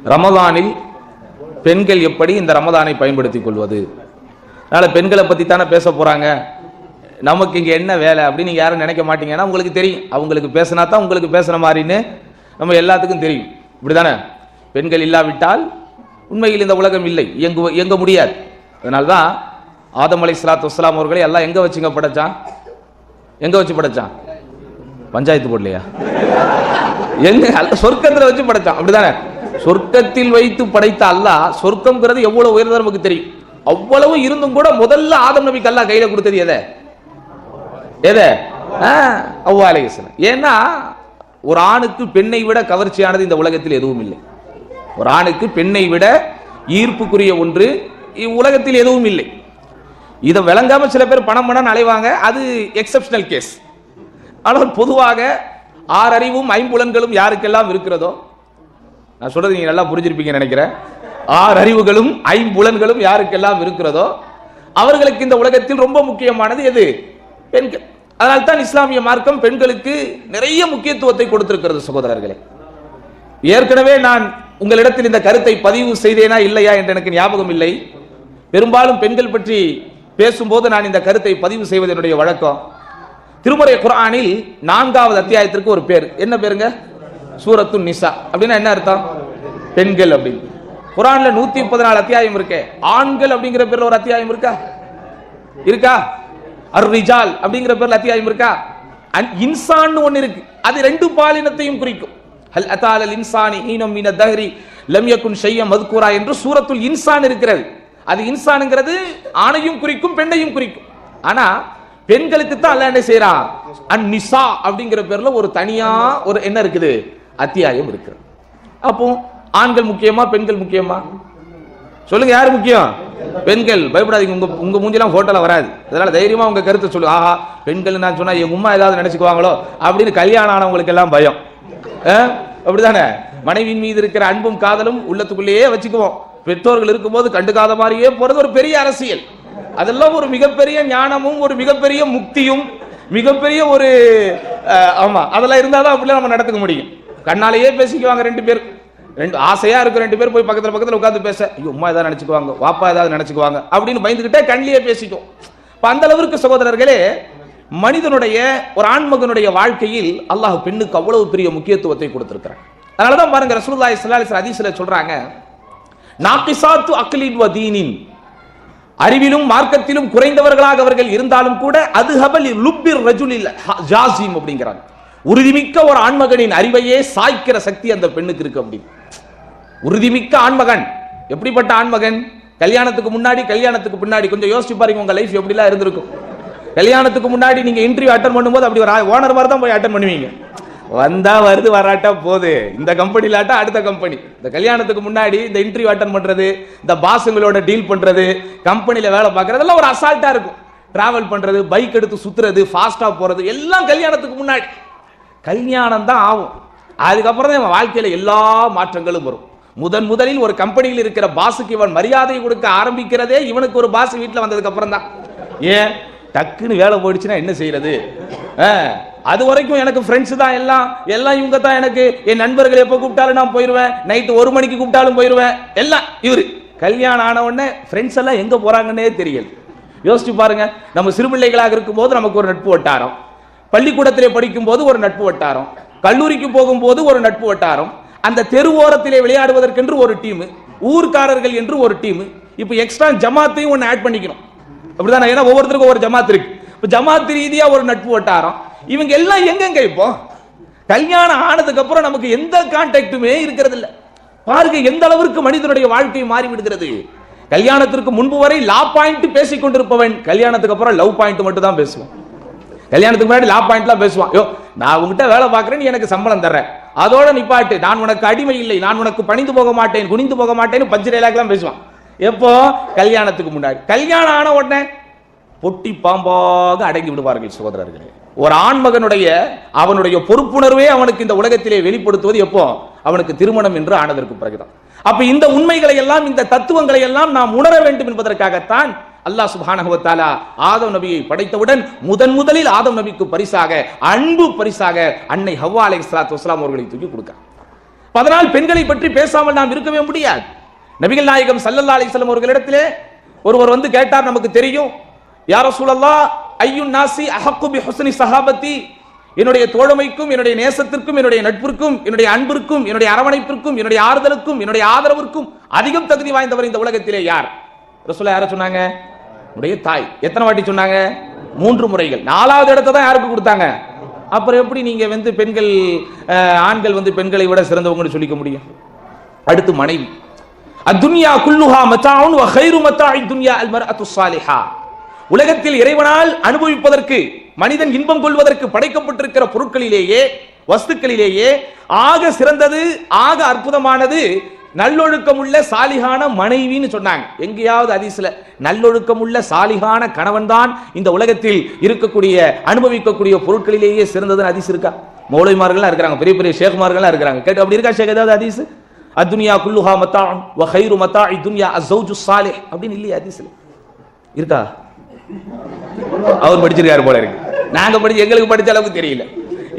ரமதானில் பெண்கள் எப்படி இந்த ரமதானை பயன்படுத்திக் கொள்வது. அதனால பெண்களை பத்தி தானே பேச போறாங்க, நமக்கு இங்க என்ன வேலை அப்படின்னு நீங்க யாரும் நினைக்க மாட்டீங்கன்னா உங்களுக்கு தெரியும். அவங்களுக்கு பேசினா தான் உங்களுக்கு பேசுற மாதிரின்னு நம்ம எல்லாத்துக்கும் தெரியும். இப்படிதானே? பெண்கள் இல்லாவிட்டால் உண்மையில் இந்த உலகம் இல்லை, இயங்க முடியாது. அதனால்தான் ஆதம் அலைஹிஸ்ஸலாத்து வஸ்ஸலாம் அவர்களை எல்லாம் எங்க வச்சுங்க படைச்சான்? எங்க வச்சு படைச்சான்? பஞ்சாயத்து போடலையா? எங்க? சொர்க்கத்தில் வச்சு படைச்சான். அப்படிதானே? சொர்க்கத்தில் வைத்து படைத்த அல்லாஹ், சொர்க்கம்ங்கிறது எவ்வளவு உயர்ந்தது நமக்கு தெரியும். அவ்வளவு இருந்தும் கூட முதல்ல ஆதம் நபிக்கு அல்லாஹ் கையில கொடுத்தது எதை? ஹவ்வா அலைஹிஸ்ஸலாம். ஏன்னா ஒரு ஆணுக்கு பெண்ணை விட கவர்ச்சியானது இந்த உலகத்தில் எதுவும் இல்லை. ஒரு ஆணுக்கு பெண்ணை விட ஈர்ப்புக்குரிய ஒன்று உலகத்தில் எதுவும் இல்லை. இதை விளங்காம சில பேர் பணம் அலைவாங்க, அது எக்ஸப்ஷனல் கேஸ். ஆனால் பொதுவாக 6 அறிவும் 5 புலன்களும் யாருக்கெல்லாம் இருக்கிறதோ, நான் சொல்றது நீங்க நல்லா புரிஞ்சிருப்பீங்க நினைக்கிறேன். 6 அறிவுகளும் 5 புலன்களும் யாருக்கெல்லாம் இருக்கிறதோ அவர்களுக்கு இந்த உலகத்தில் ரொம்ப முக்கியமானது எது? பெண்கள். அதனால்தான் இஸ்லாமிய மார்க்கம் பெண்களுக்கு நிறைய முக்கியத்துவத்தை கொடுத்திருக்கிறது. சகோதரர்களே, ஏற்கனவே நான் உங்களிடத்தில் இந்த கருத்தை பதிவு செய்தேனா இல்லையா என்று எனக்கு ஞாபகம் இல்லை. பெரும்பாலும் பெண்கள் பற்றி பேசும்போது நான் இந்த கருத்தை பதிவு செய்வது என்னுடைய வழக்கம். திருமறை குர்ஆனில் 4வது அத்தியாயத்திற்கு ஒரு பேர். என்ன பேருங்க? சூரத்துன் நிசா. அப்படின்னா என்ன அர்த்தம்? பெண்கள் அப்படின்னு. குர்ஆன்ல 114 அத்தியாயம் இருக்கு. ஆண்கள் அப்படிங்கிற பேர்ல ஒரு அத்தியாயம் இருக்கா? அர்-ரிஜால் அப்படிங்கிற பேர்ல அத்தியாயம் இருக்கா? இன்சான் ஒன்னு இருக்கு, அது 2 பாலினத்தையும் குறிக்கும். ஹல் அதாலல் இன்சானி ஹீனம் மின தஹ்ரி லம் யகுன் ஷையன் மذ்குரா என்று சூரத்துல் இன்சான் இருக்கிறது. அது இன்சான்ங்கிறது ஆணையும் குறிக்கும் பெண்ணையும் குறிக்கும். ஆனா பெண்களுக்கு தான் அல்லாஹ் என்ன செய்றான்? அன்-நிசா அப்படிங்கிற பேர்ல ஒரு தனியா ஒரு என்ன இருக்குது? அத்தியாயம் இருக்குது. அப்போ ஆண்கள் முக்கியமா பெண்கள் முக்கியமா? சொல்லுங்க, யாரு முக்கியம்? பெண்கள். பயப்படாதீங்க, உங்க மூஞ்சிலாம் போட்டோல வராது. அதனால தைரியமா உங்க கருத்தை சொல்லுங்க. ஆஹா, பெண்கள் நான் சொன்னா எங்க உம்மா ஏதாவது நினைச்சுக்குவாங்களோ அப்படின்னு கல்யாணம் ஆனவங்களுக்கு எல்லாம் பயம். அப்படிதானே? மனைவியின் மீது இருக்கிற அன்பும் காதலும் உள்ளத்துக்குள்ளேயே வச்சுக்குவோம். பெற்றோர்கள் இருக்கும்போது கண்டுக்காத மாதிரியே போறது ஒரு பெரிய அரசியல். அதெல்லாம் ஒரு மிகப்பெரிய ஞானமும் ஒரு மிகப்பெரிய முக்தியும் மிகப்பெரிய ஒரு ஆமா, அதெல்லாம் இருந்தாதான் அப்படிலாம் நம்ம நடத்துக்க முடியும். கண்ணாலேயே பேசிக்குவாங்க 2 பேர், ஆசையா இருக்கு 2 பேர் போய் பக்கத்துல உட்கார்ந்து பேச, ஐயோ உம்மா ஏதாவது நினைச்சுக்குவாங்க, வாப்பா ஏதாவது நினைச்சுக்குவாங்க அப்படின்னு பயந்துகிட்டே கண்ணிலேயே பேசிக்கும். அந்த அளவிற்கு சகோதரர்களே, மனிதனுடைய ஒரு ஆண்மகனுடைய வாழ்க்கையில் அல்லாஹ் பெண்ணுக்கு அவ்வளவு பெரிய முக்கியத்துவத்தை கொடுத்திருக்கிறான். அதனாலதான் பாருங்க, ரசூலுல்லாஹி ஸல்லல்லாஹு அலைஹி வஸல்லம் ஹதீஸ்ல சொல்றாங்க, நாகிசாத்து அக்லின் வ தீனின், அறிவிலும் மார்க்கத்திலும் குறைந்தவர்களாக அவர்கள் இருந்தாலும் கூட அது ஹபல் லுப்பிர் ரஜுலில் ஜாசிம் அப்படிங்கிறாங்க. உறுதிமிக்க ஒரு ஆண்மகனின் அறிவையே சாய்க்கிற சக்தி அந்த பெண்ணுக்கு இருக்கு. அப்படி உறுதிமிக்க ஆண்மகன். எப்படிப்பட்ட ஆண்மகன்? கல்யாணத்துக்கு முன்னாடி கல்யாணத்துக்கு பின்னாடி கொஞ்சம் யோசிச்சு பாருங்க, உங்க லைஃப் எப்படிலாம் இருந்திருக்கும். கல்யாணத்துக்கு முன்னாடி நீங்க இன்டர்வியூ அட்டன் பண்ணும்போது அப்படி ஒரு ஓனர் மாதிரி தான் போய் அட்டன் பண்ணுவீங்க. வந்தா வருது, வராட்டா போகுது, இந்த கம்பெனில ஆட்டா அடுத்த கம்பெனி. இந்த கல்யாணத்துக்கு முன்னாடி இந்த இன்டர்வியூ அட்டன் பண்றது, இந்த பாஸுங்களோட டீல் பண்றது, கம்பெனில வேலை பார்க்கறது எல்லாம் ஒரு அசால்ட்டா இருக்கும். டிராவல் பண்றது, பைக் எடுத்து சுத்துறது, ஃபாஸ்டா போறது எல்லாம் கல்யாணத்துக்கு முன்னாடி. கல்யாணம் தான் ஆகும், அதுக்கப்புறம் தான் வாழ்க்கையில எல்லா மாற்றங்களும் வரும். முதலில் ஒரு கம்பெனியில் இருக்கிற பாஸுக்கு இவன் மரியாதை கொடுக்க ஆரம்பிக்கிறதே இவனுக்கு ஒரு பாஸ் வீட்டில் வந்ததுக்கு அப்புறம் தான். ஏன்? டக்குன்னு வேலை போயிடுச்சுன்னா என்ன செய்யறது? அது வரைக்கும் எனக்கு ஃப்ரெண்ட்ஸ் தான், எல்லாம் இவங்க தான். எனக்கு என் நண்பர்கள் எப்போ கூப்பிட்டாலும் நான் போயிருவேன், நைட்டு 1 மணிக்கு கூப்பிட்டாலும் போயிருவேன், எல்லாம் இவரு. கல்யாணம் ஆன உடனே ஃப்ரெண்ட்ஸ் எல்லாம் எங்க போறாங்கன்னே தெரியல. யோசிச்சு பாருங்க, நம்ம சிறுபிள்ளைகளாக இருக்கும் போது நமக்கு ஒரு நட்பு வட்டாரம், பள்ளிக்கூடத்திலே படிக்கும் போது ஒரு நட்பு வட்டாரம், கல்லூரிக்கு போகும்போது ஒரு நட்பு வட்டாரம், அந்த தெருவோரத்திலே விளையாடுவதற்கென்று ஒரு டீம், ஊர்க்காரர்கள் என்று ஒரு டீம். இப்போ எக்ஸ்ட்ரா ஜமாத்தையும் ஒன்று ஆட் பண்ணிக்கணும். அப்படிதான், ஏன்னா ஒவ்வொருத்தருக்கும் ஒரு ஜமாத் இருக்கு. இப்போ ஜமாத் ரீதியா ஒரு நட்பு வட்டாரம். இவங்க எல்லாம் எங்கெங்க இப்போ கல்யாணம் ஆனதுக்கு அப்புறம் நமக்கு எந்த கான்டாக்டுமே இருக்கிறது இல்ல. பாருங்க எந்த அளவிற்கு மனிதனுடைய வாழ்க்கை மாறி விடுகிறது. கல்யாணத்திற்கு முன்பு வரை லா பாயிண்ட் பேசிக் கொண்டிருப்பவன் கல்யாணத்துக்கு அப்புறம் லவ் பாயிண்ட் மட்டும் தான் பேசுவான். கல்யாணத்துக்கு முன்னாடி லா பாயிண்ட்லாம் பேசுவான். யோ, நான் உங்ககிட்ட வேலை பார்க்கறேன், நீ எனக்கு சம்பளம் தர்ற, அதோட நிப்பாட்டு, நான் உனக்கு அடிமை இல்லை, நான் உனக்கு பணிந்து போக மாட்டேன், குனிந்து போக மாட்டேன்னு பஞ்சு டைலாக்லாம் பேசுவான். எப்போ? கல்யாணத்துக்கு முன்னாடி. கல்யாணம் ஆன உடனே பொட்டி பாம்பாக அடங்கி விடுவார்கள் சகோதரர்களே. ஒரு ஆண்மகனுடைய அவனுடைய பொறுப்புணர்வே அவனுக்கு இந்த உலகத்திலே வெளிப்படுத்துவது எப்போ? அவனுக்கு திருமணம் என்று ஆனதற்கு பிறகுதான். அப்ப இந்த உண்மைகளை எல்லாம், இந்த தத்துவங்களை எல்லாம் நாம் உணர வேண்டும் என்பதற்காகத்தான் அல்லாஹ் சுப்ஹானஹு வ தஆலா ஆதம் நபியை படைத்தவுடன் முதலில் ஆதம் நபிக்கு பரிசாக, அன்பு பரிசாக அன்னை ஹவ்வா அலைஹிஸ்ஸலாத்து வஸ்ஸலாம் அவர்களை தூக்கி கொடுக்க. அதனால் பெண்களை பற்றி பேசாமல் நாம் இருக்கவே முடியாது. நபிகள் நாயகம் ஸல்லல்லாஹு அலைஹி வஸல்லம் அவர்களிடத்திலே ஒருவர் வந்து கேட்டார், நமக்கு தெரியும், யா ரசூலல்லாஹ் ஐயுன் நாசி அஹக்கு பி ஹுஸ்னி ஸஹாபத்தி, என்னுடைய தோழமைக்கும் என்னுடைய நேசத்திற்கும் என்னுடைய நட்பிற்கும் என்னுடைய அன்பிற்கும் என்னுடைய அரவணைப்பிற்கும் என்னுடைய ஆறுதலுக்கும் என்னுடைய ஆதரவிற்கும் அதிகம் தகுதி வாய்ந்தவர் இந்த உலகத்திலே யார்? ரசூலுல்லாஹ் யாரை சொன்னாங்க? உடைய தாய். எத்தனை வாட்டி சொன்னாங்க? 3 முறைகள். 4வது இடத்தை தான் யாருக்கு கொடுத்தாங்க? அப்புறம் எப்படி நீங்க வந்து பெண்கள் ஆண்கள் வந்து பெண்களை விட சிறந்தவங்கன்னு சொல்லிக்க முடியும்? அடுத்து மனைவி. அத்துன்யா குல்லுஹா மத்தாஉன் வ கைரு மத்தாஇத் துன்யா அல் மர்அத்து ஸாலிஹா. உலகத்தில் இறைவனால் அனுபவிப்பதற்கு, மனிதன் இன்பம் கொள்வதற்கு படைக்கப்பட்டிருக்கிற பொருட்களிலேயே, வஸ்துக்களிலேயே ஆக சிறந்தது, ஆக அற்புதமானது நல்லொழுக்கம் உள்ள சாலிகான மனைவின்னு சொன்னாங்க. எங்கேயாவது ஹதீஸ்ல நல்லொழுக்கம் உள்ள சாலிகான கணவன் தான் இந்த உலகத்தில் இருக்கக்கூடிய அனுபவிக்கக்கூடிய பொருட்களிலேயே சிறந்ததுன்னு ஹதீஸ் இருக்கா? மௌலைமார்கள்லாம் இருக்கிறாங்க, பெரிய பெரிய ஷேக்மார்கள்லாம் இருக்கிறாங்க. கேட்டு அப்படி இருக்கா ஷேக் ஏதாவது ஹதீஸ்? அத்துன்யா குல்லுஹா மத்தாஉன் வ கைரு மத்தாஇத் துன்யா அஸ்ஸௌஜு ஸாலிஹ் அப்படின்னு இல்லையா ஹதீஸ்ல? இருக்கா? அவர் படிச்சிருக்காரு போல இருக்கு. நாங்க படிச்சு எங்களுக்கு படிச்ச அளவுக்கு தெரியல.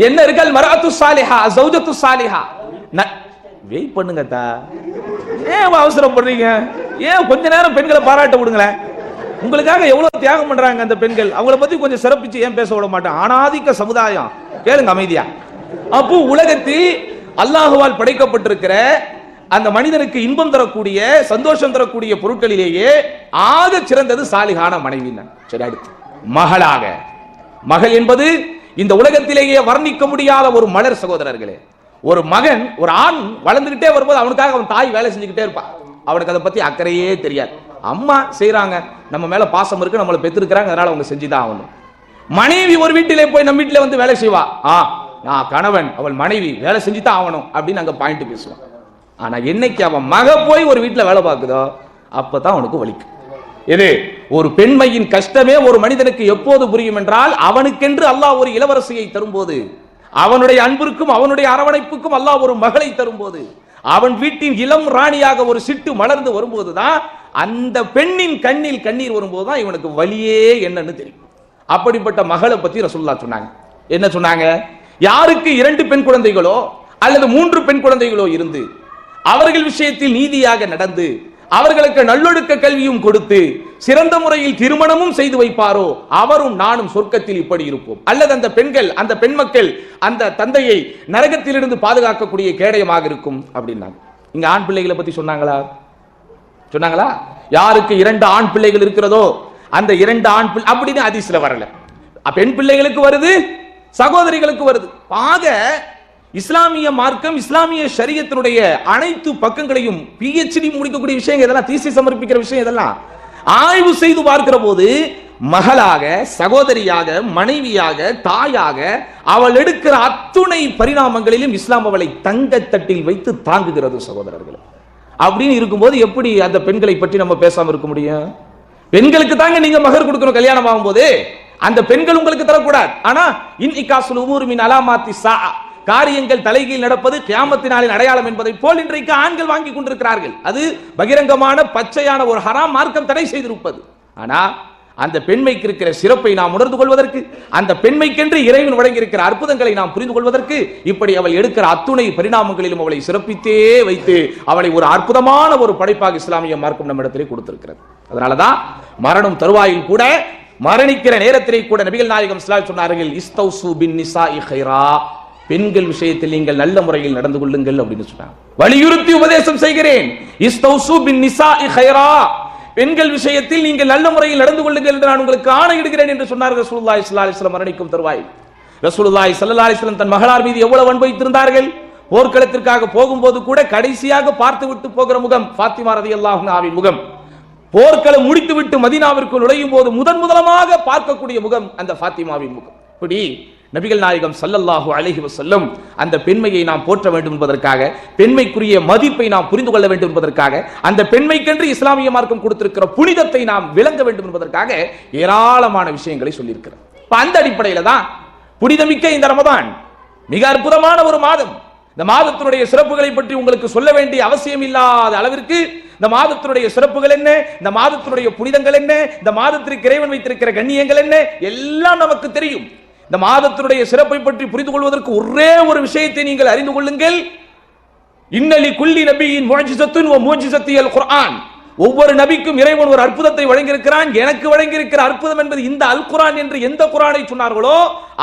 என்ன இருக்கல் மர்அத்து ஸாலிஹா ஸௌஜத்து ஸாலிஹா. வெயிட் பண்ணுங்க தா, ஏன் அவசரப்படுறீங்க? ஏன் கொஞ்ச நேரம் பெண்களை பாராட்ட விடுங்களேன். உங்களுக்காக எவ்வளவு தியாகம் பண்றாங்க அந்த பெண்கள். அவங்கள பத்தி கொஞ்சம் சிறப்பிச்சு ஏன் பேச விட மாட்டேன்? ஆணாதிக்க சமுதாயம், கேளுங்க அமைதியா. அப்போ உலகத்தில் அல்லாஹுவால் படைக்கப்பட்டிருக்கிற அந்த மனிதனுக்கு இன்பம் தரக்கூடிய, சந்தோஷம் தரக்கூடிய பொருட்களிலேயே ஆக சிறந்தது சாலிகான மனைவி. சரி, அடுத்து மகளாக. மகள் என்பது இந்த உலகத்திலேயே வர்ணிக்க முடியாத ஒரு மலர் சகோதரர்களே. ஒரு மகன், ஒரு ஆண் வளர்ந்துகிட்டே வரும்போது அவனுக்காக அவன் தாய் வேலை செஞ்சுக்கிட்டே இருப்பான். அவனுக்கு அதை பத்தி அக்கறையே தெரியாது. அம்மா செய்யறாங்க, நம்ம மேல பாசம் இருக்கு, நம்மளை பெற்றிருக்கிறாங்க, அதனால அவங்க செஞ்சுதான் ஆகணும். மனைவி ஒரு வீட்டிலே போய் நம்ம வீட்டில வந்து வேலை செய்வா. நான் கணவன், அவள் மனைவி வேலை செஞ்சுதான் ஆகணும் அப்படின்னு அங்க பாயிண்ட் பேசுவான். ஆனா என்னைக்கு அவன் மக போய் ஒரு வீட்டுல வேலை பார்க்குதோ அப்பதான் அவனுக்கு வலிக்கும். எது? ஒரு பெண்மையின் கஷ்டமே ஒரு மனிதனுக்கு எப்போது புரியும் என்றால், அவனுக்கென்று அல்லாஹ் ஒரு இளவரசியை தரும்போது, அவனுடைய அன்பிற்கும் அவனுடைய அரவணைப்புக்கும் அல்லாஹ் ஒரு மகளை தரும்போது, அவன் வீட்டின் இளம் ராணியாக ஒரு சிட்டு மலர்ந்து வரும்போதுதான், அந்த பெண்ணின் கண்ணில் கண்ணீர் வரும்போதுதான் இவனுக்கு வலியே என்னன்னு தெரியும். அப்படிப்பட்ட மகளை பத்தி ரசூலுல்லாஹ் சொன்னாங்க. என்ன சொன்னாங்க? யாருக்கு 2 பெண் குழந்தைகளோ அல்லது 3 பெண் குழந்தைகளோ இருந்து அவர்கள் விஷயத்தில் நீதியாக நடந்து அவர்களுக்கு நல்லொழுக்க கல்வியும் கொடுத்து சிறந்த முறையில் திருமணமும் செய்து வைப்பாரோ அவரும் நானும் சொர்க்கத்தில் இப்படி இருப்போம். அல்லது அந்த பெண்கள், அந்த பெண் மக்கள் அந்த தந்தையை நரகத்திலிருந்து பாதுகாக்கக்கூடிய கேடயமாக இருக்கும் அப்படின்னாங்க. இங்க ஆண் பிள்ளைகளை பத்தி சொன்னாங்களா? சொன்னாங்களா? யாருக்கு 2 ஆண் பிள்ளைகள் இருக்கிறதோ அந்த 2 ஆண் பிள்ளை அப்படின்னு ஹதீஸ்ல வரல. பெண் பிள்ளைகளுக்கு வருது, சகோதரிகளுக்கு வருது. ஆக இஸ்லாமிய மார்க்கம், இஸ்லாமிய ஷரியத்தினுடைய அனைத்து பக்கங்களையும் PhD முடிக்கக்கூடிய விஷயங்கள் இதெல்லாம், தீசி சமர்ப்பிக்கிற விஷயம் இதெல்லாம் ஆய்வு செய்து பார்க்கிற போது, மகளாக, சகோதரியாக, மனைவியாக, தாயாக அவள் எடுக்கிற அத்துணை பரிணாமங்களிலும் இஸ்லாம் அவளை தங்கத்தட்டில் வைத்து தாங்குகிறது சகோதரர்கள். அப்படின்னு இருக்கும்போது எப்படி அந்த பெண்களை பற்றி நம்ம பேசாம இருக்க முடியும்? பெண்களுக்கு தாங்க நீங்க மகர் கொடுக்கணும் கல்யாணம் ஆகும்போது, அந்த பெண்கள் உங்களுக்கு தரக்கூடாது. ஆனா இன்இகாசுல் உமூர் மின் அலாமாத்தி ஸாஅ, காரியங்கள் தலைகீழ் நடப்பது கியாமத்தினாலின் அடையாளம் என்பதை போல் இன்றைக்கு ஆண்கள் வாங்கி கொண்டிருக்கிறார்கள். அது பகிரங்கமான பச்சையான ஒரு ஹராம் மார்க்கம் தடை செய்திருப்பது. ஆனா அந்த பெண்மைக்கு இருக்கிற சிறப்பை நாம் உணர்ந்து கொள்வதற்கு, அந்த பெண்மைக்கென்று இறைவன் வழங்கியிருக்கிற அற்புதங்களை நாம் புரிந்து கொள்வதற்கு, இப்படி அவள் எடுக்கிற அத்துணை பரிணாமங்களிலும் அவளை சிறப்பித்தே வைத்து அவளை ஒரு அற்புதமான ஒரு படைப்பாக இஸ்லாமிய மார்க்கம் நம்மிடத்திலே கொடுத்திருக்கிறது. அதனாலதான் மரணம் தருவாயில் கூட, மரணிக்கிற நேரத்திலே கூட நபிகள் நாயகம் ஸல்லல்லாஹு அலைஹி வஸல்லம் சொன்னார்கள், இஸ்தௌசு பின் நிசாஇ கைரா, பெண்கள் விஷயத்தில் நீங்கள் நல்ல முறையில் நடந்து கொள்ளுங்கள் அப்படின்னு சொன்னாங்க. வலியுறுத்தி உபதேசம் செய்கிறேன், இஸ்தௌசு பின் நிசாஇ கைரா, பெண்கள் விஷயத்தில் நீங்கள் நல்ல முறையில் நடந்து கொள்ளுங்கள் என்று நான் உங்களுக்கு ஆணையிடுகிறேன் என்று சொன்னார் ரசூலுல்லாஹி ஸல்லல்லாஹு அலைஹி வஸல்லம். மரணிக்கும் தருவாயில் ரசூலுல்லாஹி ஸல்லல்லாஹு அலைஹி வஸல்லம் தன் மகளார் மீது எவ்வளவு அன்பு வைத்திருந்தார்கள். போர்க்களத்திற்காக போகும்போது கூட கடைசியாக பார்த்து விட்டு போகிற முகம் ஃபாத்திமா ரலியல்லாஹு அன்ஹாவின் முகம். போர்க்களம் முடித்துவிட்டு மதீனாவிற்குள் நுழையும் போது முதலாக பார்க்கக்கூடிய முகம் அந்த ஃபாத்திமாவின் முகம். இப்படி நபிகள் நாயகம் ஸல்லல்லாஹு அலைஹி வஸல்லம் அந்த பெண்மையை நாம் போற்ற வேண்டும் என்பதற்காக, பெண்மைக்குரிய மதிப்பை நாம் புரிந்து கொள்ள வேண்டும் என்பதற்காக, அந்த பெண்மைக்கென்று இஸ்லாமிய மார்க்கம் கொடுத்திருக்கிற புனிதத்தை நாம் விளங்க வேண்டும் என்பதற்காக ஏராளமான விஷயங்களை சொல்லியிருக்கிறார். அந்த அடிப்படையில தான் புனிதமிக்க இந்த ரமதான் மிக அற்புதமான ஒரு மாதம். இந்த மாதத்தினுடைய சிறப்புகளை பற்றி உங்களுக்கு சொல்ல வேண்டிய அவசியம் இல்லாத அளவிற்கு இந்த மாதத்தினுடைய சிறப்புகள் என்ன, இந்த மாதத்தினுடைய புனிதங்கள் என்ன, இந்த மாதத்திற்கு இறைவன் வைத்திருக்கிற கண்ணியங்கள் என்ன, எல்லாம் நமக்கு தெரியும். இந்த மாதத்தினுடைய சிறப்பை பற்றி புரிந்து கொள்வதற்கு ஒரே ஒரு விஷயத்தை நீங்கள் அறிந்து கொள்ளுங்கள். இன்னலி குல்லி நபியின் முஅஜிஸத்துன் வ முஅஜிஸத்தி அல் குர்ஆன். ஒவ்வொரு நபிக்கும் இறைவன் ஒரு அற்புதத்தை வழங்கியிருக்கிறான். எனக்கு வழங்கியிருக்கிற அற்புதம் என்பது இந்த அல் குர்ஆன் என்று எந்த குர்ஆனை சொன்னார்களோ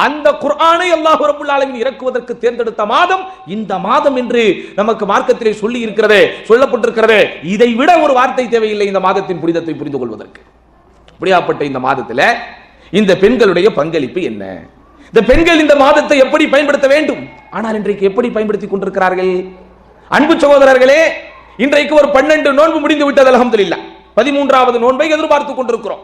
அந்த குர்ஆனை அல்லாஹ் ரப்பல் ஆலமீன் இறக்குவதற்கு தேர்ந்தெடுத்த மாதம் இந்த மாதம் என்று நமக்கு மார்க்கத்திலே சொல்லி இருக்கிறதே, சொல்லப்பட்டிருக்கிறதே. இதை விட ஒரு வார்த்தை தேவையில்லை இந்த மாதத்தின் புனிதத்தை புரிந்து கொள்வதற்கு. அப்படியாப்பட்ட இந்த மாதத்தில் இந்த பெண்களுடைய பங்களிப்பு என்ன? இந்த பெண்கள் இந்த மாதத்தை எப்படி பயன்படுத்த வேண்டும்? ஆனால் இன்றைக்கு எப்படி பயன்படுத்திக் கொண்டிருக்கிறார்கள்? அன்பு சகோதரர்களே, இன்றைக்கு ஒரு 12 நோன்பு முடிந்து விட்டது. அல்ஹம்துலில்லாஹ் 13வது நோன்பை எதிர்பார்த்துக் கொண்டிருக்கிறோம்.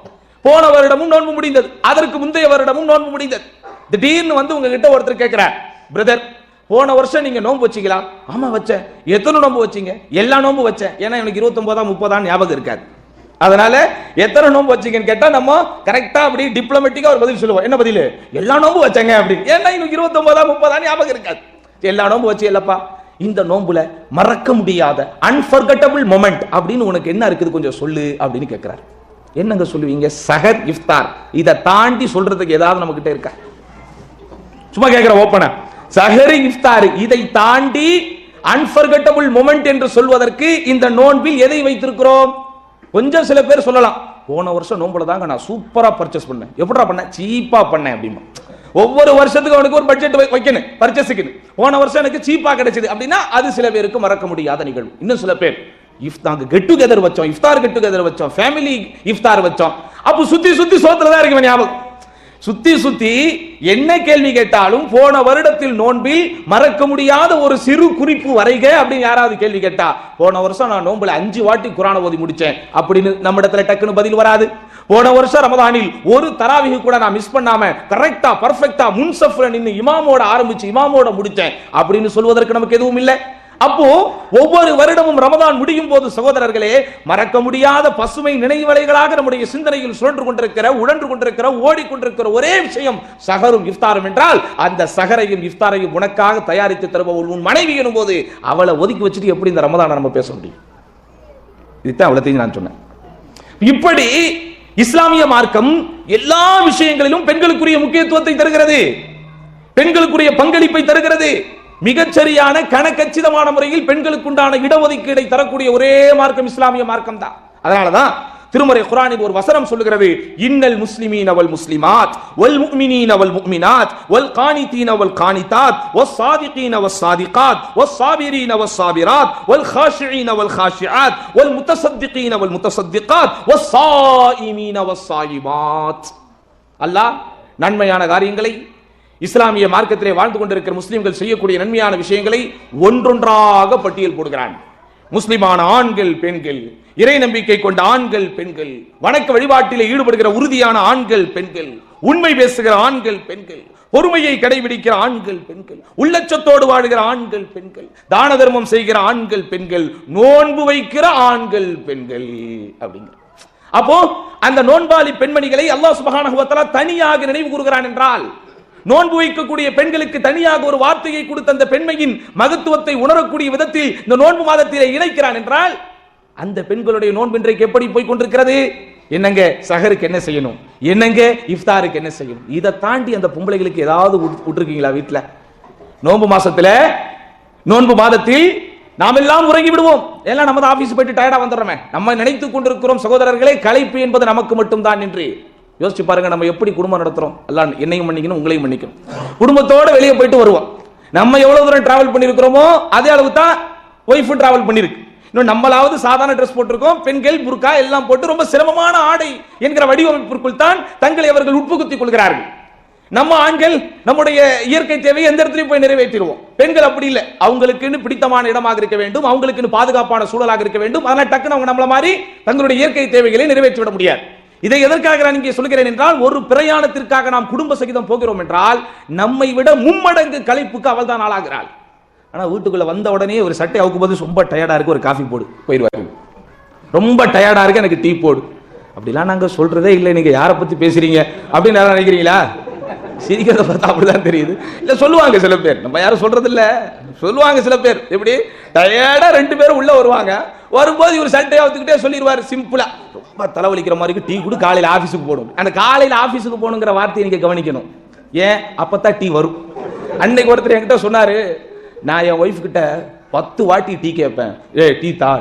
போன வருடமும் நோன்பு முடிந்தது, அதற்கு முந்தைய வருடமும் நோன்பு முடிந்தது. திடீர்னு வந்து உங்ககிட்ட ஒருத்தர் கேட்கிறார், பிரதர் போன வருஷம் நீங்க நோன்பு வச்சீங்களா? ஆமா வச்சேன். எத்தனை நோன்பு வச்சீங்க? எல்லா நோன்பு வச்சேன். ஏன்னா எனக்கு 29 30 ஞாபகம் இருக்காது. அதனால எத்தனை நோன்பு வச்சீங்கன்னு கேட்டா நம்ம கரெக்டா அப்படி டிப்ளமேட்டிக்கா ஒரு பதில் சொல்லுவோம். என்ன பதில்? எல்லா நோன்பு வச்சாங்க அப்படி. ஏன்னா எனக்கு 29 30 ஞாபகம் இருக்காது. எல்லா நோன்பு வச்சு இல்லப்பா, இந்த நோன்புல மறக்க முடியாத அன்ஃபர்கட்டபிள் மொமெண்ட் அப்படின்னு உனக்கு என்ன இருக்குது கொஞ்சம் சொல்லு அப்படின்னு கேட்கிறார். என்னங்க சொல்லுவீங்க? சஹர், இஃப்தார். இதை தாண்டி சொல்றதுக்கு ஏதாவது நம்ம கிட்ட இருக்கா? சும்மா கேட்கிற ஓப்பனா. சஹர், இஃப்தார் இதை தாண்டி அன்ஃபர்கட்டபிள் மொமெண்ட் என்று சொல்வதற்கு இந்த நோன்பில் எதை வைத்திருக்கிறோம்? கொஞ்சம் சில பேர் சொல்லலாம், போன வருஷம் நோன்புல தாங்க நான் சூப்பரா பர்ச்சேஸ் பண்ணேன். எப்படா பண்ண? சீப்பா பண்ணேன் அப்படிமா. ஒவ்வொரு வருஷத்துக்கு அவனுக்கு ஒரு பட்ஜெட் வைக்கணும் பர்ச்சேஸுக்கு. போன வருஷம் எனக்கு சீப்பா கிடைச்சது அப்படின்னா அது சில பேருக்கு மறக்க முடியாத நிகழ்வு. இன்னும் சில பேர் நாங்க கெட் டுகெதர் வச்சோம், இஃப்தார் கெட் டுகெதர் வச்சோம், ஃபேமிலி இஃப்தார் வச்சோம். அப்ப சுத்தி சுத்தி சோத்துல தான் இருக்கு ஞாபகம். சுத்தி சுத்தி என்ன கேள்வி கேட்டாலும் போன வருடத்தில் நோன்பில் மறக்க முடியாத ஒரு சிறு குறிப்பு வரைக அப்படின்னு யாராவது கேள்வி கேட்டா, போன வருஷம் நான் நோன்புல 5 வாட்டி குர்ஆனை ஓதி முடிச்சேன் அப்படின்னு நம்ம இடத்துல டக்குன்னு பதில் வராது. போன வருஷம் ரமதானில் ஒரு தராவிஹ் கூட நான் மிஸ் பண்ணாம கரெக்டா பர்ஃபெக்ட்டா முன்சஃப்ல நின்னு இமாமோட ஆரம்பிச்சு இமாமோட முடிச்சேன் அப்படின்னு சொல்வதற்கு நமக்கு எதுவும் இல்லை. அப்போ ஒவ்வொரு வருடமும் ரமதான் முடியும் போது சகோதரர்களே, மறக்க முடியாத பசுமை நினைவலைகளாக நம்முடைய சிந்தனையில் சுழன்று கொண்டிருக்கிற, உழன்று கொண்டிருக்கிற, ஓடிக்கொண்டிருக்கிற ஒரே விஷயம் சஹரும் இஃப்தாரும் என்றால், அந்த சஹரையும் இஃப்தாரையும் உனக்காக தயாரித்து தருபவள் உன் மனைவி எனும் போது அவளை ஒதுக்கி வச்சுட்டு எப்படி இந்த ரமதானை நம்ம பேச முடியும்? இதுதான் அவ்வளவு நான் சொன்னேன். இப்படி இஸ்லாமிய மார்க்கம் எல்லா விஷயங்களிலும் பெண்களுக்குரிய முக்கியத்துவத்தை தருகிறது, பெண்களுக்குரிய பங்களிப்பை தருகிறது. மிகச்சரியான கணக்கச்சிதமான முறையில் பெண்களுக்கு உண்டான இடஒதுக்கீடை தரக்கூடிய ஒரே மார்க்கம் இஸ்லாமிய மார்க்கம் தான். அதனாலதான் திருமறை குர்ஆனில் ஒரு வசனம் சொல்லுகிறது, இன்னல் முஸ்லிமீன வல் முஸ்லிமாத் வல் முஃமினீன வல் முஃமினாத் வல் கானிதீன வல் கானிதாத் வஸ் சாதிகீன வஸ் சாதிகாத் வஸ் சாபிரீன வஸ் சாபிராத் வல் காஷிஈன வல் காஷிஆத் வல் முத்தசத்திகீன வல் முத்தசத்திகாத் வஸ் சாயிமீன வஸ் சாயிமாத். அல்லாஹ் நன்மையான காரியங்களை, இஸ்லாமிய மார்க்கத்திலே வாழ்ந்து கொண்டிருக்கிற முஸ்லிம்கள் செய்யக்கூடிய நன்மையான விஷயங்களை ஒன்றொன்றாக பட்டியல் போடுகிறான். முஸ்லிமான ஆண்கள், பெண்கள், இறை நம்பிக்கை கொண்ட ஆண்கள், பெண்கள், வணக்க வழிபாட்டிலே ஈடுபடுகிற உறுதியான ஆண்கள், பெண்கள், உண்மை பேசுகிற ஆண்கள், பெண்கள், பொறுமையை கடைபிடிக்கிற ஆண்கள், பெண்கள், உள்ளச்சத்தோடு வாழுகிற ஆண்கள், பெண்கள், தான தர்மம் செய்கிற ஆண்கள், பெண்கள், நோன்பு வைக்கிற ஆண்கள், பெண்கள் அப்படிங்கிற. அப்போ அந்த நோன்பாளி பெண்மணிகளை அல்லாஹ் சுப்ஹானஹு வ தஆலா தனியாக நினைவு கூறுகிறான் என்றால், நோன்பு வைக்கக்கூடிய பெண்களுக்கு தனியாக ஒரு வார்த்தையை கொடுத்த அந்த பெண்மையின் மகத்துவத்தை உணரக்கூடிய விதத்தில் இந்த நோன்பு மாதத்திலே இணைக்கிறான் என்றால், அந்த பெண்களுடைய நோன்பு இன்றைக்கு எப்படி போய் கொண்டிருக்கிறது? என்னங்க சஹருக்கு என்ன செய்யணும், என்னங்க இஃப்தாருக்கு என்ன செய்யணும், இதை தாண்டி அந்த பொம்பளைகளுக்கு ஏதாவது விட்டுருக்கீங்களா? வீட்டுல நோன்பு மாசத்துல, நோன்பு மாதத்தில் நாம் எல்லாம் உறங்கி விடுவோம். எல்லாம் நம்ம ஆபீஸ் போயிட்டு டயர்டா வந்துடுறோமே. நம்ம நினைத்துக் கொண்டிருக்கிறோம் சகோதரர்களே, களைப்பு என்பது நமக்கு மட்டும்தான் என்று. யோசிச்சு பாருங்க, நம்ம எப்படி குடும்பம் நடத்துறோம். எல்லாம் என்னையும் மன்னிக்கணும், உங்களையும் மன்னிக்கணும். குடும்பத்தோட வெளியே போயிட்டு வருவோம். நம்ம எவ்வளவு தூரம் டிராவல் பண்ணிருக்கிறோமோ அதே அளவு தான் ஒய்ஃப் டிராவல் பண்ணிருக்கு. இன்னும் நம்மளாவது சாதாரண ட்ரெஸ் போட்டிருக்கோம், பெண்கள் புர்கா எல்லாம் போட்டு ரொம்ப சிரமமான ஆடை என்கிற வடிவமைப்பிற்குள் தான் தங்களை அவர்கள் உட்புகுத்திக் கொள்கிறார்கள். நம்ம ஆண்கள் நம்முடைய இயற்கை தேவையை எந்த இடத்துலையும் போய் நிறைவேற்றிடுவோம். பெண்கள் அப்படி இல்லை, அவங்களுக்குன்னு பிடித்தமான இடமாக இருக்க வேண்டும், அவங்களுக்குன்னு பாதுகாப்பான சூழலாக இருக்க வேண்டும். அதனால டக்குன்னு அவங்க நம்மள மாதிரி தங்களுடைய இயற்கை தேவைகளை நிறைவேற்றிவிட முடியாது. இதை எதற்காக நான் இங்கே சொல்கிறேன் என்றால், ஒரு பிரயாணத்திற்காக நாம் குடும்ப சகிதம் போகிறோம் என்றால் நம்மை விட மும்மடங்கு களைப்புக்கு அவள் தான் ஆளாகிறாள். ஆனா வீட்டுக்குள்ள வந்த உடனே ஒரு சட்டை அவுக்கும் போது ரொம்ப டயர்டா இருக்கு, ஒரு காஃபி போடு போயிடுவாரு. ரொம்ப டயர்டா இருக்கு, எனக்கு டீ போடு. அப்படிலாம் நாங்க சொல்றதே இல்லை. நீங்க யாரை பத்தி பேசுறீங்க அப்படின்னு நினைக்கிறீங்களா? சிரிக்கிறத பார்த்தா அப்படிதான் தெரியுது. இல்ல சொல்லுவாங்க சில பேர், நம்ம யாரும் சொல்றது இல்ல, சொல்லுவாங்க சில பேர். எப்படி டயர்டா 2 பேரும் உள்ள வருவாங்க, வரும்போது இவர் சட்டையை அவுத்துக்கிட்டே சொல்லிடுவாரு சிம்பிளா, ரொம்ப தலைவலிக்கிற மாதிரி டீ கூட காலையில ஆபீஸுக்கு போகணும். அந்த காலையில ஆபீஸுக்கு போகணுங்கிற வார்த்தையை நீங்க கவனிக்கணும். ஏன்? அப்பதான் டீ வரும். அன்னைக்கு ஒருத்தர் என்கிட்ட சொன்னாரு, நான் என் ஒய்ஃப் கிட்ட 10 வாட்டி டீ கேட்பேன். டீ தான்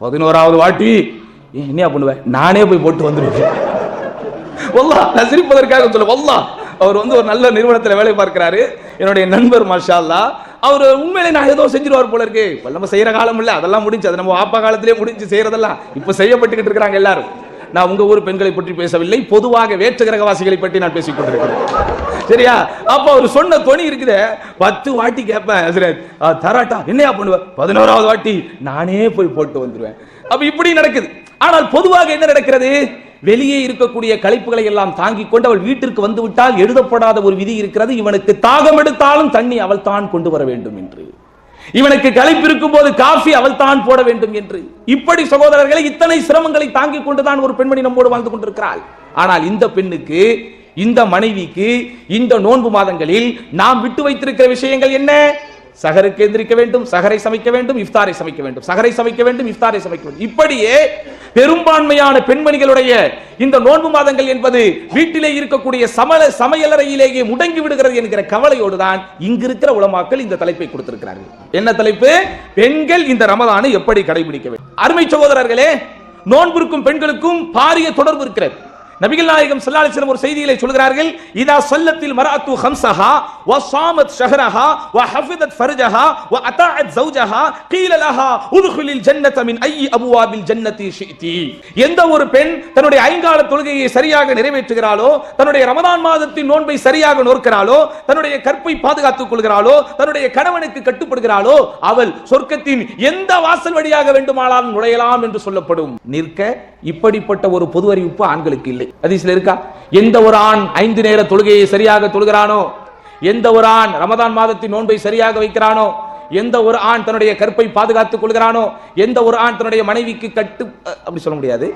11வது வாட்டி என்ன பண்ணுவேன், நானே போய் போட்டு வந்துருவேன். வல்லாஹ், நான் சிரிப்பதற்காக சொல்ல, வல்லாஹ் அவர் ஒரு நல்ல நிறுவனத்தில் வேலை பார்க்கிறாரு, என்னுடைய நண்பர், மாஷா அல்லாஹ். அவர் உண்மையிலே நான் ஏதோ செஞ்சிருவார் போல இருக்கு. நம்ம செய்யற காலம் இல்ல, அதெல்லாம் முடிஞ்சு, அது நம்ம அப்பா காலத்திலே முடிஞ்சு செய்யறதெல்லாம் இப்ப செய்யப்பட்டுக்கிட்டு இருக்கிறாங்க எல்லாரும். நான் உங்க ஊர் பெண்களை பற்றி பேசவில்லை, பொதுவாக வேற்று கிரகவாசிகளை பற்றி நான் பேசிக் கொண்டிருக்கிறேன். சரியா? அப்ப அவர் சொன்ன தொனி இருக்குது, 10 வாட்டி கேட்பேன் தராட்டா, என்னையா பண்ணுவேன், 11வது வாட்டி நானே போய் போட்டு வந்துருவேன். அப்ப இப்படி நடக்குது. ஆனால் பொதுவாக என்ன நடக்கிறது, வெளியே இருக்கக்கூடிய களைப்புகளை எல்லாம் தாங்கிக் கொண்டு அவள் வீட்டிற்கு வந்து விட்டால் எழுதப்படாத ஒரு விதி இருக்கிறது, இவனுக்கு தாகம் எடுத்தாலும் தண்ணி அவள் தான் கொண்டு வர வேண்டும் என்று, இவனுக்கு களைப்பு இருக்கும் போது காஃபி அவள் தான் போட வேண்டும் என்று. இப்படி சகோதரர்களை இத்தனை சிரமங்களை தாங்கிக் கொண்டுதான் ஒரு பெண்மணி நம்மோடு வாழ்ந்து கொண்டிருக்கிறாள். ஆனால் இந்த பெண்ணுக்கு, இந்த மனைவிக்கு இந்த நோன்பு மாதங்களில் நாம் விட்டு வைத்திருக்கிற விஷயங்கள் என்ன? சஹருக்கு எந்திரிக்க வேண்டும், சஹரை சமைக்க வேண்டும், இஃப்தாரை சமைக்க வேண்டும், சஹரை சமைக்க வேண்டும், இஃப்தாரை சமைக்க வேண்டும். இப்படியே பெரும்பான்மையான பெண்மணிகளுடைய இந்த நோன்பு மாதங்கள் என்பது வீட்டிலே இருக்கக்கூடிய சமையலறையிலேயே முடங்கி விடுகிறது என்கிற கவலையோடு தான் இங்கு இருக்கிற உலமாக்கள் இந்த தலைப்பை கொடுத்திருக்கிறார்கள். என்ன தலைப்பு? பெண்கள் இந்த ரமதானை எப்படி கடைபிடிக்க வேண்டும். அருமை சகோதரர்களே, நோன்பிருக்கும் பெண்களுக்கும் பாரிய தொடர்பு இருக்கிறது. நபிகள் நாயகம் ஸல்லல்லாஹு அலைஹி வஸல்லம் ஒரு செய்தியிலே சொல்கிறார்கள், இதா ஸல்லத்தில் மர்அத்து ஹம்ஸஹா வ ஸாமத் ஷஹரஹா வ ஹஃபிதத் ஃபர்ஜஹா வ அதாஅத் ஸௌஜஹா கீல லஹா உத்குலில் ஜன்னத மின் ஐயி அபுவாபில் ஜன்னதி ஷிஇதி. எந்த ஒரு பெண் தன்னுடைய ஐங்கால தொழுகையை சரியாக நிறைவேற்றுகிறாளோ, தன்னுடைய ரமதான் மாதத்தின் நோன்பை சரியாக நோக்கிறாளோ, தன்னுடைய கற்பை பாதுகாத்துக் கொள்கிறாளோ, தன்னுடைய கணவனுக்கு கட்டுப்படுகிறாளோ, அவள் சொர்க்கத்தின் எந்த வாசல் வழியாக வேண்டுமானாலும் நுழையலாம் என்று சொல்லப்படும். நிற்க இப்படிப்பட்ட ஒரு பொது அறிவிப்பு ஆண்களுக்கு இல்லை. ஹதீஸ்ல இருக்கா? எந்த ஒரு ஆண் 5 நேர தொழுகையை சரியாக தொழுகிறானோ, எந்த ஒரு ஆண் ரமதான் மாதத்தின் நோன்பை சரியாக வைக்கிறானோ, எந்த ஒரு ஆண் தன்னுடைய கற்பை பாதுகாத்துக் கொள்கிறானோ, எந்த ஒரு ஆண் தன்னுடைய மனைவிக்கு அப்படி சொல்ல முடியாது,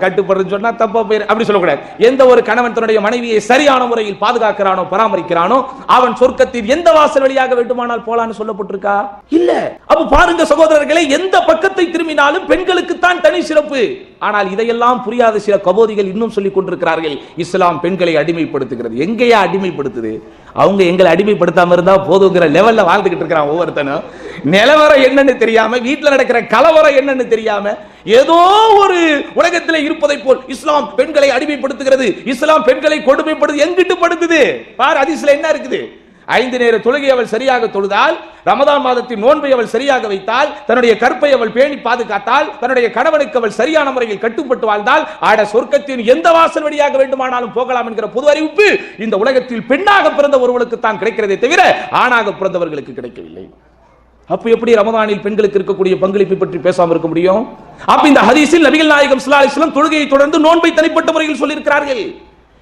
கட்டுப்படுறது சொன்னா தப்பா போயிரு, அப்படி சொல்லக்கூடாது. எந்த ஒரு கணவன் தன்னுடைய மனைவியை சரியான முறையில் பாதுகாக்கிறானோ, பராமரிக்கிறானோ, அவன் சொர்க்கத்தில் எந்த வாசல் வழியாக வேண்டுமானால் போலான்னு சொல்லப்பட்டிருக்கா? இல்ல. அப்ப பாருங்க சகோதரர்களே, எந்த பக்கத்தை திரும்பினாலும் பெண்களுக்கு தான் தனி சிறப்பு. ஆனால் இதையெல்லாம் புரியாத சில கபோதிகள் இன்னும் சொல்லிக் கொண்டிருக்கிறார்கள், இஸ்லாம் பெண்களை அடிமைப்படுத்துகிறது. எங்கேயா அடிமைப்படுத்துது? அவங்க எங்களை அடிமைப்படுத்தாம இருந்தா போதுங்கிற லெவல்ல வாழ்ந்துகிட்டு இருக்கிறான் ஒவ்வொருத்தனும். நிலவரம் என்னன்னு தெரியாம, வீட்டுல நடக்கிற கலவரம் என்னன்னு தெரியாம, ஏதோ ஒரு உலகத்தில் இருப்பதை போல் இஸ்லாம் பெண்களை அடிமைப்படுத்துகிறது, இஸ்லாம் பெண்களை கொடுமைப்படுது. எங்கிட்டு படுத்துது பார். ஹதீஸ்ல என்ன இருக்குது? 5 நேர தொழுகை அவள் சரியாக தொழுதால், ரமதான் மாதத்தின் நோன்பை அவள் சரியாக வைத்தால், தன்னுடைய கற்பை அவள் பேணி பாதுகாத்தால், தன்னுடைய கணவனுக்கு அவள் சரியான முறையில் கட்டுப்பட்டு வாழ்ந்தால், ஆட சொர்க்கத்தின் எந்த வாசல் வழியாக வேண்டுமானாலும் போகலாம் என்கிற பொது அறிவிப்பு இந்த உலகத்தில் பெண்ணாக பிறந்த ஒருவனுக்கு தான் கிடைக்கிறதே தவிர ஆணாக பிறந்தவர்களுக்கு கிடைக்கவில்லை. அப்ப எப்படி ரமதானில் பெண்களுக்கு இருக்கக்கூடிய பங்களிப்பை பற்றி பேசாம இருக்க முடியும்? அப்ப இந்த ஹதீஸில் நபிகள் நாயகம் ஸல்லல்லாஹு அலைஹி வஸல்லம் தொழுகையை தொடர்ந்து நோன்பை தனிப்பட்ட முறையில் சொல்லியிருக்கிறார்கள்.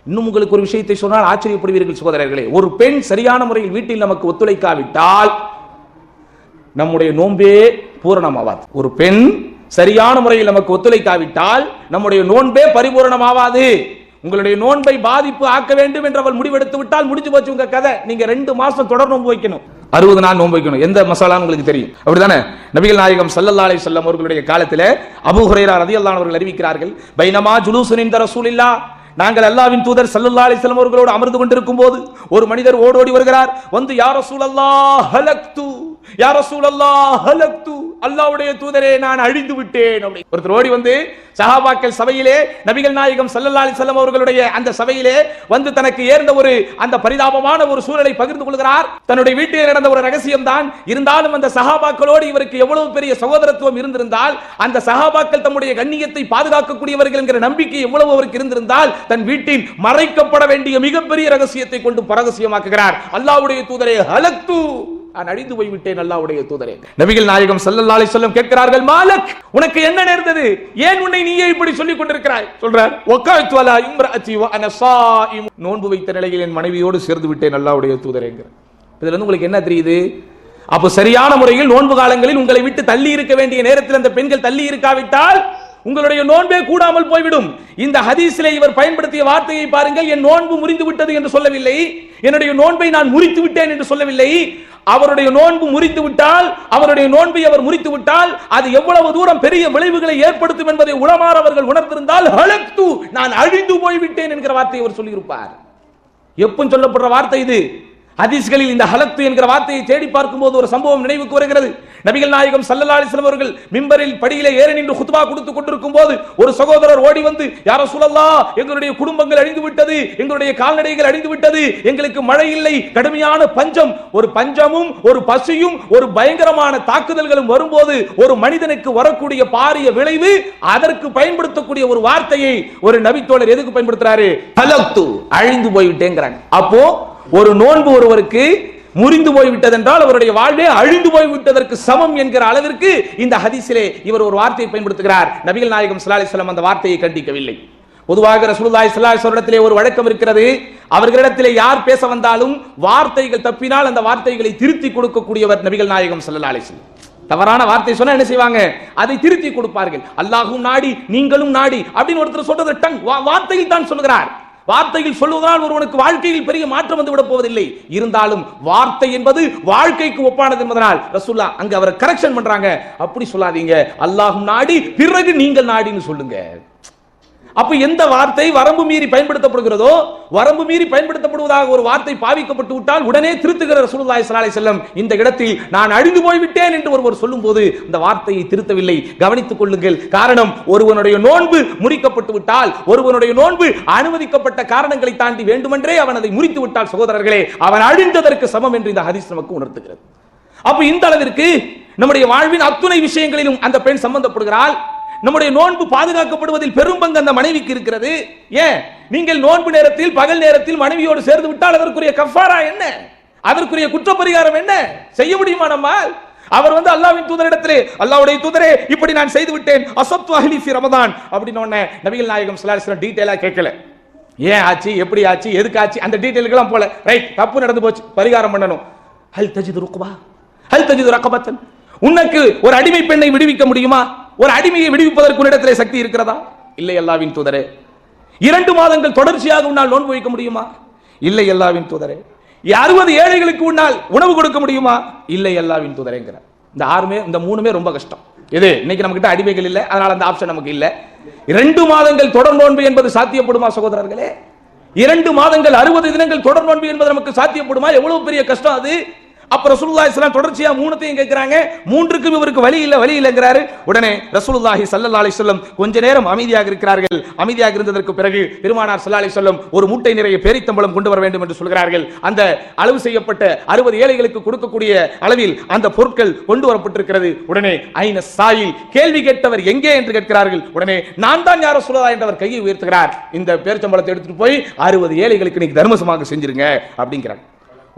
இன்னும் உங்களுக்கு ஒரு விஷயத்தை சொன்னால் ஆச்சரியப்படுவீர்கள் சகோதரர்களே. ஒரு பெண் சரியான முறையில் வீட்டில் நமக்கு ஒத்துழைக்காவிட்டால் நம்முடைய நோன்பே பூரணமாவாது. ஒரு பெண் சரியான முறையில் நமக்கு ஒத்துழைக்காவிட்டால் நம்முடைய நோன்பே பரிபூரணமாவாது. உங்களுடைய நோன்பை பாதிப்பு ஆக்க வேண்டும் என்று அவள் முடிவெடுத்து விட்டால் முடிஞ்சு போச்சு உங்க கதை. நீங்க 2 மாசம் தொடர் நோன்பு வைக்கணும், 60 நாள் நோன்பு வைக்கணும். எந்த மசாலான்னு உங்களுக்கு தெரியும், அப்படிதானே? நபிகள் நாயகம் ஸல்லல்லாஹு அலைஹி வஸல்லம் அவர்களுடைய காலத்திலே அபூ ஹுரைரா ரலியல்லாஹு அன்ஹு அவர்கள் அறிவிக்கிறார்கள், பைனமா ஜுலூசுன் இன்த ரசூலில்லாஹ், நாங்கள் அல்லாஹ்வின் தூதர் ஸல்லல்லாஹு அலைஹி வஸல்லம் அவர்களோடு அமர்ந்து கொண்டிருக்கும் போது ஒரு மனிதர் ஓடோடி வருகிறார். வந்து யா ரசூலல்லாஹ் ஹலக்து, யா ரசூலல்லாஹ் ஹலக்து, அல்லாஹ்வுடைய தூதரே நான் அழிந்து விட்டேன். ஒருத்தர் ஓடி வந்து சஹாபாக்கள் சபையிலே நபிகள் நாயகம் ஸல்லல்லாஹு அலைஹி வஸல்லம் அவர்களுடைய அந்த சபையிலே வந்து தனக்கு ஏர்ந்த ஒரு அந்த பரிதாபமான ஒரு சூழலை பகிர்ந்து கொள்கிறார். தன்னுடைய வீட்டில் நடந்த ஒரு ரகசியம் தான். இருந்தாலும் அந்த சஹாபாக்களோடு இவருக்கு எவ்வளவு பெரிய சகோதரத்துவம் இருந்திருந்தால், அந்த சஹாபாக்கள் தம்முடைய கண்ணியத்தை பாதுகாக்கக்கூடியவர்கள் என்கிற நம்பிக்கை எவ்வளவு அவருக்கு இருந்திருந்தால், தன் வீட்டின் மறைக்கப்பட வேண்டிய மிகப்பெரிய ரகசியத்தை கொண்டு பரகசியமாக்குகிறார். அல்லாஹ்வுடைய தூதரே ஹலக்து, நான் அழிந்து போய்விட்டேன் அல்லாஹ்வுடைய தூதரே. நபிகள் நாயகம் ஸல்லல்லாஹு அலைஹி வஸல்லம் கேட்கிறார்கள், மாலக், உனக்கு என்ன நேர்ந்தது? ஏன் உன்னை நீயே இப்படி சொல்லிக் கொண்டிருக்கிறாய்? சொல்றார், வகாத்து அலா இம்ராத்தி வ அன ஸாயிம், நோன்பு வைத்த நிலையில் என் மனைவியோடு சேர்ந்து விட்டேன் அல்லாஹ்வுடைய தூதரேங்க. இதுல இருந்து உங்களுக்கு என்ன தெரியுது? அப்ப சரியான முறையில் நோன்பு காலங்களில் உங்களை விட்டு தள்ளி இருக்க வேண்டிய நேரத்தில் அந்த பெண்கள் தள்ளி இருக்காவிட்டால் உங்களுடைய நோன்பே கூடாமல் போய்விடும். இந்த ஹதீஸிலே இவர் பயன்படுத்திய வார்த்தையை பாருங்கள். என் நோன்பு முறிந்து விட்டது என்று சொல்லவில்லை, என்னுடைய நோன்பை நான் முறித்து விட்டேன் என்று சொல்லவில்லை. அவருடைய நோன்பு முறித்து விட்டால், அவருடைய நோன்பை அவர் முறித்து விட்டால் அது எவ்வளவு தூரம் பெரிய விளைவுகளை ஏற்படுத்தும் என்பதை உலமாறவர்கள் உணர்ந்திருந்தால் ஹலக்து, நான் அழிந்து போய்விட்டேன் என்கிற வார்த்தையை அவர் சொல்லியிருப்பார். எப்போ சொல்லப்படுற வார்த்தை இது? ஹதீஸ்களில் இந்த ஹலத்து என்கிற வார்த்தையை தேடி பார்க்கும்போது ஒரு சம்பவம் நினைவுக்கு வருகிறது. நபிகள் நாயகம் ஸல்லல்லாஹு அலைஹி வஸல்லம் அவர்கள் மிம்பரில் படியிலே ஏறி நின்று குத்பா கொடுத்துக் கொண்டிருக்கும் போது ஒரு சகோதரர் ஓடி வந்து, யா ரசூலல்லாஹ், எங்களுடைய குடும்பங்கள் அழிந்து விட்டது, எங்களுடைய கால்நடைகள் அழிந்து விட்டது, எங்களுக்கு மழை இல்லை, கடுமையான பஞ்சம். ஒரு பஞ்சமும் ஒரு பசியும் ஒரு பயங்கரமான தாக்குதல்களும் வரும்போது ஒரு மனிதனுக்கு வரக்கூடிய பாரிய விளைவு, அதற்கு பயன்படுத்தக்கூடிய ஒரு வார்த்தையை ஒரு நபித்தோழர் எதுக்கு பயன்படுத்துறாரு? ஹலக்து, அழிந்து போய்விட்டேங்கிறாங்க. அப்போ ஒரு நோன்பு ஒருவருக்கு முறிந்து போய்விட்டது என்றால் அவருடைய வாழ்வே அழிந்து போய்விட்டதற்கு சமம் என்கிற அளவிற்கு இந்த ஹதீஸிலே இவர் ஒரு வார்த்தையை பயன்படுத்துகிறார். நபிகள் நாயகம் ஸல்லல்லாஹு அலைஹி வஸல்லம் அந்த வார்த்தையை கண்டிக்கவில்லை. பொதுவாக ரசூலுல்லாஹி ஸல்லல்லாஹு அலைஹி வஸல்லம் ஒரு வழக்கம் இருக்கிறது, அவர்களிடத்திலே யார் பேச வந்தாலும் வார்த்தைகள் தப்பினால் அந்த வார்த்தைகளை திருத்தி கொடுக்கக்கூடியவர் நபிகள் நாயகம் ஸல்லல்லாஹு அலைஹி வஸல்லம். தவறான வார்த்தை சொன்னா என்ன செய்வாங்க? அதை திருத்தி கொடுப்பார்கள். அல்லாஹ்வும் நாடி நீங்களும் நாடி அப்படின்னு ஒருத்தர் சொல்றது டங், வார்த்தையில் தான் சொல்கிறார். வார்த்தையில் சொல்வதால் ஒருவனுக்கு வாழ்க்கையில் பெரிய மாற்றம் வந்து விட போவதில்லை. இருந்தாலும் வார்த்தை என்பது வாழ்க்கைக்கு ஒப்பானது என்பதனால் ரசூலுல்லாஹ் அங்க அவரை கரெக்ஷன் பண்றாங்க. அப்படி சொல்லாதீங்க, அல்லாஹ்வும் நாடி பிறகு நீங்கள் நாடின்னு சொல்லுங்க. அப்ப எந்த வார்த்தை வரம்பு மீறி பயன்படுத்தப்படுகிறதோ, வரம்பு மீறி பயன்படுத்தப்படுவதாக ஒரு வார்த்தை பாவிக்கப்பட்டு விட்டால் உடனே திருத்துகிற ரசூலுல்லாஹி ஸல்லல்லாஹு அலைஹி வஸல்லம் இந்த இடத்தில் நான் அழிந்து போய்விட்டேன் என்று ஒருவர் சொல்லும்போது இந்த வார்த்தையை திருத்தவில்லை. கவனித்துக் கொள்ளுங்கள். காரணம், ஒருவனுடைய நோன்பு முறிக்கப்பட்டு விட்டால், ஒருவனுடைய நோன்பு அனுமதிக்கப்பட்ட காரணங்களை தாண்டி வேண்டுமென்றே அவன் அதை முறித்து விட்டால் சகோதரர்களே, அவன் அழிந்ததற்கு சமம் என்று இந்த ஹதீஸ் நமக்கு உணர்த்துகிறது. அப்ப இந்த அளவிற்கு நம்முடைய வாழ்வின் அத்துணை விஷயங்களிலும் அந்த பெண் சம்பந்தப்படுகிறாள். நம்முடைய நோன்பு பாதுகாக்கப்படுவதில் பெரும் பங்கு அந்த மனைவிக்கு இருக்கிறது. ஏன், நீங்கள் நோன்பு நேரத்தில் பகல் நேரத்தில் மனைவியோடு சேர்ந்து விட்டால் அதற்குரிய கஃபாரா என்ன, அதற்குரிய குற்றப்பரிகாரம் என்ன செய்ய முடியுமா நம்மால்? அவர் வந்து அல்லாஹ்வின் தூதரிடத்திலே, அல்லாஹ்வுடைய தூதரே இப்படி நான் செய்து விட்டேன், அஸப்து அஹ்லி ஃபி ரமதான் அப்படின உடனே நபிகள் நாயகம் ஸல்லல்லாஹு அலைஹி வஸல்லம் டீடைலா கேட்கல. ஏன் ஆச்சு, எப்படி ஆச்சு, எதுக்கு ஆச்சு, அந்த டீடைலுக்கெல்லாம் போல. ரைட், தப்பு நடந்து போச்சு, பரிகாரம் பண்ணணும். ஹல் தஜிது ருக்பா, ஹல் தஜிது ரகபத்தன், உனக்கு ஒரு அடிமை பெண்ணை விடுவிக்க முடியுமா? ஒரு அடிமையை விடுவிப்பதற்கு உன்னிடத்திலே சக்தி இருக்கிறதா? இல்லை அல்லாஹ்வின் தூதரே. 2 மாதங்கள் தொடர்ச்சியாக உன்னால் நோன்பு வைக்க முடியுமா? இல்லை அல்லாஹ்வின் தூதரே. 60 ஏழைகளுக்கு உன்னால் உணவு கொடுக்க முடியுமா? இல்லை அல்லாஹ்வின் தூதரேங்கிறார். இந்த 3மே ரொம்ப கஷ்டம். இது இன்னைக்கு நம்ம கிட்ட அடிமைகள் இல்லை, அதனால அந்த ஆப்ஷன் நமக்கு இல்லை. 2 மாதங்கள் தொடர் நோன்பு என்பது சாத்தியப்படுமா சகோதரர்களே? 2 மாதங்கள் 60 தினங்கள் தொடர் நோன்பு என்பது நமக்கு சாத்தியப்படுமா? எவ்வளவு பெரிய கஷ்டம் அது. அப்ப ரசூலுல்லாஹி ஸல்லல்லாஹு தொடர்ச்சியா 3த்தையும் கேட்கிறாங்க. 3க்கும் இவருக்கு வழி இல்லைங்கிறாரு. உடனே ரசூலுல்லாஹி ஸல்லல்லாஹு அலைஹி வஸல்லம் கொஞ்ச நேரம் அமைதியாக இருக்கிறார்கள். அமைதியாக இருந்ததற்கு பிறகு பெருமானார் ஸல்லல்லாஹு அலைஹி வஸல்லம் ஒரு மூட்டை நிறைய பேரித்தம்பளம் கொண்டு வர வேண்டும் என்று சொல்கிறார்கள். அந்த அளவு செய்யப்பட்ட 60 ஏழைகளுக்கு கொடுக்கக்கூடிய அளவில் அந்த பொருட்கள் கொண்டு வரப்பட்டிருக்கிறது. உடனே ஐன சாயில், கேள்வி கேட்டவர் எங்கே என்று கேட்கிறார்கள். உடனே நான் தான் யா ரசூலுல்லாஹ் என்றவர் கையை உயர்த்துகிறார். இந்த பேரித்தம்பளத்தை எடுத்துட்டு போய் 60 ஏழைகளுக்கு நீங்க தர்மசமாக செஞ்சிருங்க அப்படிங்கிறார்.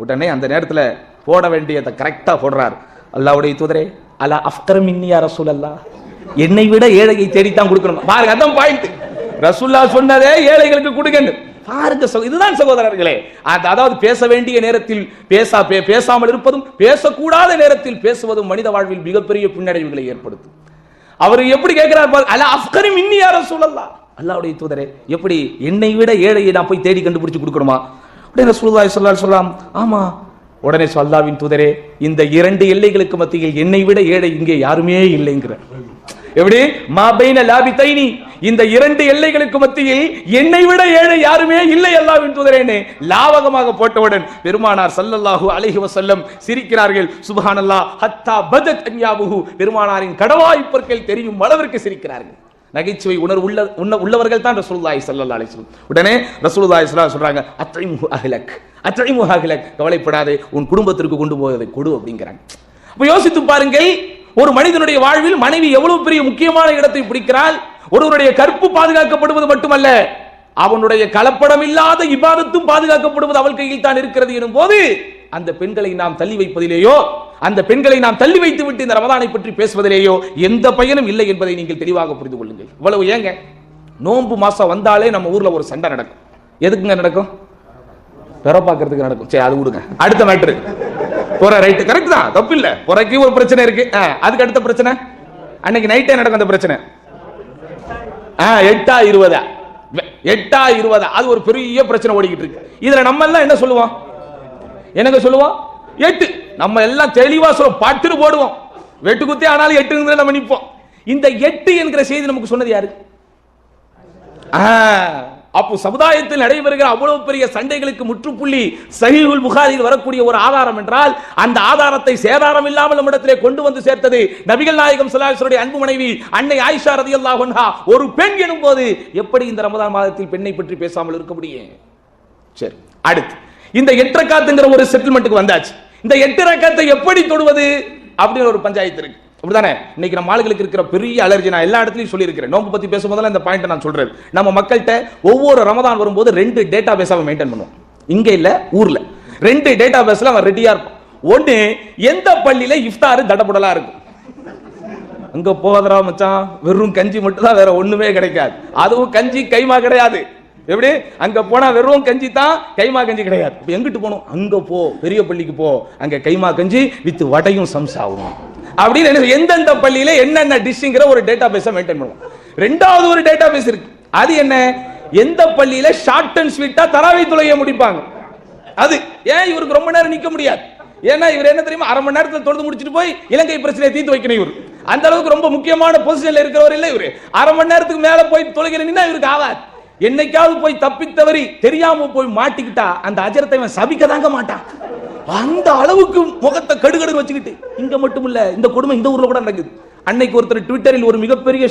உடனே அந்த நேரத்தில் போட வேண்டியதை கரெக்டா போடுறார். அல்லாஹ்வுடைய தூதரே, அலா அஃப்கர் மின்னி யா ரசூலல்லாஹ், என்னை விட ஏழையை தேடித்தான் கொடுக்கணும். பாருங்க, அதான் பாயிண்ட். ரசூலுல்லாஹ் சொன்னதே ஏழைகளுக்கு கொடுங்க. பாருங்க, இதுதான் சகோதரர்களே. அதாவது பேச வேண்டிய நேரத்தில் பேசாமல் இருப்பதும், பேசக்கூடாத நேரத்தில் பேசுவதும் மனித வாழ்வில் மிகப்பெரிய பின்னடைவுகளை ஏற்படுத்தும். அவர் எப்படி கேட்கிறார், அலா அஃப்கர் மின்னி யா ரசூலல்லாஹ், அல்லாஹ்வுடைய தூதரே எப்படி என்னை விட ஏழையை நான் போய் தேடி கண்டுபிடிச்சு கொடுக்கணுமா? உடனே ரசூலுல்லாஹி ஸல்லல்லாஹு அலைஹி வஸல்லம் ஆமா. உடனே அல்லாஹ்வின் தூதரே, இந்த 2 எல்லைகளுக்கு மத்தியில் என்னை விட ஏழை இங்கே யாருமே இல்லைங்கிற. எப்படி மா பைன லாபிதைனி, இந்த 2 எல்லைகளுக்கு மத்தியில் என்னை விட ஏழை யாருமே இல்லை அல்லாஹ்வின் தூதரேனே லாவகமாக போட்டவுடன் பெருமானார் ஸல்லல்லாஹு அலைஹி வஸல்லம் சிரிக்கிறார்கள். சுப்ஹானல்லாஹ், ஹத்தா பதத் அன்யாபுஹு, பெருமானாரின் கடவாய் பற்கள் தெரியும் அளவிற்கு சிரிக்கிறார்கள். நகைச்சுவை உணர்வு உள்ளவர்கள் தான் ரசூலுல்லாஹி ஸல்லல்லாஹு அலைஹி வஸல்லம். உடனே ரசூலுல்லாஹி ஸல்லல்லாஹு அலைஹி வஸல்லம் சொல்றாங்க, அத்இம்ஹு அஹ்லக், அத்இம்ஹு அஹ்லக், கவலைப்படாதே, உன் குடும்பத்திற்கு கொண்டு போவதை கொடு அப்படிங்கிறாங்க. அப்ப யோசித்து பாருங்கள், ஒரு மனிதனுடைய வாழ்வில் மனைவி எவ்வளவு பெரிய முக்கியமான இடத்தை பிடிக்கிறாள். ஒருவருடைய கற்பு பாதுகாக்கப்படுவது மட்டுமல்ல, அவனுடைய கலப்படம் இல்லாத இபாதத்தும் பாதுகாக்கப்படுவது அவள் கையில் தான் இருக்கிறது எனும் போது அந்த பெண்களை நாம் தள்ளி வைப்பதிலேயோ, அந்த பெண்களை நாம் தள்ளி வைத்து விட்டு இந்த ரமதானை பற்றி பேசுவதிலேயோ எந்த பயனும் இல்லை என்பதை நீங்கள் தெளிவாக புரிந்து கொள்ளுங்கள். இவ்வளவு ஏங்க, நோன்பு மாசம் வந்தாலே நம்ம ஊர்ல ஒரு சண்டை நடக்கும். எதுக்குங்க நடக்கும்? பெற பார்க்கறதுக்கு நடக்கும். சரி, அது விடுங்க. அடுத்த மேட்ரு பொற. ரைட், கரெக்ட் தான், தப்பு இல்ல. பொறைக்கு ஒரு பிரச்சனை இருக்கு. அதுக்கு அடுத்த பிரச்சனை அன்னைக்கு நைட்டே நடக்கும். அந்த பிரச்சனை 8:20 அது ஒரு பெரிய பிரச்சனை ஓடிக்கிட்டு இருக்கு. இதுல நம்ம எல்லாம் என்ன சொல்லுவோம்? என்னங்க சொல்லுவோம்? 8. நம்ம எல்லாம் தெளிவா சொல்லுவோம், பட்டுன்னு போடுவோம். வெட்டு குத்தி ஆனாலும் 8 நம்ம நிற்போம். இந்த 8 என்கிற செய்தி நமக்கு சொன்னது யாரு? அப்போ சமுதாயத்தில் நடைபெறுகிற அவ்வளவு பெரிய சண்டைகளுக்கு முற்றுப்புள்ளி சஹீஹுல் புகாரியில் வரக்கூடிய ஒரு ஆதாரம் என்றால், அந்த ஆதாரத்தை சேதாரம் இல்லாமல் நம்மிடத்திலே கொண்டு வந்து சேர்த்தது நபிகள் நாயகம் ஸல்லல்லாஹு அலைஹி வஸல்லம் அன்பு மனைவி அன்னை ஆயிஷா ரலியல்லாஹு அன்ஹா. ஒரு பெண் எனும்போது எப்படி இந்த ரமதான் மாதத்தில் பெண்ணை பற்றி பேசாமல் இருக்க முடியும்? சரி, அடுத்து இந்த 8 ரக்காத்துங்கிற ஒரு செட்டில்மெண்ட்டுக்கு வந்தாச்சு. இந்த 8 ரக்காத்தை எப்படி தொடுவது அப்படிங்கிற ஒரு பஞ்சாயத்து இருக்கு, அப்படிதானே? இன்னைக்கு நம்ம ஆளுகளுக்கு இருக்கிற பெரிய அலர்ஜி, நான் எல்லா இடத்துலையும் சொல்லியிருக்கிறேன். நோம்பு பத்தி பேசும்போதெல்லாம் இந்த பாயிண்ட் நான் சொல்றேன். நம்ம மக்கள்கிட்ட ஒவ்வொரு ரமதான் வரும்போது 2 டேட்டா பேஸாவை மெயின்டைன் பண்ணுவோம். இங்க இல்ல, ஊர்ல 2 டேட்டா பேஸ்ல அவன் ரெடியா இருப்பான். ஒன்னு, எந்த பள்ளியில இஃப்தார் தடபுடலா இருக்கும். அங்க போகாதரா மச்சான், வெறும் கஞ்சி மட்டும் தான், வேற ஒண்ணுமே கிடைக்காது. அதுவும் கஞ்சி கைமா கிடையாது. எப்படி? அங்க போனா வெறும் கஞ்சி தான், கைமா கஞ்சி கிடையாது. எங்கிட்டு போகணும்? அங்க போ, பெரிய பள்ளிக்கு போ, அங்க கைமா கஞ்சி வித் வடையும் சம்சாவும் அப்படின்னு எந்தெந்த பள்ளியில என்னென்ன டிஷ்ங்கிற ஒரு டேட்டா பேஸை மெயின்டைன் பண்ணுவோம். ரெண்டாவது ஒரு டேட்டா பேஸ் இருக்கு. அது என்ன? எந்த பள்ளியில ஷார்ட் அண்ட் ஸ்வீட்டா தராவி தொழுகையை முடிப்பாங்க. அது ஏன் இவருக்கு ரொம்ப நேரம் நிக்க முடியாது? ஏன்னா இவர் என்ன தெரியுமா, அரை மணி நேரத்தில் தொழுது முடிச்சுட்டு போய் இலங்கை பிரச்சனையை தீர்த்து வைக்கணும். இவர் அந்த அளவுக்கு ரொம்ப முக்கியமான பொசிஷன்ல இருக்கிறவர் இல்லை. இவரு அரை மணி நேரத்துக்கு மேல போய் தொழுகிறீங்கன்னா இவருக்கு ஆகாது. என்னைக்காவது போய் தப்பித்தவரி தெரியாம போய் மாட்டிக்கிட்டா அந்த அஜரத்தை இவன் சபிக்க தாங்க மாட்டான். அந்த அளவுக்கு முகத்தை கடுகடு வச்சுக்கிட்டு. இங்க மட்டும் இல்ல, இந்த கொடுமை இந்த ஊர்ல கூட நடக்குது. அன்னைக்கு ஒருத்தர் ட்விட்டரில் ஒரு மிகப்பெரிய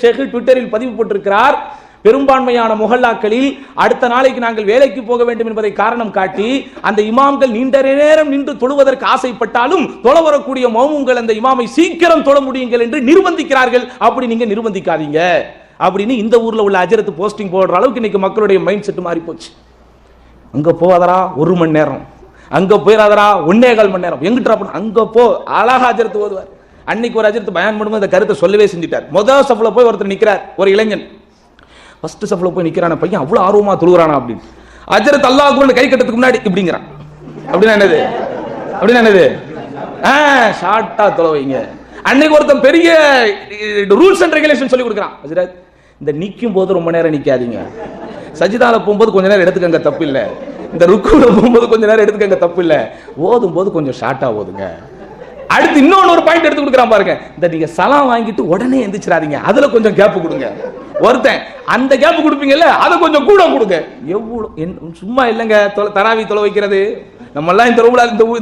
ஷேக் ட்விட்டரில் பதிவு போட்டிருக்கிறார். பெரும்பான்மையான முஹல்லாக்களில் அடுத்த நாளைக்கு நாங்கள் வேலைக்கு போக வேண்டும் என்பதை காரணம் காட்டி அந்த இமாம்கள் நீண்ட நேரம் நின்று தொழுவதற்கு ஆசைப்பட்டாலும் தொழ வரக்கூடிய மௌமுங்கள் அந்த இமாமை சீக்கிரம் தொழ முடியுங்கள் என்று நிர்பந்திக்கிறார்கள். அப்படி நீங்க நிர்பந்திக்காதீங்க அப்படின்னு இந்த ஊர்ல உள்ள அஜரத்து போஸ்டிங் போடுற அளவுக்கு இன்னைக்கு மக்களுடைய மைண்ட் செட் மாறி போச்சு. அங்க போவாதரா 1 மணி நேரம், அங்க போயிடாதரா 1.25 மணி நேரம், எங்கிட்ட அங்க போ, அழகா அஜரத்து ஓதுவார். அன்னைக்கு ஒரு அஜரத்து பயான் பண்ணும்போது அந்த கருத்தை சொல்லவே செஞ்சிட்டார். முதல் சஃப்ல போய் ஒருத்தர் நிக்கிறார், ஒரு இளைஞன். ஃபர்ஸ்ட் சஃப்ல போய் நிக்கிறான பையன் அவ்வளவு ஆர்வமா தொழுகிறானா அப்படின்னு. அஜரத் அல்லாஹ் அக்பர் கை கட்டத்துக்கு முன்னாடி இப்படிங்கிறான். அப்படின்னா என்னது? ஷார்ட்டா தொலைவீங்க. அன்னைக்கு ஒருத்தன் பெரிய ரூல்ஸ் அண்ட் ரெகுலேஷன் சொல்லி கொடுக்குறான். அஜரத், இந்த நிக்கும் போது ரொம்ப நேரம் நிக்காதீங்க, சஜிதால போகும்போது கொஞ்ச நேரம் எடுத்துக்கங்க, தப்பு இல்ல. இந்த ருக்குல போகும்போது கொஞ்ச நேரம் எடுத்துக்கங்க, தப்பு இல்ல. ஓதும் போது கொஞ்சம் ஷார்ட்டா ஓதுங்க. அடுத்து இன்னொன்னு ஒரு பாயிண்ட் எடுத்து கொடுக்குறான் பாருங்க. இந்த நீங்க சலாம் வாங்கிட்டு உடனே எந்திரிச்சிடாதீங்க, அதுல கொஞ்சம் கேப் கொடுங்க. ஒருத்தன் அந்த கேப் கொடுப்பீங்கல்ல, அதை கொஞ்சம் கூட கொடுங்க. எவ்வளவு சும்மா இல்லைங்க தராவி தொலை வைக்கிறது. நம்ம எல்லாம்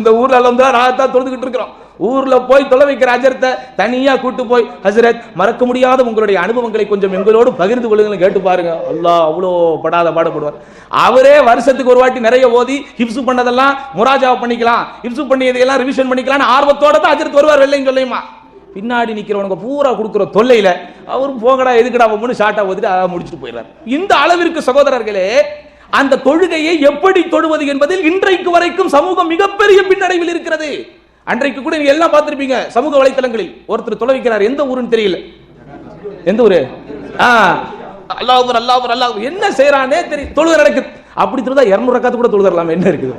இந்த ஊர்ல வந்து ராகத்தா தொழுதுகிட்டு இருக்கிறோம். ஊர்ல போய் தொலை வைக்கிற அஜரத்தை தனியா கூட்டு போய், ஹசரத் மறக்க முடியாத உங்களுடைய அனுபவங்களை கொஞ்சம் எங்களோடு பகிர்ந்து கொள்ளுங்கள் கேட்டு பாருங்க. அல்லாஹ் அவ்வளோ படாத பாடுபடுவார். அவரே வருஷத்துக்கு ஒரு வாட்டி நிறைய ஓதி ஹிப்சு பண்ணதெல்லாம் முராஜா பண்ணிக்கலாம், ஹிப்சு பண்ணியதெல்லாம் ரிவிஷன் பண்ணிக்கலாம் ஆர்வத்தோட தான் அஜரத் வருவார். வெள்ளையும் சொல்லையுமா பின்னாடி நிக்கிறவனுக்கு பூரா கொடுக்கிற தொல்லையில அவரும் போகடா எதுக்கடா ஒவ்வொன்று ஷார்ட்டா ஓதிட்டு முடிச்சுட்டு போயிடுறாரு. இந்த அளவிற்கு சகோதரர்களே, அந்த தொழுகையை எப்படி தொழுவது என்பதில் இன்றைக்கு வரைக்கும் சமூகம் மிகப்பெரிய பின்னடைவில் இருக்கிறது. அன்றைக்கு கூட நீங்க எல்லாம் பார்த்திருப்பீங்க சமூக வலைத்தளங்களில். ஒருத்தர் தொலை வைக்கிறார், எந்த ஊருன்னு தெரியல. எந்த ஊரு? அல்லாஹ் அக்பர் அல்லாஹ் அக்பர் அல்லாஹ் அக்பர். என்ன செய்யறானே தெரியும், தொழுகை நடக்குது. அப்படி இருந்தா 200 ரக்காத்து கூட தொழுதரலாம், என்ன இருக்குது?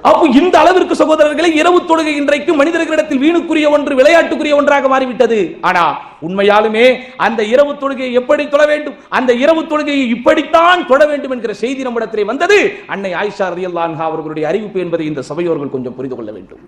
அப்போ இந்த அளவிற்கு சகோதரர்களை இரவு தொழுகை இன்றைக்கு மனிதர்களிடத்தில் வீணுக்குரிய ஒன்று, விளையாட்டுக்குரிய ஒன்றாக மாறிவிட்டது. ஆனா உண்மையாலுமே அந்த இரவு தொழுகையை எப்படி தொழ வேண்டும், அந்த இரவு தொழுகையை இப்படித்தான் தொழ வேண்டும் என்கிற செய்தி நம்மிடத்திலே வந்தது அன்னை ஆயிஷா ரலியல்லாஹு அன்ஹா அவர்களுடைய அறிவிப்பு என்பதை இந்த சபையோர்கள் கொஞ்சம் புரிந்து கொள்ள வேண்டும்.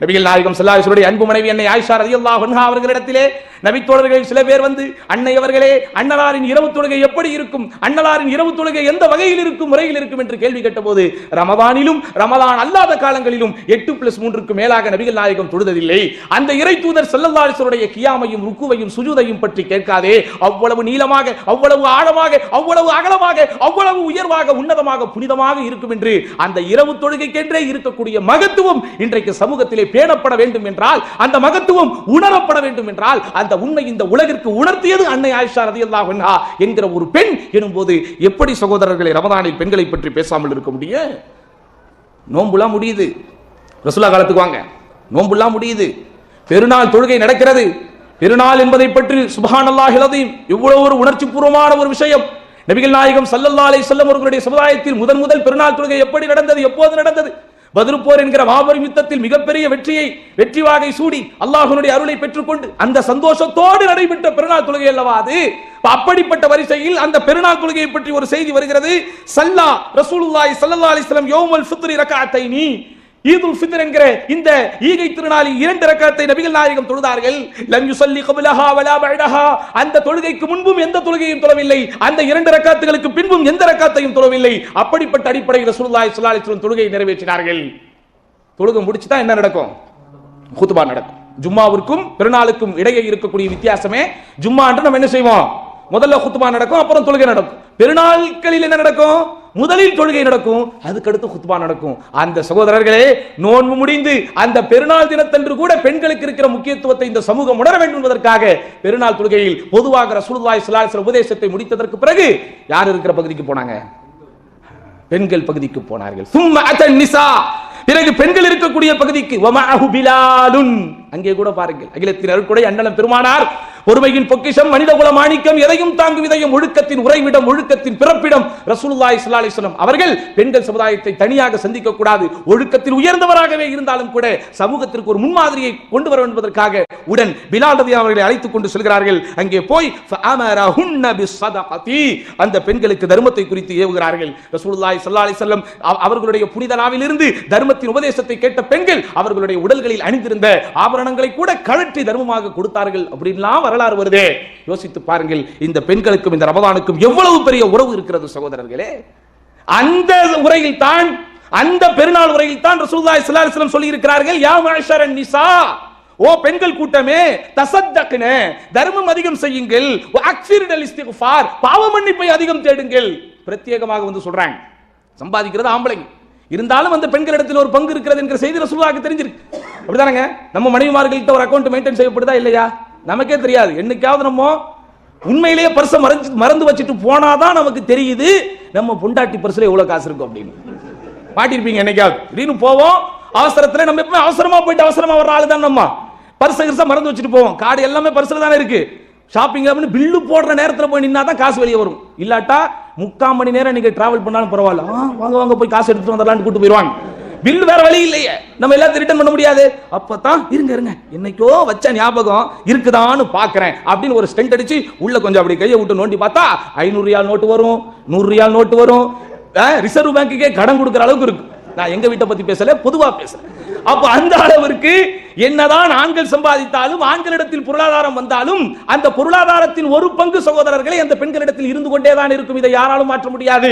நபிகள் நாயகம் ஸல்லல்லாஹு அலைஹி வஸல்லம் அன்பு மனைவி அன்னை ஆயிஷா ரலியல்லாஹு அன்ஹா அவர்களிடத்திலே நபித்தோழர்கள் சில பேர் வந்து, அன்னை அவர்களே, அன்னலாரின் இரவு தொழுகை எப்படி இருக்கும், அன்னலாரின் இரவு தொழுகை எந்த வகையில் இருக்கும், முறையில் இருக்கும் என்று கேள்வி கேட்டபோது, ரமதானிலும் ரமதான் அல்லாத காலங்களிலும் 8+3க்கு மேலாக நபிகள் நாயகம் தொழுததில்லை. அந்த இறை தூதர் ஸல்லல்லாஹு அலைஹி வஸல்லம் கியாமையும் ருக்குவையும் சுஜூதையும் பற்றி கேட்காதே, அவ்வளவு நீளமாக, அவ்வளவு ஆழமாக, அவ்வளவு அகலமாக, அவ்வளவு உயர்வாக, உன்னதமாக, புனிதமாக இருக்கும் என்று அந்த இரவு தொழுகைக்கென்றே இருக்கக்கூடிய மகத்துவம் இன்றைக்கு சமூகத்திலே பேணப்பட வேண்டும் என்றால், அந்த மகத்துவம் உணரப்பட வேண்டும் என்றால், அந்த உண்மை இந்த உலகிற்கு உணர்த்தியது அன்னை ஆயிஷா ரலியல்லாஹு அன்ஹா என்கிற ஒரு பெண் எனும்போது எப்படி சகோதரர்களை ரமதானில் பெண்களை பற்றி பேசாமல் இருக்க முடியும்? நோம்புலாம் முடியுது, ரசூலுல்லாஹ் காலத்துக்கு வாங்க, நோம்புலாம் முடியுது, பெருநாள் தொழுகை நடக்கிறது. பெருநாள் என்பதை பற்றி சுப்ஹானல்லாஹில் அஸீம் இவ்வளவு ஒரு உணர்ச்சி பூர்வமான ஒரு விஷயம். நபிகள் நாயகம் ஸல்லல்லாஹு அலைஹி வஸல்லம் அவர்களுடைய சமுதாயத்தில் முதல் பெருநாள் தொழுகை எப்படி நடந்தது, எப்போது நடந்தது? பத்ர் போர் என்கிற மாபெரும் யுத்தத்தில் மிகப்பெரிய வெற்றி வாகை சூடி அல்லாஹ்வுடைய அருளை பெற்றுக்கொண்டு அந்த சந்தோஷத்தோடு நடைபெற்ற பெருநாள் தொழுகை அல்லவா அது. அப்படிப்பட்ட வரிசையில் அந்த பெருநாள் தொழுகையை பற்றி ஒரு செய்தி வருகிறது. ஸல்லா ரசூலுல்லாஹி ஸல்லல்லாஹு அலைஹி வஸல்லம் யௌமுல் ஃபித்ரி ரக்அத்தைனி, ஈதுல் ஃபித்ர் என்கிற இந்த ஈகை திருநாளில் 2 ரக்காத்தை நபிகள் நாயகம் தொழுதார்கள். லம் யுஸல்லி கப்லஹா வலா பஅதஹா, அந்த தொழுகைக்கு முன்பும் எந்த தொழுகையும் தொழவில்லை, அந்த 2 ரக்காத்துகளுக்கு பின்பும் எந்த ரக்காத்தையும் தொழவில்லை. அப்படிப்பட்ட அடிப்படையில் ரசூலுல்லாஹி ஸல்லல்லாஹு அலைஹி வஸல்லம் தொழுகையை நிறைவேற்றினார்கள். தொழுகை முடிச்சுட்டா என்ன நடக்கும்? குத்பா நடக்கும். ஜும்மாவிற்கும் பெருநாளுக்கும் இடையே இருக்கக்கூடிய வித்தியாசமே, ஜும்மா என்று நம்ம என்ன செய்வோம், முதல்ல குத்பா நடக்கும், அப்புறம் தொழுகை நடக்கும். பெருநாட்களில் என்ன நடக்கும்? முதலில் தொழுகை நடக்கும், அதுக்கடுத்து குத்பா நடக்கும். அந்த சகோதரர்களே, நோன்பு முடிந்து அந்த பெருநாள் தினத்தன்று கூட பெண்களுக்கு இருக்கிற முக்கியத்துவத்தை இந்த சமூகம் உணர வேண்டும் என்பதற்காக பெருநாள் தொழுகையில் பொதுவாக ரசூலுல்லாஹி ஸல்லல்லாஹு அலைஹி வஸல்லம் உபதேசத்தை முடித்ததற்கு பிறகு யார் இருக்கிற பகுதிக்கு போனாங்க? பெண்கள் பகுதிக்கு போனார்கள். சும்ம அத்தன் நிசா, பிறகு பெண்கள் இருக்கக்கூடிய பகுதிக்கு வமஅஹு பிலாலுன், அங்கே கூட பாருங்கள், அகிலத்தின் அருட்கொடை அண்ணலம் பெருமானார், பொறுமையின் பொக்கிஷம், மனிதகுல மாணிக்கம், எதையும் தாங்கும் இதயம், ஒழுக்கத்தின் உறைவிடம், ஒழுக்கத்தின் பிறப்பிடம் ரசூலுல்லாஹி ஸல்லல்லாஹு அலைஹி வஸல்லம் அவர்கள் பெண்கள் சமுதாயத்தை தனியாக சந்திக்க கூடாது, ஒழுக்கத்தில் உயர்ந்தவராகவே இருந்தாலும் கூட சமூகத்திற்கு ஒரு முன்மாதிரியை கொண்டு வர என்பதற்காக உடன் பிலால் ரலியல்லாஹு அவர்களை அழைத்துக் கொண்டு செல்கிறார்கள். அங்கே போய் ஃபஅமரஹுன்ன பிஸ்ஸதகதி, அந்த பெண்களுக்கு தர்மத்தை குறித்து ஏவுகிறார்கள். ரசூலுல்லாஹி ஸல்லல்லாஹு அலைஹி வஸல்லம் அவர்களுடைய புனித நாவிலிருந்து தர்மத்தின் உபதேசத்தை கேட்ட பெண்கள் அவர்களுடைய உடல்களில் அணிந்திருந்த ஆபரணங்களை கூட கழற்றி தர்மமாக கொடுத்தார்கள். அப்படின்லாம் வரலாறு வருதே. யோசித்து பாருங்கள், இந்த பெண்களுக்கும் இந்த ரமதானுக்கும் எவ்வளவு பெரிய உறவு இருக்கிறது சகோதரர்களே. அந்த உரையில் தான், அந்த பெருநாள் உரையில் தான் ரசூலுல்லாஹி ஸல்லல்லாஹு அலைஹி வஸல்லம் சொல்லி இருக்கிறார்கள், யா மஅஷரன் நிசா, ஓ பெண்கள் கூட்டமே, தசத்தக்ன, தர்மம் அதிகம் செய்யுங்கள், வ அக்ஸிருல் இஸ்திக்ஃபார், பாவ மன்னிப்பை அதிகம் தேடுங்கள். பிரத்யேகமாக வந்து சொல்றாங்க. சம்பாதிக்கிறது ஆம்பளைங்க, இருந்தாலும் அந்த பெண்களிடத்தில் ஒரு பங்கு இருக்கிறது என்கிற செய்தி ரசூலுல்லாஹ்வுக்கு தெரிஞ்சிருக்கு. அப்படிதானங்க? நம்ம மனைவிமார்கள்ட்ட ஒரு அக்கவுண்ட் மெயின்டைன் செய்யப்படுதா இல்லையா? நமக்கே தெரியாது. என்னைக்காவது நம்ம உண்மையிலேயே பர்ஸை மறந்து வச்சுட்டு போனாதான் நமக்கு தெரியுது நம்ம பொண்டாட்டி பர்ஸ்ல எவ்வளவு காசு இருக்கும் அப்படின்னு. மாட்டிருப்பீங்க என்னைக்காவது. திடீர்னு போவோம் அவசரத்துல, நம்ம எப்பவுமே அவசரமா போயிட்டு அவசரமா வர்ற ஆளு தான். நம்ம பர்ஸை மறந்து வச்சுட்டு போவோம், கார்டு எல்லாமே பர்ஸ்ல தானே இருக்கு. ஷாப்பிங் அப்படின்னு பில்லு போடுற நேரத்தில் போய் நின்னா தான் காசு வெளியே வரும். இல்லாட்டா 3/4 மணி நேரம் நீங்க டிராவல் பண்ணாலும் பரவாயில்ல, வாங்க வாங்க போய் காசு எடுத்துட்டு வந்துடலான்னு கூட்டு போயிடுவாங்க. பில் வேற வழி இல்லையே, நம்ம எல்லாத்தையும் ரிட்டர்ன் பண்ண முடியாது. அப்பதான் இருங்க இருங்க என்னைக்கோ வச்ச ஞாபகம் இருக்குதான்னு பாக்குறேன் அப்படின்னு ஒரு ஸ்டெண்ட் அடிச்சு உள்ள கொஞ்சம் அப்படி கையை விட்டு நோண்டி பார்த்தா 500 ரியால் நோட்டு வரும், 100 ரியால் நோட்டு வரும். ரிசர்வ் பேங்குக்கே கடன் கொடுக்கிற அளவுக்கு இருக்கு. நான் எங்க வீட்டை பத்தி பேசல, பொதுவா பேசுறேன். அப்ப அந்த அளவிற்கு என்னதான் ஆண்கள் சம்பாதித்தாலும், ஆண்களிடத்தில் பொருளாதாரம் வந்தாலும், அந்த பொருளாதாரத்தின் ஒரு பங்கு சகோதரர்களை அந்த பெண்களிடத்தில் இருந்து கொண்டேதான் இருக்கும். இதை யாராலும் மாற்ற முடியாது.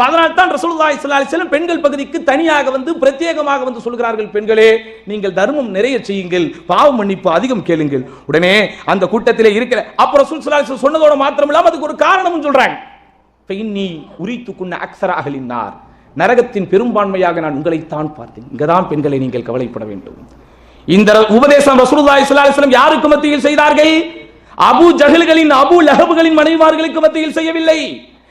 அதனால் தான் ரசூலுல்லாஹி ஸல்லல்லாஹு அலைஹி வஸல்லம் பெண்கள் பகுதிக்கு தனியாக வந்து பிரத்யேகமாக வந்து சொல்கிறார்கள், பெண்களே நீங்கள் தர்மம் நிறைய செய்யுங்கள், பாவ மன்னிப்பு அதிகம் கேளுங்கள். உடனே அந்த கூட்டத்திலே இருக்கிற அப்ப ரசூல் ஸல்லல்லாஹு அலைஹி வஸல்லம் சொன்னதோட மாத்திரம் இல்லாம அதுக்கு ஒரு காரணமும் சொல்றாங்க. ஃபஇன்னி உரித்துகுன்ன அக்ஸர அஹ்லின் நார், நரகத்தின் பெரும்பான்மையாக நான் உங்களைத்தான் பார்த்தேன். இங்கதான் பெண்களை நீங்கள் கவலைப்பட வேண்டும். இந்த உபதேசம் ரசூலுல்லாஹி ஸல்லல்லாஹு அலைஹி வஸல்லம் யாருக்கு மத்தியில் செய்தார்கள்? அபூ ஜஹல்களின், அபூ லஹப்களின் மனைவிமார்களுக்கு மத்தியில் செய்யவில்லை.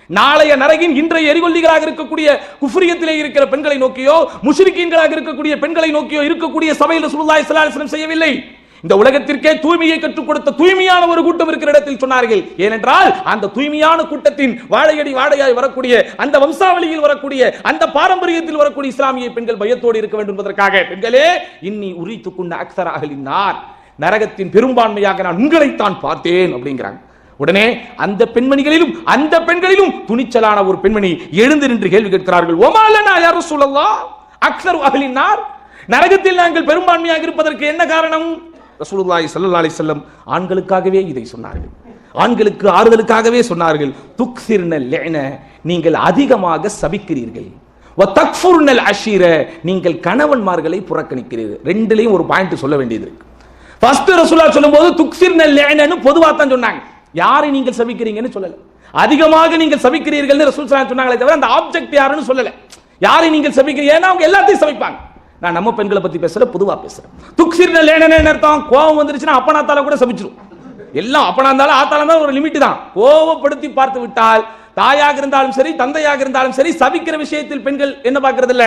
நாளைய நரகின் இன்றைய எரிகொல்லிகளாக இருக்கக்கூடிய குஃப்ரியத்திலே இருக்கிற பெண்களை நோக்கியோ, முஷ்ரிக்கீன்களாக இருக்கக்கூடிய பெண்களை நோக்கியோ இருக்கக்கூடிய சபையில் ரசூலுல்லாஹி ஸல்லல்லாஹு அலைஹி வஸல்லம் செய்யவில்லை. இந்த உலகத்திற்கே தூய்மையை கற்றுக் கொடுத்த தூய்மையான ஒரு கூட்டம் இருக்கிற இடத்தில் சொன்னார்கள். ஏனென்றால் அந்த தூய்மையான கூட்டத்தின் வாழையடி வாழையாய் வரக்கூடிய, அந்த வம்சாவளியில் வரக்கூடிய, அந்த பாரம்பரியத்தில் வரக்கூடிய இஸ்லாமிய பெண்கள் பயத்தோடு இருக்க வேண்டும் என்பதற்காக, பெண்களே இன்னி உரித்துக்குன்ன அக்ஸர அஹ்லின் நார், நரகத்தின் பெரும்பான்மையாக நான் உங்களைத்தான் பார்த்தேன் அப்படிங்கிறாங்க. உடனே அந்த பெண்மணிகளிலும் அந்த பெண்களிலும் துணிச்சலான ஒரு பெண்மணி எழுந்து நின்று கேள்வி கேட்கிறார்கள், ஒமாலனா யா ரசூலல்லாஹ் அக்ஸரு அஹ்லின் நார், நரகத்தில் நாங்கள் பெரும்பான்மையாக இருப்பதற்கு என்ன காரணம்? ரசூலுல்லாஹி ஸல்லல்லாஹு அலைஹி வஸல்லம் ஆண்களுக்காகவே இதை சொன்னார்கள், ஆண்களுக்கு ஆறுதலுக்காகவே சொன்னார்கள். துக்ஸிர்னல் லஅன, நீங்கள் அதிகமாக சபிக்கிறீர்கள், வ தக்ஃபுர்னல் அஷீர, நீங்கள் கணவன்மார்களை புறக்கணிக்கிறீர்கள். ரெண்டுலயும் ஒரு பாயிண்ட் சொல்ல வேண்டியது இருக்கு. ஃபர்ஸ்ட் ரசூலுல்லாஹ் சொல்லும்போது துக்ஸிர்னல் லஅனன்னு பொதுவா தான் சொன்னாங்க, யாரை நீங்கள் சபிக்கிறீங்கன்னு சொல்லல. அதிகமாக நீங்கள் சபிக்கிறீர்கள்னு ரசூல் ஸல்லல்லாஹு அலைஹி வஸல்லம் சொன்னாங்களே தவிர அந்த ஆப்ஜெக்ட் யாருன்னு சொல்லல. யாரை நீங்கள் சபிக்கிறீங்க, ஏன்னா அவங்க எல்லாத்தையும் சபிப்பாங்க. நான் நம்ம பெண்களை பத்தி பேசல, பொதுவா பேசுறேன். துக்ஸிர்னல் லஅன அர்த்தம் கோபம் வந்துருச்சுன்னா அப்பனாத்தால கூட சபிச்சிரும். எல்லாம் அப்பனாந்தாலும் ஆத்தாலும் ஒரு லிமிட் தான். கோபப்படுத்தி பார்த்து விட்டால் தாயாக இருந்தாலும் சரி, தந்தையாக இருந்தாலும் சரி, சபிக்கிற விஷயத்தில் பெண்கள் என்ன பார்க்கிறது இல்ல,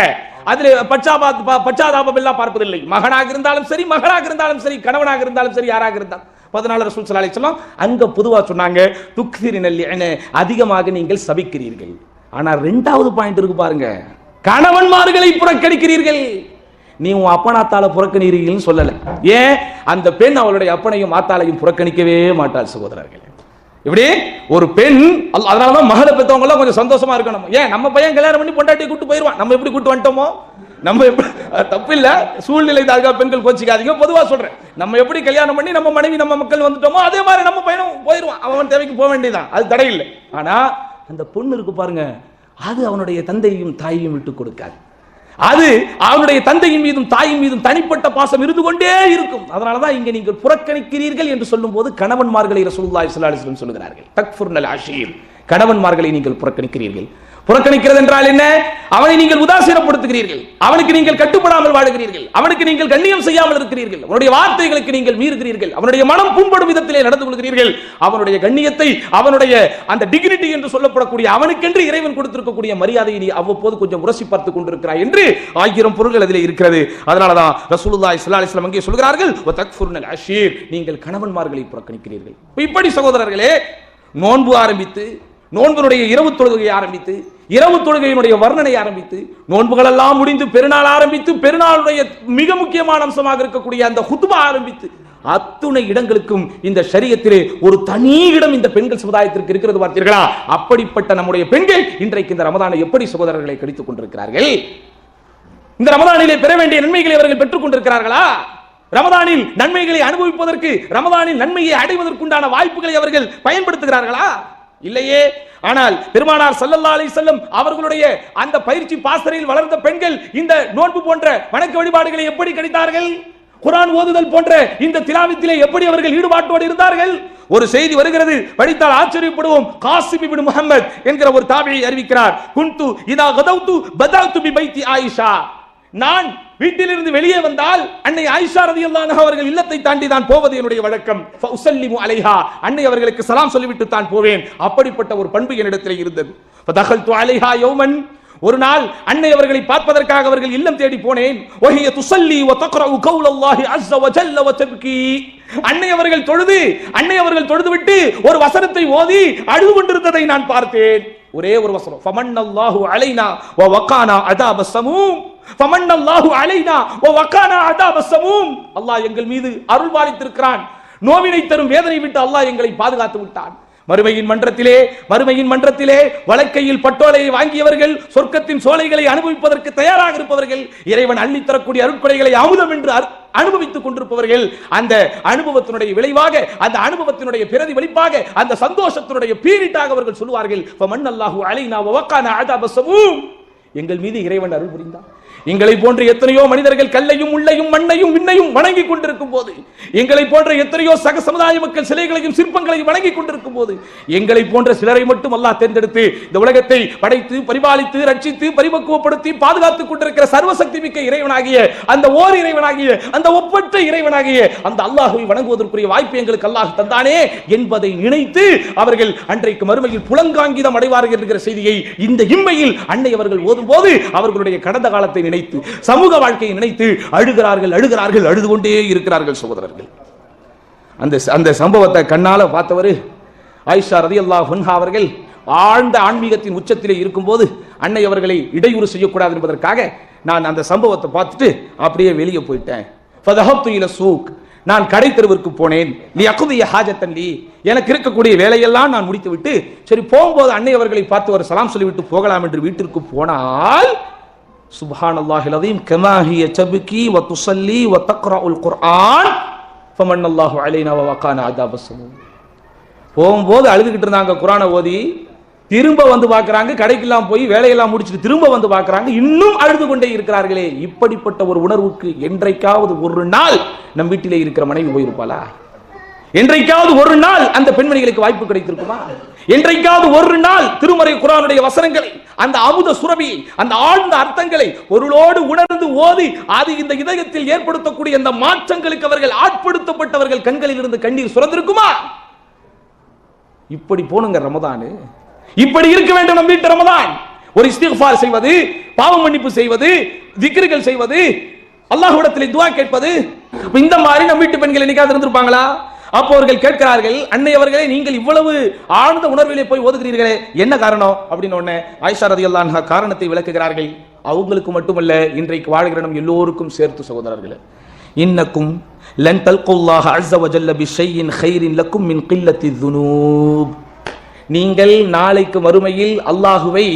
அதுல பச்சாதாபம் எல்லாம் பார்ப்பதில்லை. மகனாக இருந்தாலும் சரி, மகளாக இருந்தாலும் சரி, கணவனாக இருந்தாலும் சரி, யாராக இருந்தாலும். 14 ரசூல் ஸல்லல்லாஹு அலைஹி வஸல்லம் அங்க பொதுவா சொன்னாங்க, துக்ஸிர்னல் லஅன, அதிகமாக நீங்கள் சபிக்கிறீர்கள். ஆனா இரண்டாவது பாயிண்ட் இருக்கு பாருங்க, கணவன்மார்களை புறக்கணிக்கிறீர்கள். நீ உன் அப்பனாத்தால புறக்கணிக்கிறீர்கள் சொல்லல. ஏன்? அந்த பெண் அவளுடைய அப்பனையும் ஆத்தாலையும் புறக்கணிக்கவே மாட்டாள் சகோதரர்களே. இப்படி ஒரு பெண், அதனாலதான் மகளை பெற்றவங்க எல்லாம் கொஞ்சம் சந்தோஷமா இருக்கணும். ஏன்? நம்ம பையன் கல்யாணம் பண்ணி பொண்டாட்டியை கூட்டு போயிருவான், நம்ம எப்படி கூட்டு வந்துட்டோமோ நம்ம தப்பு இல்ல, சூழ்நிலை தாழ்கா பெண்கள் கோச்சிக்காதீங்க, பொதுவா சொல்றேன். நம்ம எப்படி கல்யாணம் பண்ணி நம்ம மனைவி நம்ம மக்கள் வந்துட்டோமோ அதே மாதிரி நம்ம பையனும் போயிடுவான், அவன் தேவைக்கு போக வேண்டியதான், அது தடை இல்லை. ஆனா அந்த பொண்ணு இருக்கு பாருங்க, அது அவனுடைய தந்தையும் தாயையும் விட்டு கொடுக்காது. அது அவனுடைய தந்தையின் மீதும் தாயின் மீதும் தனிப்பட்ட பாசம் இருந்து கொண்டே இருக்கும். அதனாலதான் இங்க நீங்கள் புறக்கணிக்கிறீர்கள் என்று சொல்லும் போது கணவன்மார்களை ரசூலுல்லாஹி ஸல்லல்லாஹு அலைஹி வஸல்லம் சொல்கிறார்கள், தக்ஃபுர்னல் ஆஷீர், கணவன்மார்களை நீங்கள் புறக்கணிக்கிறீர்கள். புறக்கணிக்கிறது என்றால் என்ன? அவனை நீங்கள் உதாசீனப்படுத்துகிறீர்கள், அவனுக்கு நீங்கள் கட்டுப்படாமல் வாழுகிறீர்கள், அவனுக்கு நீங்கள் கண்ணியம் செய்யாமல் இருக்கிறீர்கள், அவனுடைய வார்த்தைகளுக்கு நீங்கள் மீறுகிறீர்கள், அவனுடைய மனம் புண்படும் விதத்திலே நடந்து கொள்கிறீர்கள், அவனுடைய கண்ணியத்தை, அவனுடைய அந்த டிக்னிட்டி என்று சொல்லப்படக்கூடிய அவனுக்கென்று இறைவன் கொடுத்திருக்கக்கூடிய மரியாதையை நீ அவ்வப்போது கொஞ்சம் உரசி பார்த்துக் கொண்டிருக்கிறாய் என்று 1000 பொருள்கள் அதிலே இருக்கிறது. அதனாலதான் ரசூலுல்லாஹி ஸல்லல்லாஹு அலைஹி வஸல்லம் அங்கே சொல்கிறார்கள், வதக்ஃபுர்னல் அஷீர், நீங்கள் கணவன்மார்களை புறக்கணிக்கிறீர்கள். இப்படி சகோதரர்களே, நோன்பு ஆரம்பித்து, நோன்புடைய இரவு தொழுகையை ஆரம்பித்து, இரவு தொழுகையினுடைய வர்ணனை ஆரம்பித்து, நோன்புகள் எல்லாம் முடிந்து பெருநாள் ஆரம்பித்து, பெருநாளுடைய மிக முக்கியமான அம்சமாக இருக்கக்கூடிய அந்த ஹுத்பா ஆரம்பித்து, அத்துணை இடங்களுக்கும் இந்த ஷரியத்திலே ஒரு தனி இடம் இந்த பெண்கள் சமுதாயத்திற்கு இருக்கிறது. பார்த்தீர்களா? அப்படிப்பட்ட நம்முடைய பெண்கள் இன்றைக்கு இந்த ரமதானை எப்படி சகோதரர்களை கழித்துக் கொண்டிருக்கிறார்கள்? இந்த ரமதானிலே பெற வேண்டிய நன்மைகளை அவர்கள் பெற்றுக் கொண்டிருக்கிறார்களா? ரமதானில் நன்மைகளை அனுபவிப்பதற்கு, ரமதானில் நன்மையை அடைவதற்குண்டான வாய்ப்புகளை அவர்கள் பயன்படுத்துகிறார்களா? இல்லையே. ஆனால் பெருமானார் ஸல்லல்லாஹு அலைஹி வஸல்லம் அவர்களுடைய அந்த பயிற்சி பாசறையில் வளர்ந்த பெண்கள் இந்த நோன்பு போன்ற வணக்க வழிபாடுகளை எப்படி கழித்தார்கள்? குர்ஆன் ஓதுதல் போன்ற இந்த திலாவத்திலே எப்படி அவர்கள் ஈடுபாட்டோடு இருந்தார்கள்? ஒரு செய்தி வருகிறது, படித்தால் ஆச்சரியப்படுவோம். காசிம் இப்னு முஹம்மத் என்கிற ஒரு தாபிஈ அறிவிக்கிறார், குன்து இதா கதவுது பதஅது பி பைத்தி ஆயிஷா, நான் வீட்டிலிருந்து வெளியே வந்தால் அன்னை ஆயிஷா ரலியல்லாஹு அன்ஹா அவர்கள் இல்லத்தை தாண்டி தான் போவது என்னுடைய வழக்கம். ஃபஉஸல்லிமு அலைஹா, அன்னை அவர்களுக்கு சலாம் சொல்லிவிட்டு தான் போவேன். அப்படிப்பட்ட ஒரு பண்பு என்னிடத்தில் இருந்தது. ஃபதகல்து அலைஹா யௌமன், ஒரு நாள் அன்னை அவர்களை பார்ப்பதற்காக அவர்கள் இல்லம் தேடி போனேன். வஹிய துஸல்லி வ தக்ரஉ கௌலல்லாஹி அஸ்ஸ வ ஜல்ல வ தப்கி, அன்னை அவர்கள் தொழுதுவிட்டு ஒரு வசனத்தை ஓதி அழுது கொண்டிருந்ததை நான் பார்த்தேன். ஒரே ஒரு வசனம், ஃபமன்னல்லாஹு அலைனா வ வகானா அதாபஸ் ஸமூம், ஃபமன்னல்லாஹு அலைனா வ வகானா அதாபஸ் ஸமூம், அல்லாஹ் எங்கள் மீது அருள் பாலித்திருக்கிறான், நோவினை தரும் வேதனை விட்டு அல்லாஹ் எங்களை பாதுகாத்து விட்டான். மறுமையின் மன்றத்திலே வலக்கையில் பட்டோலையை வாங்கியவர்கள், சொர்க்கத்தின் சோலைகளை அனுபவிப்பதற்கு தயாராக இருப்பவர்கள், இறைவன் அள்ளி தரக்கூடிய அருட்கொடைகளை அமுதம் என்று அனுபவித்துக் கொண்டிருப்பவர்கள், அந்த அனுபவத்தினுடைய விளைவாக, அந்த அனுபவத்தினுடைய பிரதிபலிப்பாக, அந்த சந்தோஷத்தினுடைய பீரிட்டாக அவர்கள் சொல்வார்கள், ஃபமன்னல்லாஹு அலைனா வ வகானா அதாபஸ் ஸமூம், எங்கள் மீது இறைவன் அருள் புரிந்தான். எங்களை போன்ற எத்தனையோ மனிதர்கள் கல்லையும் முள்ளையும் மண்ணையும் விண்ணையும் வணங்கி கொண்டிருக்கும் போது, எங்களை போன்ற எத்தனையோ சக சமுதாய மக்கள் சிலைகளையும் சிற்பங்களையும் வணங்கி கொண்டிருக்கும் போது, எங்களை போன்ற சிலரை மட்டும் அல்லாஹ் தேர்ந்தெடுத்து இந்த உலகத்தை படைத்து பரிபாலித்து ரட்சித்து பரிபக்குவப்படுத்தி பாதுகாத்துக் கொண்டிருக்கிற சர்வசக்தி மிக்க இறைவனாகிய அந்த ஓர் இறைவனாகிய அந்த ஒப்பற்ற இறைவனாகிய அந்த அல்லாஹ்வை வணங்குவதற்குரிய வாய்ப்பு எங்களுக்கு அல்லாஹ் தந்தானே என்பதை நினைத்து அவர்கள் அன்றைக்கு மறுமையில் புலங்காங்கிதம் அடைவார்கள் என்கிற செய்தியை இந்த இம்மையில் அன்னை அவர்கள் ஓதும் போது அவர்களுடைய கடந்த காலத்தை நினைத்து, சமூக வாழ்க்கையை நினைத்து அழுகிறார்கள், அழுது கொண்டே இருக்கிறார்கள் சகோதரர்கள். அந்த சம்பவத்தை கண்ணால பார்த்தவர் ஆயிஷா ரலியல்லாஹு அன்ஹா அவர்கள் ஆழ்ந்த ஆன்மீகத்தின் உச்சத்திலே இருக்கும்போது அன்னை அவர்களை இடையூறு செய்யக்கூடாது என்பதற்காக நான் அந்த சம்பவத்தை பார்த்துட்டு அப்படியே வெளியே போயிட்டேன். ஃபதஹப்து இல சூக், நான் கடை தெருவிற்கு போனேன். நீ அகுதிய ஹாஜத்தன் லி, எனக்கு இருக்கக்கூடிய வேலையெல்லாம் நான் முடித்து விட்டு சரி போகும்போது அன்னை அவர்களை பார்த்து ஒரு சலாம் சொல்லிவிட்டு போகலாம் என்று வீட்டிற்கு போனால், சுப்ஹானல்லாஹில் அஸீம், கமா ஹிய தப்கி வ துஸல்லி வ தக்ரஉல் குர்ஆன் ஃபமன்னல்லாஹு அலைனா வ வகானா அதாபஸ் ஸமூம். போகும்போது அழுதுகிட்டு இருந்தாங்க குர்ஆனை ஓதி, திரும்ப வந்து பார்க்கறாங்க, கடைக்கெல்லாம் போய் வேலையெல்லாம் முடிச்சுட்டு திரும்ப வந்து பார்க்கறாங்க, இன்னும் அழுது கொண்டே இருக்கிறார்களே. இப்படிப்பட்ட ஒரு உணர்வுக்கு என்றைக்காவது ஒரு நாள் நம் வீட்டிலே இருக்கிற மனைவி போயிருப்பாளா? என்றைக்காவது ஒரு நாள் அந்த பெண்மணிகளுக்கு வாய்ப்பு கிடைத்திருக்குமா? என்றைக்காவது ஒரு நாள் திருமறை குர்ஆனுடைய வசனங்களை, அந்த அமுத சுரபி, அந்த ஆழ்ந்த அர்த்தங்களை பொருளோடு உணர்ந்து ஓதி அது இந்த இதயத்தில் ஏற்படுத்தக்கூடிய அந்த மாற்றங்களுக்கு அவர்கள் ஆட்படுத்தப்பட்டவர்கள் கண்களில் இருந்து கண்ணீர் சுரந்திருக்குமா? இப்படி போனுங்க ரமதானு, இப்படி இருக்க வேண்டும் நம் வீட்டு ரமதான். ஒரு இஸ்திக்ஃபார் செய்வது, பாவ மன்னிப்பு செய்வது, திக்ருகள் செய்வது, அல்லாஹ்விடத்தில் துஆ கேட்பது, இந்த மாதிரி நம் வீட்டு பெண்கள் என்னைக்காவது இருந்திருப்பாங்களா? அப்போ அவர்கள் கேட்கிறார்கள், அன்னை அவர்களே நீங்கள் இவ்வளவு ஆழ்ந்த உணர்விலே போய் ஓதுகிறீர்களே, என்ன காரணம் அப்படின்னு உடனே ஆயிஷா ரலியல்லாஹு அன்ஹா காரணத்தை விளக்குகிறார்கள். அவங்களுக்கு மட்டுமல்ல, இன்றைக்கு வாழ்கிற நம் எல்லோருக்கும் சேர்த்து சகோதரர்களே, இன்னக்கும் லன் தல்குல்லாஹ அஸ்ஸ வ ஜல்ல பிஷைஇன் கைரின் லக்கும் மின் கில்லத்தி ذுனூப், நீங்கள் நாளைக்கு மறுமையில் அல்லாஹுவை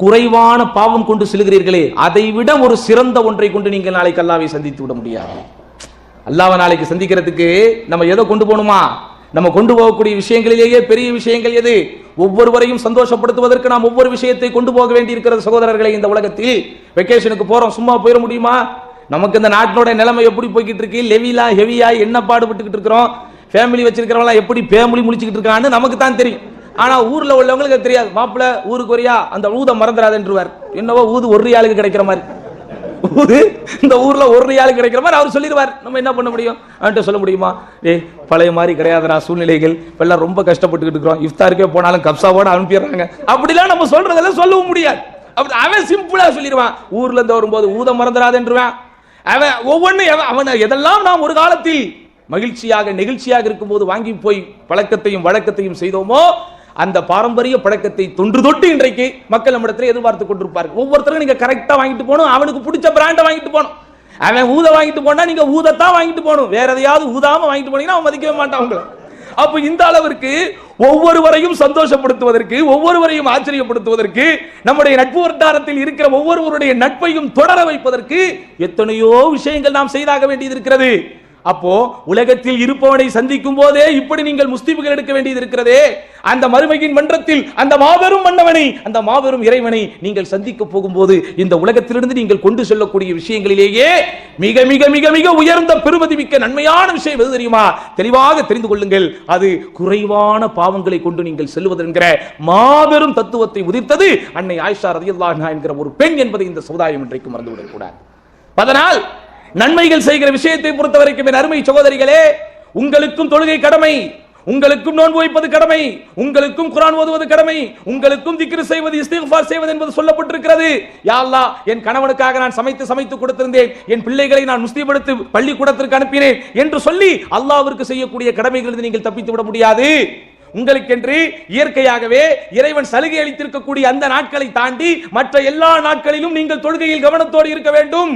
குறைவான பாவம் கொண்டு செல்கிறீர்களே, அதை விட ஒரு சிறந்த ஒன்றை கொண்டு நீங்கள் நாளைக்கு அல்லாஹ்வை சந்தித்து விட முடியாது. அல்லாஹ்வை நாளைக்கு சந்திக்கிறதுக்கு நம்ம எதை கொண்டு போகணுமா? நம்ம கொண்டு போகக்கூடிய விஷயங்களிலேயே பெரிய விஷயங்கள் எது? ஒவ்வொருவரையும் சந்தோஷப்படுத்துவதற்கு நாம் ஒவ்வொரு விஷயத்தை கொண்டு போக வேண்டி இருக்கிறது சகோதரர்களை. இந்த உலகத்தில் வெக்கேஷனுக்கு போறோம், சும்மா போயிட முடியுமா? நமக்கு இந்த நாட்டினோட நிலைமை எப்படி போய்கிட்டு இருக்கு, லெவிலா ஹெவியா என்ன பாடுபட்டுக்கிட்டு இருக்கிறோம், ஃபேமிலி வச்சிருக்கிறவங்க எப்படி ஃபேமிலி முடிச்சுக்கிட்டு இருக்கான்னு நமக்கு தான் தெரியும். ஆனா ஊர்ல உள்ளவங்களுக்கு தெரியாது. மாப்பிள்ள ஊருக்கு வரியா, அந்த ஊத மறந்துடாதுன்றவர். என்னவோ ஊது ஒரு ரியாலுக்கு கிடைக்கிற மாதிரி, ஊது இந்த ஊர்ல ஒரு ரியாலுக்கு கிடைக்கிற மாதிரி அவர் சொல்லிடுவார். நம்ம என்ன பண்ண முடியும்? அவன்கிட்ட சொல்ல முடியுமா? பழைய மாதிரி கிடையாதுடா சூழ்நிலைகள், இப்பெல்லாம் ரொம்ப கஷ்டப்பட்டுக்கிட்டு இருக்கிறோம், இஃப்தாருக்கே போனாலும் கப்சாவோட அனுப்பிடுறாங்க, அப்படிலாம் நம்ம சொல்றதெல்லாம் சொல்லவும் முடியாது. அப்படி அவன் சிம்பிளா சொல்லிடுவான். ஊர்ல இருந்து வரும்போது ஊத மறந்துடாதுன்றான். அவன் ஒவ்வொன்றும் அவன் எதெல்லாம் நாம் ஒரு காலத்தில் மகிழ்ச்சியாக நெகிழ்ச்சியாக இருக்கும்போது வாங்கி போய் பழக்கத்தையும் வழக்கத்தையும் செய்தோமோ, அந்த பாரம்பரிய பழக்கத்தை தொன்று தொட்டு இன்றைக்கு மக்கள் நம்மிடத்தில் எதிர்பார்த்து கொண்டிருப்பார்கள். ஒவ்வொருத்தரும் நீங்க கரெக்டா வாங்கிட்டு போகணும், அவனுக்கு பிடிச்ச பிராண்டை வாங்கிட்டு போகணும். அவன் ஊத வாங்கிட்டு போனா நீங்க ஊதத்தான் வாங்கிட்டு போகணும், வேற எதையாவது ஊதாம வாங்கிட்டு போனீங்கன்னா அவன் மதிக்கவே மாட்டான் உங்களை. அப்ப இந்த அளவிற்கு ஒவ்வொருவரையும் சந்தோஷப்படுத்துவதற்கு, ஒவ்வொருவரையும் ஆச்சரியப்படுத்துவதற்கு, நம்முடைய நட்பு வட்டாரத்தில் இருக்கிற ஒவ்வொருவருடைய நட்பையும் தொடர வைப்பதற்கு எத்தனையோ விஷயங்கள் நாம் செய்தாக வேண்டியது இருக்கிறது. அப்போ உலகத்தில் இருப்பவனை சந்திக்கும் போதே இப்படி நீங்கள் முஸ்லிம்கள் எடுக்க வேண்டியது இருக்கிறதே. அந்த மறுமையின் மன்றத்தில் அந்த மாபெரும் மன்னவனை, அந்த மாபெரும் இறைவனை நீங்கள் சந்திக்க போகும்போது இந்த உலகத்திலிருந்து நீங்கள் கொண்டு செல்லக்கூடிய விஷயங்களிலேயே மிக மிக மிக மிக உயர்ந்த பெருமதி மிக்க நன்மையான விஷயம் எது தெரியுமா? தெளிவாக தெரிந்து கொள்ளுங்கள். அது குறைவான பாவங்களை கொண்டு நீங்கள் செல்வது என்கிற மாபெரும் தத்துவத்தை உதிர்த்தது அன்னை ஆயிஷா ரலியல்லாஹு அன்ஹா என்கிற ஒரு பெண் என்பதை இந்த சமுதாயம் இன்றைக்கு மறந்துவிடக் கூடாது. அதனால் நன்மைகள் செய்கிற விஷயத்தை பொறுத்தவரைக்கும் என் அருமை சகோதரிகளே, உங்களுக்கும் தொழுகை கடமை, உங்களுக்கும் நோன்பு வைப்பது கடமை, உங்களுக்கும் குர்ஆன் ஓதுவது கடமை, உங்களுக்கும் திக்ர் செய்வது இஸ்திக்ஃபார் செய்வது என்பது சொல்லப்பட்டிருக்கிறது. யா அல்லாஹ், என் கணவனுக்காக நான் சமைத்து கொடுத்திருந்தேன், என் பிள்ளைகளை நான் முஸ்லிம் எடுத்து பள்ளிக்கூடத்திற்கு அனுப்பினேன் என்று சொல்லி அல்லாஹ்விற்கு செய்யக்கூடிய கடமைகளிலிருந்து நீங்கள் தப்பித்து விட முடியாது. உங்களுக்கென்று இயற்கையாகவே இறைவன் சலுகை அளித்திருக்கக்கூடிய அந்த நாட்களை தாண்டி மற்ற எல்லா நாட்களிலும் நீங்கள் தொழுகையில் கவனத்தோடு இருக்க வேண்டும்.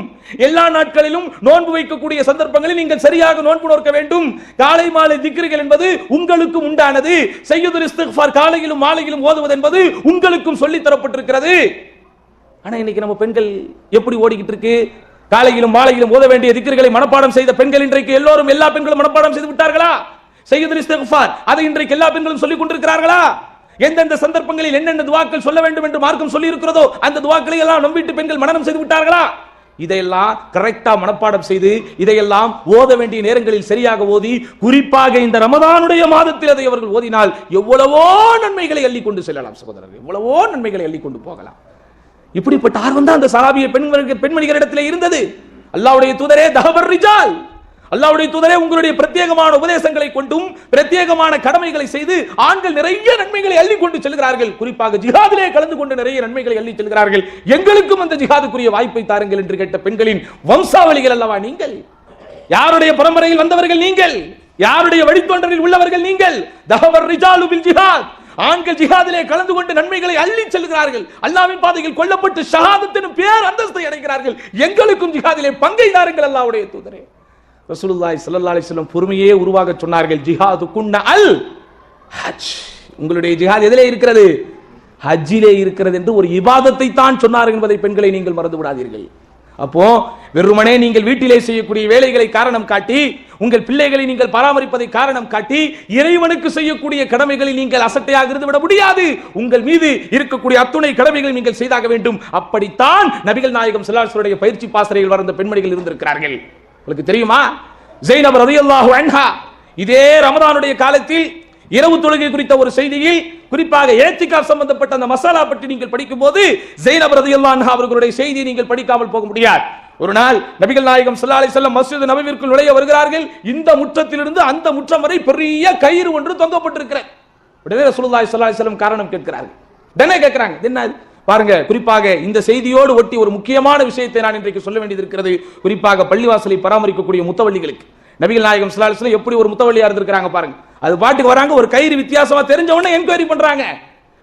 எல்லா நாட்களிலும் நோன்பு வைக்கக்கூடிய சந்தர்ப்பங்களில் நீங்கள் சரியாக நோன்பு நோக்க வேண்டும். காலை மாலை திக்ருகள் என்பது உங்களுக்கும் உண்டானது. சய்யிதுல் இஸ்திக்ஃபார் காலையிலும் மாலையிலும் ஓதுவது என்பது உங்களுக்கும் சொல்லி தரப்பட்டிருக்கிறது. ஆனா இன்னைக்கு நம்ம பெண்கள் எப்படி ஓடிக்கிட்டு இருக்கு? காலையிலும் மாலையிலும் ஓத வேண்டிய திக்ருகளை மனப்பாடம் செய்த பெண்கள் இன்றைக்கு எல்லோரும் எல்லா பெண்களும் மனப்பாடம் செய்து விட்டார்களா? சய்யிதுல் இஸ்திக்ஃபார் அதை இன்றைக்கு எல்லா பெண்களும் சொல்லிக் கொண்டிருக்கிறார்களா? எந்தெந்த சந்தர்ப்பங்களில் என்னென்ன துஆக்கள் சொல்ல வேண்டும் என்று மார்க்கம் சொல்லி இருக்கிறதோ அந்த துஆக்களை எல்லாம் நம் வீட்டு பெண்கள் மனனம் செய்து விட்டார்களா? இதையெல்லாம் கரெக்டா மனப்பாடம் செய்து இதையெல்லாம் ஓத வேண்டிய நேரங்களில் சரியாக ஓதி, குறிப்பாக இந்த ரமதானுடைய மாதத்தில் அதை அவர்கள் ஓதினால் எவ்வளவோ நன்மைகளை அள்ளி கொண்டு செல்லலாம் சகோதரர்கள், எவ்வளவோ நன்மைகளை அள்ளி கொண்டு போகலாம். இப்படிப்பட்ட ஆர்வம் தான் அந்த சஹாபிய பெண்மணிகளிடத்திலே இருந்தது. அல்லாஹ்வுடைய தூதரே தஹபர் ரிஜால், அல்லாஹ்வுடைய தூதரே உங்களுடைய பிரத்யேகமான உபதேசங்களை கொண்டும் பிரத்யேகமான கடமைகளை செய்து ஆண்கள் நிறைய நன்மைகளை அள்ளி கொண்டு செல்கிறார்கள். குறிப்பாக ஜிஹாதிலே கலந்து கொண்டு நிறைய நன்மைகளை அள்ளி செல்கிறார்கள். எங்களுக்கும் அந்த ஜிஹாதுக்குரிய வாய்ப்பை தாருங்கள் என்று கேட்ட பெண்களின் வம்சாவளிகள் அல்லவா நீங்கள்? யாருடைய பரம்பரையில் வந்தவர்கள் நீங்கள்? யாருடைய வழித்தோன்றலில் உள்ளவர்கள் நீங்கள்? தஹவர் ரிஜாலு பில் ஜிஹாத், ஆண்கள் ஜிஹாதிலே கலந்து கொண்டு நன்மைகளை அள்ளி செல்கிறார்கள். அல்லாஹ்வின் பாதையில் கொல்லப்பட்டு ஷஹாதத் எனும் பேர் அந்தஸ்தை அடைகிறார்கள். எங்களுக்கும் ஜிஹாதிலே பங்கை தாருங்கள் அல்லாஹ்வுடைய தூதரே. ரசூலுல்லாஹி ஸல்லல்லாஹு அலைஹி வஸல்லம் பொறுமையே உருவாக சொன்னார்கள். ஜிஹாது குன்ன அல் ஹஜ், உங்களுடைய ஜிஹாத் எதிலே இருக்கிறது? ஹஜ்ஜிலே இருக்கிறது என்று ஒரு இபாதத்தை தான் சொன்னார்கள் என்பதை பெண்களை நீங்கள் மறந்து விடாதீர்கள். அப்போ வெறுமனே நீங்கள் வீட்டிலே செய்யக்கூடிய வேலைகளை காரணம் காட்டி, உங்கள் பிள்ளைகளை நீங்கள் பராமரிப்பதை காரணம் காட்டி, இறைவனுக்கு செய்யக்கூடிய கடமைகளில் நீங்கள் அசட்டையாக இருந்து விட முடியாது. உங்கள் மீது இருக்கக்கூடிய அத்துணை கடமைகளை நீங்கள் செய்தாக வேண்டும். அப்படித்தான் நபிகள் நாயகம் ஸல்லல்லாஹு அலைஹி வஸல்லம் பயிற்சி பாசறையில் வந்த பெண்மணிகள் இருந்திருக்கிறார்கள். உங்களுக்கு தெரியுமா? ஸைனப் ரலியல்லாஹு அன்ஹா இதே ரமதானுடைய காலத்தில் இரவு தொழுகை குறித்த ஒரு செய்தியில், குறிப்பாக இஅ்திகாஃப் சம்பந்தப்பட்ட அந்த மசாலா பற்றி நீங்கள் படிக்கும் போது ஸைனப் ரலியல்லாஹு அன்ஹா அவர்களுடைய செய்தியை நீங்கள் படிக்காமல் போக முடியாது. ஒரு நாள் நபிகள் நாயகம் ஸல்லல்லாஹு அலைஹி வஸல்லம் மஸ்ஜித் நபவிற்குள் நுழைய வருகிறார்கள். இந்த முற்றத்திலிருந்து அந்த முற்றம் வரை பெரிய கயிறு ஒன்று தொங்கப்பட்டிருக்கிறது. உடனே ரசூலுல்லாஹி ஸல்லல்லாஹு அலைஹி வஸல்லம் காரணம் கேட்கிறார்கள். உடனே கேட்கிறாங்க, என்ன பாருங்க. குறிப்பாக இந்த செய்தியோடு ஒட்டி ஒரு முக்கியமான விஷயத்தை நான் இன்றைக்கு சொல்ல வேண்டியது இருக்கிறது. குறிப்பாக பள்ளிவாசலை பராமரிக்கக்கூடிய முத்தவள்ளிகளுக்கு நபிகள் நாயகம் ஸல்லல்லாஹு அலைஹி வஸல்லம் எப்படி ஒரு முத்தவள்ளியா இருந்திருக்காங்க பாருங்க. அது பாட்டுக்கு வராங்க, ஒரு கயிறு வித்தியாசமா தெரிஞ்ச உடனே என்கொயரி பண்றாங்க.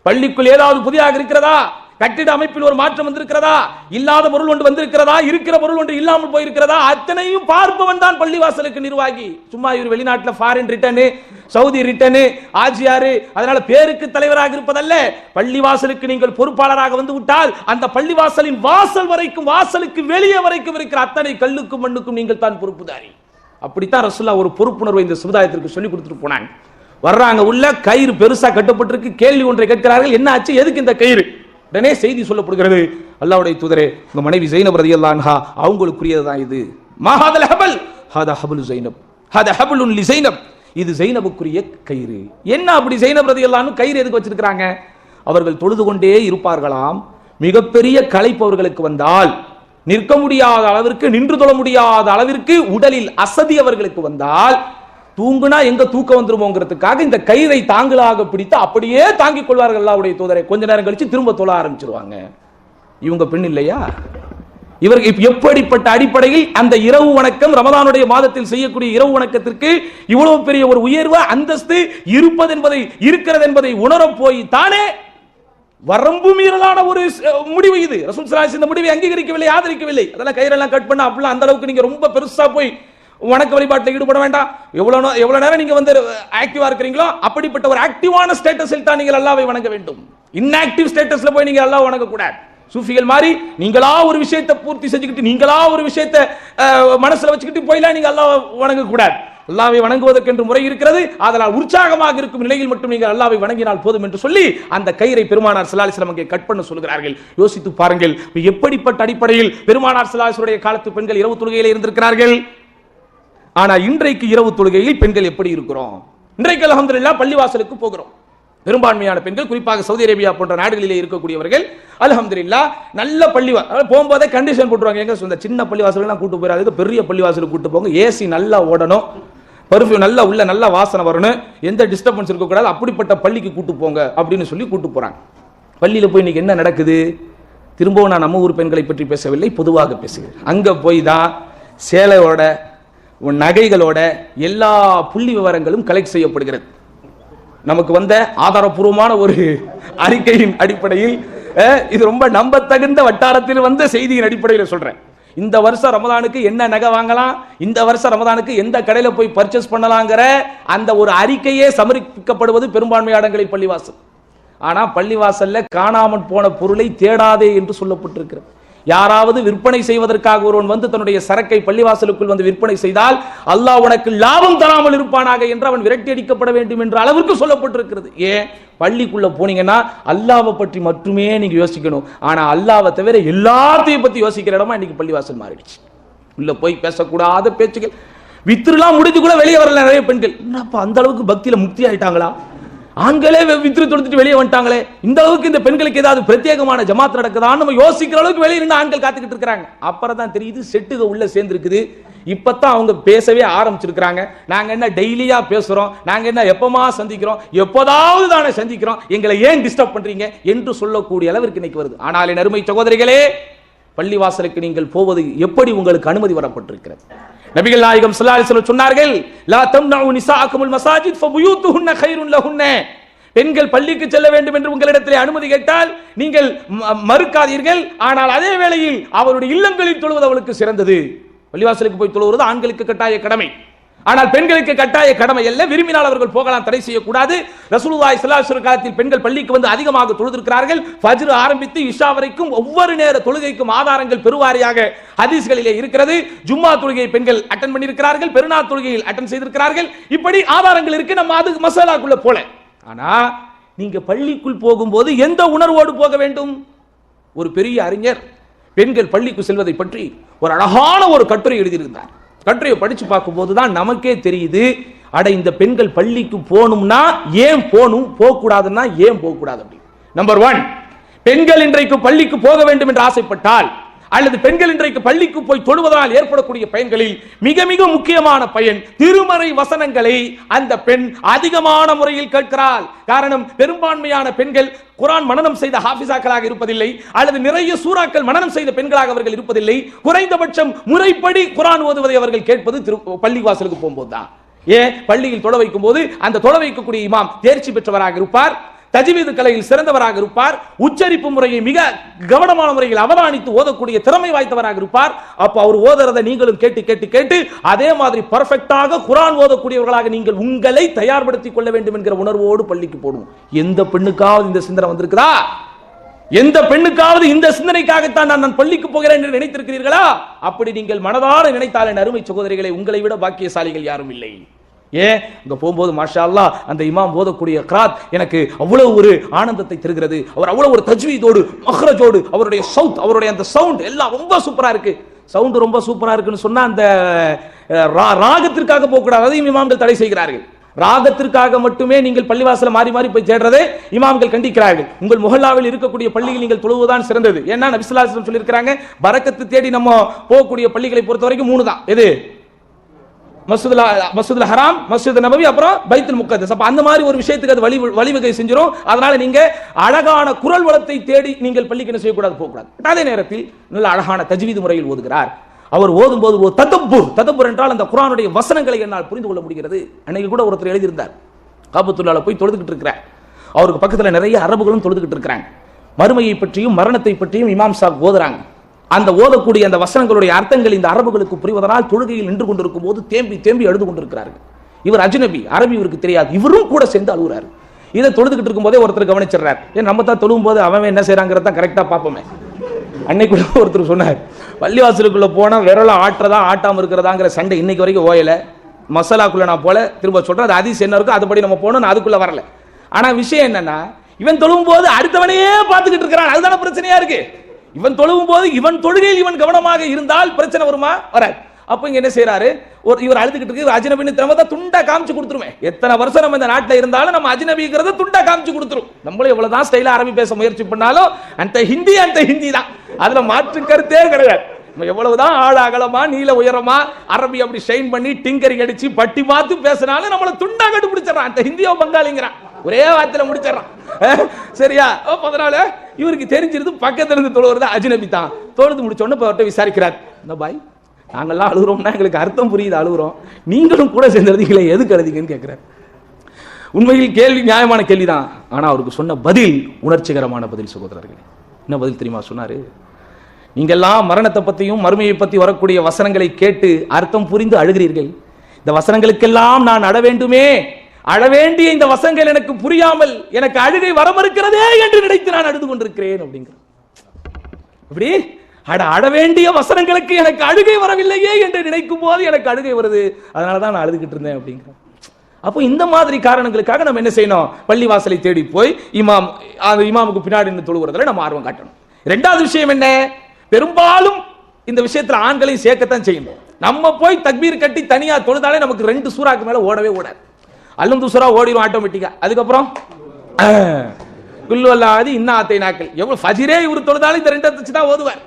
பள்ளிக்குள் ஏதாவது புதிதாக இருக்கிறதா, கட்டிட அமைப்பில் ஒரு மாற்றம் வந்திருக்கிறதா, இல்லாத பொருள் ஒன்று வந்திருக்கிறதா, இருக்கிற பொருள் ஒன்று இல்லாமல் போயிருக்கிறதா, அத்தனையும் பார்ப்பவன் தான் பள்ளிவாசலுக்கு நிர்வாகி. சும்மா இவர் வெளிநாட்டில் ஃபாரின் ரிட்டர்னு, சவுதி ரிட்டர்னு, ஆஜியாரு, அதனால பேருக்கு தலைவராக இருப்பதல்ல. பள்ளிவாசலுக்கு நீங்கள் பொறுப்பாளராக வந்து விட்டால் அந்த பள்ளிவாசலின் வாசல் வரைக்கும், வாசலுக்கு வெளியே வரைக்கும் இருக்கிற அத்தனை கல்லுக்கும் மண்ணுக்கும் நீங்கள் தான் பொறுப்புதாரி. அப்படித்தான் ரசூலுல்லாஹ் ஒரு பொறுப்புணர்வை இந்த சமுதாயத்திற்கு சொல்லி கொடுத்துட்டு போனாங்க. வர்றாங்க, உள்ள கயிறு பெருசா கட்டப்பட்டிருக்கு. கேள்வி ஒன்றை கேட்கிறார்கள், என்ன ஆச்சு, எதுக்கு இந்த கயிறு? உடனே செய்தி சொல்லப்படுகிறது, அல்லாஹ்வுடைய தூதரே, உங்க மனைவி ஜைனப் ரலியல்லாஹு அன்ஹா அவங்களுக்குரியதுதான் இது. மா ஹாதல் ஹபல், ஹாதா ஹபலு ஜைனப், ஹாதா ஹபலுன் லி ஜைனப், இது ஜைனபுக்குரிய கயிறு. என்ன அப்படி ஜைனப் ரலியல்லாஹு அன்ஹா கயிறு எதுக்கு வச்சிருக்காங்க? அவர்கள் தொழுது கொண்டே இருப்பார்களாம். மிகப்பெரிய களைப்பு அவர்களுக்கு வந்தால், நிற்க முடியாத அளவிற்கு, நின்று தொழ முடியாத அளவிற்கு உடலில் அசதி அவர்களுக்கு வந்தால், தூங்குனா எங்க தூக்கம் வந்துருமோங்கிறதுக்காக இந்த கயிறை தாங்களாக பிடித்து அப்படியே தாங்கிக் கொள்வார்கள் அல்லாஹ்வுடைய தூதரை. கொஞ்ச நேரம் கழிச்சு திரும்ப தொழ ஆரம்பிச்சிருவாங்க. இவங்க பெண் இல்லையா? இவருக்கு எப்படிப்பட்ட அடிப்படையில் அந்த இரவு வணக்கம், ரமதானுடைய மாதத்தில் செய்யக்கூடிய இரவு வணக்கத்திற்கு இவ்வளவு பெரிய ஒரு உயர்வு அந்தஸ்து இருப்பது என்பதை, இருக்கிறது என்பதை உணர போய் தானே வரம்பு மீறலான ஒரு முடிவு இது. ரசூல் ஸல்லல்லாஹு அலைஹி வஸல்லம் இந்த முடிவை அங்கீகரிக்கவில்லை, ஆதரிக்கவில்லை. அதெல்லாம் கயிறெல்லாம் கட் பண்ண அப்படிலாம் அந்த அளவுக்கு நீங்க ரொம்ப பெருசா போய் வணக்க வழிபாட்டில் ஈடுபட வேண்டாம். எவ்வளவு நேரம் நீங்க வந்து ஆக்டிவா இருக்கிறீங்களோ அப்படிப்பட்ட ஒரு ஆக்டிவான ஸ்டேட்டஸில் தான் நீங்கள் அல்லாஹ்வை வணங்க வேண்டும். இன்ஆக்டிவ் ஸ்டேட்டஸ்ல போய் நீங்க அல்லாஹ்வை வணங்க கூடாது. சூஃபிகள் மாதிரி நீங்களா ஒரு விஷயத்தை பூர்த்தி செஞ்சுக்கிட்டு, நீங்களா ஒரு விஷயத்தை மனசுல வச்சுக்கிட்டு போய்லாம் நீங்க அல்லாஹ்வை வணங்க கூடாது. அல்லாஹ்வை வணங்குவதற்கு என்று முறை இருக்கிறது. அதனால் உற்சாகமாக இருக்கும் நிலையில் மட்டும் நீங்கள் அல்லாஹ்வை வணங்கினால் போதும் என்று சொல்லி அந்த கயிறை பெருமானார் ஸல்லல்லாஹு அலைஹி வஸல்லம் அங்கே கட் பண்ண சொல்கிறார்கள். யோசித்து பாருங்கள், எப்படிப்பட்ட அடிப்படையில் பெருமானார் ஸல்லல்லாஹு அலைஹி வஸல்லம் காலத்து பெண்கள் இரவு தொழுகையிலே இருந்திருக்கிறார்கள். ஆனா இன்றைக்கு இரவு தொழுகையில் பெண்கள் எப்படி இருக்கிறோம்? இன்றைக்கு அல்ஹம்துலில்லாஹ் பள்ளிவாசலுக்கு போகிறோம். பெரும்பான்மையான பெண்கள், குறிப்பாக சவுதி அரேபியா போன்ற நாடுகளிலே இருக்கக்கூடியவர்கள் அல்ஹம்துலில்லாஹ் நல்ல போகும்போதே கண்டிஷன் போட்டுருவாங்க, எங்க சொந்த சின்ன பள்ளிவாசல்லாம் கூட்டு போயிடாது, பெரிய பள்ளிவாசலுக்கு கூட்டு போங்க, ஏசி நல்லா ஓடணும், பர்ஃபியூம் நல்லா உள்ள நல்ல வாசனை வரணும், எந்த டிஸ்டர்பன்ஸ் இருக்கக்கூடாது, அப்படிப்பட்ட பள்ளிக்கு கூட்டு போங்க அப்படின்னு சொல்லி கூட்டு போறாங்க. பள்ளியில போய் இன்னைக்கு என்ன நடக்குது? திரும்பவும் நான் நம்ம ஊர் பெண்களை பற்றி பேசவில்லை, பொதுவாக பேசுகிறேன். அங்க போய் தான் சேலையோட நகைகளோட எல்லா புள்ளி விவரங்களும் கலெக்ட் செய்யப்படுகிறது. நமக்கு வந்த ஆதாரப்பூர்வமான ஒரு அறிக்கையின் அடிப்படையில், இது ரொம்ப நம்பத்தகுந்த வட்டாரத்தில் வந்த செய்தியின் அடிப்படையில் சொல்றேன். இந்த வருஷம் ரமதானுக்கு என்ன நகை வாங்கலாம், இந்த வருஷம் ரமதானுக்கு எந்த கடையில போய் பர்ச்சேஸ் பண்ணலாங்கிற அந்த ஒரு அறிக்கையே சமர்ப்பிக்கப்படுவது பெரும்பான்மையாடங்களை பள்ளிவாசல். ஆனா பள்ளிவாசல்ல காணாமல் போன பொருளை தேடாதே என்று சொல்லப்பட்டிருக்கிறது. யாராவது விற்பனை செய்வதற்காக ஒருவன் வந்து தன்னுடைய சரக்கை பள்ளிவாசலுக்குள் வந்து விற்பனை செய்தால் அல்லாஹ் உனக்கு லாபம் தராமல் இருப்பானாக என்று அவன் விரட்டி அடிக்கப்பட வேண்டும் என்ற அளவிற்கு சொல்லப்பட்டிருக்கிறது. ஏன்? பள்ளிக்குள்ள போனீங்கன்னா அல்லாஹ்வை பற்றி மட்டுமே நீங்க யோசிக்கணும். ஆனா அல்லாஹ்வை தவிர எல்லாத்தையும் பத்தி யோசிக்கிற இடமா இன்னைக்கு பள்ளிவாசல் மாறிடுச்சு. உள்ள போய் பேசக்கூடாத பேச்சுகள், வித்துலாம் முடிஞ்சு கூட வெளியே வரல நிறைய பெண்கள். என்னப்பா அந்த அளவுக்கு பக்தியில முக்தி ஆயிட்டாங்களா? ஆண்களே வித்ரு தொடுத்துட்டு வெளியே வந்துட்டாங்களே, இந்த அளவுக்கு இந்த பெண்களுக்கு ஏதாவது பிரத்யேகமான ஜமாத் நடக்குதான்னு நம்ம யோசிக்கிற அளவுக்கு வெளியே இருந்து ஆண்கள் காத்துக்கிட்டு இருக்காங்க. அப்புறம் தான் தெரியுது செட்டுக உள்ள சேர்ந்துருக்குது. இப்பதான் அவங்க பேசவே ஆரம்பிச்சிருக்காங்க. நாங்க என்ன டெய்லியா பேசுறோம், நாங்க என்ன எப்பமா சந்திக்கிறோம், எப்போதாவது தானே சந்திக்கிறோம், எங்களை ஏன் டிஸ்டர்ப் பண்றீங்க என்று சொல்லக்கூடிய அளவிற்கு இன்னைக்கு வருது. ஆனால் என் அருமை சகோதரிகளே, பள்ளிவாசலுக்கு நீங்கள் போவது எப்படி உங்களுக்கு அனுமதி வரப்பட்டிருக்கிறது? நபிகள் நாயகம் ஸல்லல்லாஹு அலைஹி வஸல்லம் சொன்னார்கள், லா தம்னஉ நிசாஅக்குமுல் மசாஜித் ஃபபுயூத்துஹுன்ன கைருன் லஹுன்ன. பெண்கள் பள்ளிக்கு செல்ல வேண்டும் என்று உங்களிடத்திலே அனுமதி கேட்டால் நீங்கள் மறுக்காதீர்கள். ஆனால் அதே வேளையில் அவருடைய இல்லங்களில் தொழுவது அவளுக்கு சிறந்தது. பள்ளிவாசலுக்கு போய் தொழுவது ஆண்களுக்கு கட்டாய கடமை, ஆனால் பெண்களுக்கு கட்டாய கடமை அல்ல. விரும்பினால் அவர்கள் போகலாம், தடை செய்யக்கூடாது. ரசூலுல்லாஹி ஸல்லல்லாஹு அலைஹி வஸல்லம் காலத்தில் பெண்கள் பள்ளிக்கு வந்து அதிகமாக தொழுதிருக்கிறார்கள். ஃபஜ்ர் ஆரம்பித்து இஷா வரைக்கும் ஒவ்வொரு நேர தொழுகைக்கும் ஆதாரங்கள் பெருவாரியாக ஹதீஸ்களிலே இருக்கிறது. ஜும்மா தொழுகையை பெண்கள் அட்டெண்ட் பண்ணியிருக்கிறார்கள், பெருநாள் தொழுகையில் அட்டெண்ட் செய்திருக்கிறார்கள். இப்படி ஆதாரங்கள் இருக்கு. நம்ம அது மசாலாக்குள்ள போல. ஆனா நீங்க பள்ளிக்குள் போகும்போது எந்த உணர்வோடு போக வேண்டும்? ஒரு பெரிய அறிஞர் பெண்கள் பள்ளிக்கு செல்வதை பற்றி ஒரு அழகான ஒரு கட்டுரை எழுதியிருந்தார். கட்டுரையை படிச்சு பார்க்கும் போதுதான் நமக்கே தெரியுது, அட இந்த பெண்கள் பள்ளிக்கு போகணும்னா ஏன் போகணும், போக கூடாதுன்னா ஏன் போக கூடாது அப்படி. நம்பர் 1, பெண்கள் இன்றைக்கு பள்ளிக்கு போக வேண்டும் என்று ஆசைப்பட்டால், அல்லது பெண்கள் இன்றைக்கு பள்ளிக்கு போய் தொழுவதால் ஏற்படக்கூடிய பயன்களில் மிக மிக முக்கியமான பயன், திருமறை வசனங்களை அந்த பெண் அதிகமான முறையில் கேட்கிறாள். காரணம், பெரும்பான்மையான பெண்கள் குர்ஆன் மனனம் செய்த ஹாஃபிஸாக்களாக இருப்பதில்லை, அல்லது நிறைய சூறாக்கள் மனனம் செய்த பெண்களாக அவர்கள் இருப்பதில்லை. குறைந்தபட்சம் முறைப்படி குர்ஆன் ஓதுவதை அவர்கள் கேட்பது பள்ளிவாசலுக்கு போகும்போது தான். ஏன்? பள்ளியில் தொழ வைக்கும் போது அந்த தொழ வைக்கக்கூடிய இமாம் தேர்ச்சி பெற்றவராக இருப்பார், தஜ்வீது கலையில் சிறந்தவராக இருப்பார், உச்சரிப்பு முறையை மிக கவனமான முறையில் அவதானித்து ஓதக்கூடிய திறமை வாய்ந்தவராக இருப்பார். அப்ப அவர் ஓதுறதை நீங்களும் கேட்டு கேட்டு கேட்டு அதே மாதிரி பர்ஃபெக்டாக குர்ஆன் ஓதக்கூடியவர்களாக நீங்கள் உங்களை தயார்படுத்திக் கொள்ள வேண்டும் என்கிற உணர்வோடு பள்ளிக்கு போடுவோம். எந்த பெண்ணுக்காவது இந்த சிந்தனை வந்திருக்குதா? எந்த பெண்ணுக்காவது இந்த சிந்தனைக்காகத்தான் நான் பள்ளிக்கு போகிறேன் என்று நினைத்திருக்கிறீர்களா? அப்படி நீங்கள் மனதார நினைத்தால் என் அருமை சகோதரிகளை, உங்களை விட பாக்கியசாலிகள் யாரும் இல்லை. ஏன் அங்க போகும்போது மாஷா அல்லாஹ் அந்த இமாம் ஓதக்கூடிய கிராத் எனக்கு அவ்வளவு ஒரு ஆனந்தத்தை தருகிறது. அவர் அவ்வளவு ஒரு தஜ்வீதோடு மஹ்ரஜோடு அவருடைய சவுத், அவருடைய அந்த சவுண்ட் எல்லாம் ரொம்ப சூப்பரா இருக்கு. சவுண்ட் ரொம்ப சூப்பரா இருக்குன்னு சொன்னா அந்த ராகத்திற்காக போக கூடாது, அதையும் இமாம்கள் தடை செய்கிறார்கள். ராகத்திற்காக மட்டுமே நீங்கள் பள்ளிவாசல மாறி மாறி போய் தேடுறதை இமாம்கள் கண்டிக்கிறார்கள். உங்கள் முஹல்லாவில் இருக்கக்கூடிய பள்ளியில் நீங்கள் தொழுவதுதான் சிறந்தது. ஏன்னா நபி ஸல்லல்லாஹு அலைஹி வஸல்லம் சொல்லியிருக்காங்க, பரக்கத்து தேடி நம்ம போகக்கூடிய பள்ளிகளை பொறுத்த வரைக்கும் 3 தான். எது? மஸ்ஜிதுல் ஹராம், மஸ்ஜித் நபவி, அப்புறம் பைத்துல் முக்கத்தஸ். அப்ப அந்த மாதிரி ஒரு விஷயத்துக்கு அது வழிவகை செஞ்சிரும். அதனால நீங்க அழகான குரல் வளத்தை தேடி நீங்கள் பள்ளிக்கு என்ன செய்யக்கூடாது, போகக்கூடாது. அதே நேரத்தில் நல்ல அழகான தஜ்வீது முறையில் ஓதுகிறார். அவர் ஓதும்போது ஒரு ததப்புர் என்றால் அந்த குர்ஆனுடைய வசனங்களை என்னால் புரிந்து கொள்ள முடிகிறது. அன்னைக்கு கூட ஒருத்தர் எழுதியிருந்தார், காபத்துல்லாஹ்ல போய் தொழுதுகிட்டு இருக்கிறார். அவருக்கு பக்கத்துல நிறைய அரபுகளும் தொழுதுகிட்டு இருக்கிறாங்க. மறுமையை பற்றியும் மரணத்தை பற்றியும் இமாம் சாப் ஓதுறாங்க. அந்த ஓதக்கூடிய அந்த வசனங்களுடைய அர்த்தங்கள் இந்த அரபுகளுக்கு புரிவதனால் தொழுகையில் நின்று கொண்டிருக்கும் போது தேம்பி தேம்பி அழுது கொண்டிருக்கிறார்கள். இவர் அஜ்னபி, அரபி இவருக்கு தெரியாது. இவரும் கூட சேர்ந்து அழுகுறாரு. இதை தொழுதுகிட்டு இருக்கும் போதே ஒருத்தர் கவனிச்சிடறார். ஏன் நம்ம தான் தொழும் போது அவன் என்ன செய்யறாங்கிறத கரெக்டா பார்ப்போமே. அன்னைக்கு ஒருத்தர் சொன்னார், பள்ளிவாசலுக்குள்ள போனா விரல ஆட்டுறதா ஆட்டாம இருக்கிறதாங்கிற சண்டை இன்னைக்கு வரைக்கும் ஓயல. மசாலாக்குள்ள நான் போல திரும்ப சொல்றேன், அது ஹதீஸ் என்ன இருக்கோ அதுபடி நம்ம போனோம், நான் அதுக்குள்ள வரல. ஆனா விஷயம் என்னன்னா, இவன் தொழும் போது அடுத்தவனையே பார்த்துக்கிட்டு இருக்கிறான். அதுதான பிரச்சனையா இருக்கு. இவன் தொழுவும் போது இவன் தொழுகையில் இவன் கவனமாக இருந்தால் பிரச்சனை வருமா? வராது. அப்ப இங்க என்ன செய்யறாரு, இவர் அழுதுகிட்டு இருக்கு, அஜ்னபின்னு திறமதா துண்டா காமிச்சு கொடுத்துருமே. எத்தனை வருஷம் நம்ம இந்த நாட்டில் இருந்தாலும் நம்ம அஜ்னபிங்கிறத துண்டா காமிச்சு கொடுத்துரும். நம்மளும் எவ்வளவுதான் ஸ்டைலா அரபி பேச முயற்சி பண்ணாலும் அந்த ஹிந்தி தான். அதுல மாற்று கருத்தே கிடையாது. எவ்வளவுதான் ஆழ அகலமா நீல உயரமா அரபி அப்படி ஷைன் பண்ணி டிங்கரிங் அடிச்சு பட்டி பார்த்து பேசினாலும் நம்மள துண்டா கண்டுபிடிச்சிடறான். அந்த ஹிந்தியோ பங்காளிங்கிறான், ஒரே வார்த்தையில முடிச்சிடறான். சரியா? அதனால இவருக்கு தெரிஞ்சிருது பக்கத்துல இருந்து தொழுவது அஜ்னபி தான். தொழுது முடிச்ச உடனே அவர்கிட்ட விசாரிக்கிறார், இந்த பாய் நாங்கெல்லாம் அழுகுறோம்னா எங்களுக்கு அர்த்தம் புரியுது, அழுகுறோம், நீங்களும் கூட சேர்ந்து எழுதிங்களே, எதுக்கு எழுதிங்கன்னு கேட்கிறார். உண்மையில் கேள்வி நியாயமான கேள்விதான். ஆனா அவருக்கு சொன்ன பதில் உணர்ச்சிகரமான பதில். சகோதரர்களே, என்ன பதில் தெரியுமா சொன்னாரு? நீங்கெல்லாம் மரணத்தை பத்தியும் மறுமையை பத்தி வரக்கூடிய வசனங்களை கேட்டு அர்த்தம் புரிந்து அழுகிறீர்கள். இந்த வசனங்களுக்கெல்லாம் நான் அழ வேண்டுமே, அழ வேண்டிய இந்த வசனங்கள் எனக்கு புரியாமல் எனக்கு அழுகை வர மறுக்கிறதே என்று நினைத்து நான் அழுது கொண்டிருக்கிறேன் அப்படிங்கிற. இப்படி அழ வேண்டிய வசனங்களுக்கு எனக்கு அழுகை வரவில்லையே என்று நினைக்கும் போது எனக்கு அழுகை வருது, அதனாலதான் நான் அழுதுகிட்டு இருந்தேன் அப்படிங்கிற. அப்போ இந்த மாதிரி காரணங்களுக்காக நம்ம என்ன செய்யணும்? பள்ளி வாசலை தேடி போய் இமாமுக்கு பின்னாடி நின்று தொழுகிறதுல நம்ம ஆர்வம் காட்டணும். இரண்டாவது விஷயம் என்ன? பெரும்பாலும் இந்த விஷயத்துல ஆண்களையும் சேர்க்கத்தான் செய்யணும். நம்ம போய் தக்பீர் கட்டி தனியா தொழுதாலே நமக்கு 2 சூறாக்கு மேல ஓடவே ஓடாது. அல்லும் சூறா ஓடிடும் ஆட்டோமேட்டிக்கா. அதுக்கப்புறம் குல்லு அல்லாஹ் இன்னா அத்தைனாக்கள், எவ்வளவு ஃபஜ்ரே இவர் தொழுதாலும் இந்த 2 வச்சு தான் ஓதுவார்.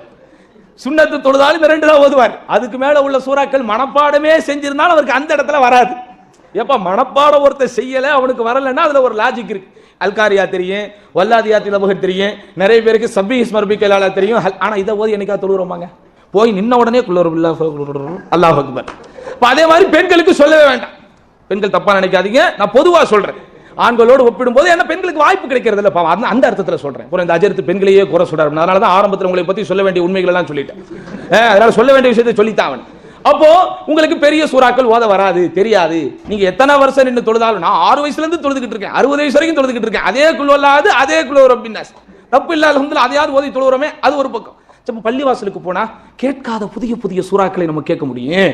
சுன்னத்து தொழுதாலும் இந்த 2 தான் ஓதுவார். அதுக்கு மேல உள்ள சூறாக்கள் மனப்பாடமே செஞ்சிருந்தாலும் அவருக்கு அந்த இடத்துல வராது. எப்ப மனப்பாடம் ஒருத்தர் செய்யல அவனுக்கு வரலன்னா அதுல ஒரு லாஜிக் இருக்கு. அல்காரியா தெரியும், வல்லாதியாத்தி லபுகத் தெரியும், நிறைய பேருக்கு சப்பி இஸ்மர்பிக்கலால தெரியும். ஆனா இதை ஓதி என்னைக்கா தொழுகிறோமாங்க? போய் நின்ன உடனே அல்லாஹ் அக்பர். அதே மாதிரி பெண்களுக்கு சொல்லவே வேண்டாம். பெண்கள் தப்பா நினைக்காதீங்க, நான் பொதுவா சொல்றேன். ஆண்களோடு ஒப்பிடும்போது என்ன பெண்களுக்கு வாய்ப்பு கிடைக்கிறது இல்ல, அந்த அர்த்தத்தில் சொல்றேன். இந்த அஜர்த்து பெண்களையே குறை சொல்றாரு. அதனாலதான் ஆரம்பத்தில் உங்களை பத்தி சொல்ல வேண்டிய உண்மைகள் எல்லாம் சொல்லிட்டேன். அதனால சொல்ல வேண்டிய விஷயத்தை சொல்லித்தான். அப்போ உங்களுக்கு பெரிய சூறாக்கள் ஓத வராது, தெரியாது. நீங்க எத்தனை வருஷம் நின்று தொழுதாலும், நான் 6 வயசுல இருந்து தொழுதுகிட்டு இருக்கேன், 60 வயசு வரைக்கும் தொழுதுகிட்டு இருக்கேன், அதே குல்வல்லாது அதே குல் ரப்பின்னாஸ், தப்பு இல்ல அல்ஹம்துலில்லாஹ், அதையாவது ஓதி தொழுகிறோமே, அது ஒரு பக்கம். பள்ளிவாசலுக்கு போனா கேட்காத புதிய புதிய சூறாக்களை நம்ம கேட்க முடியும்.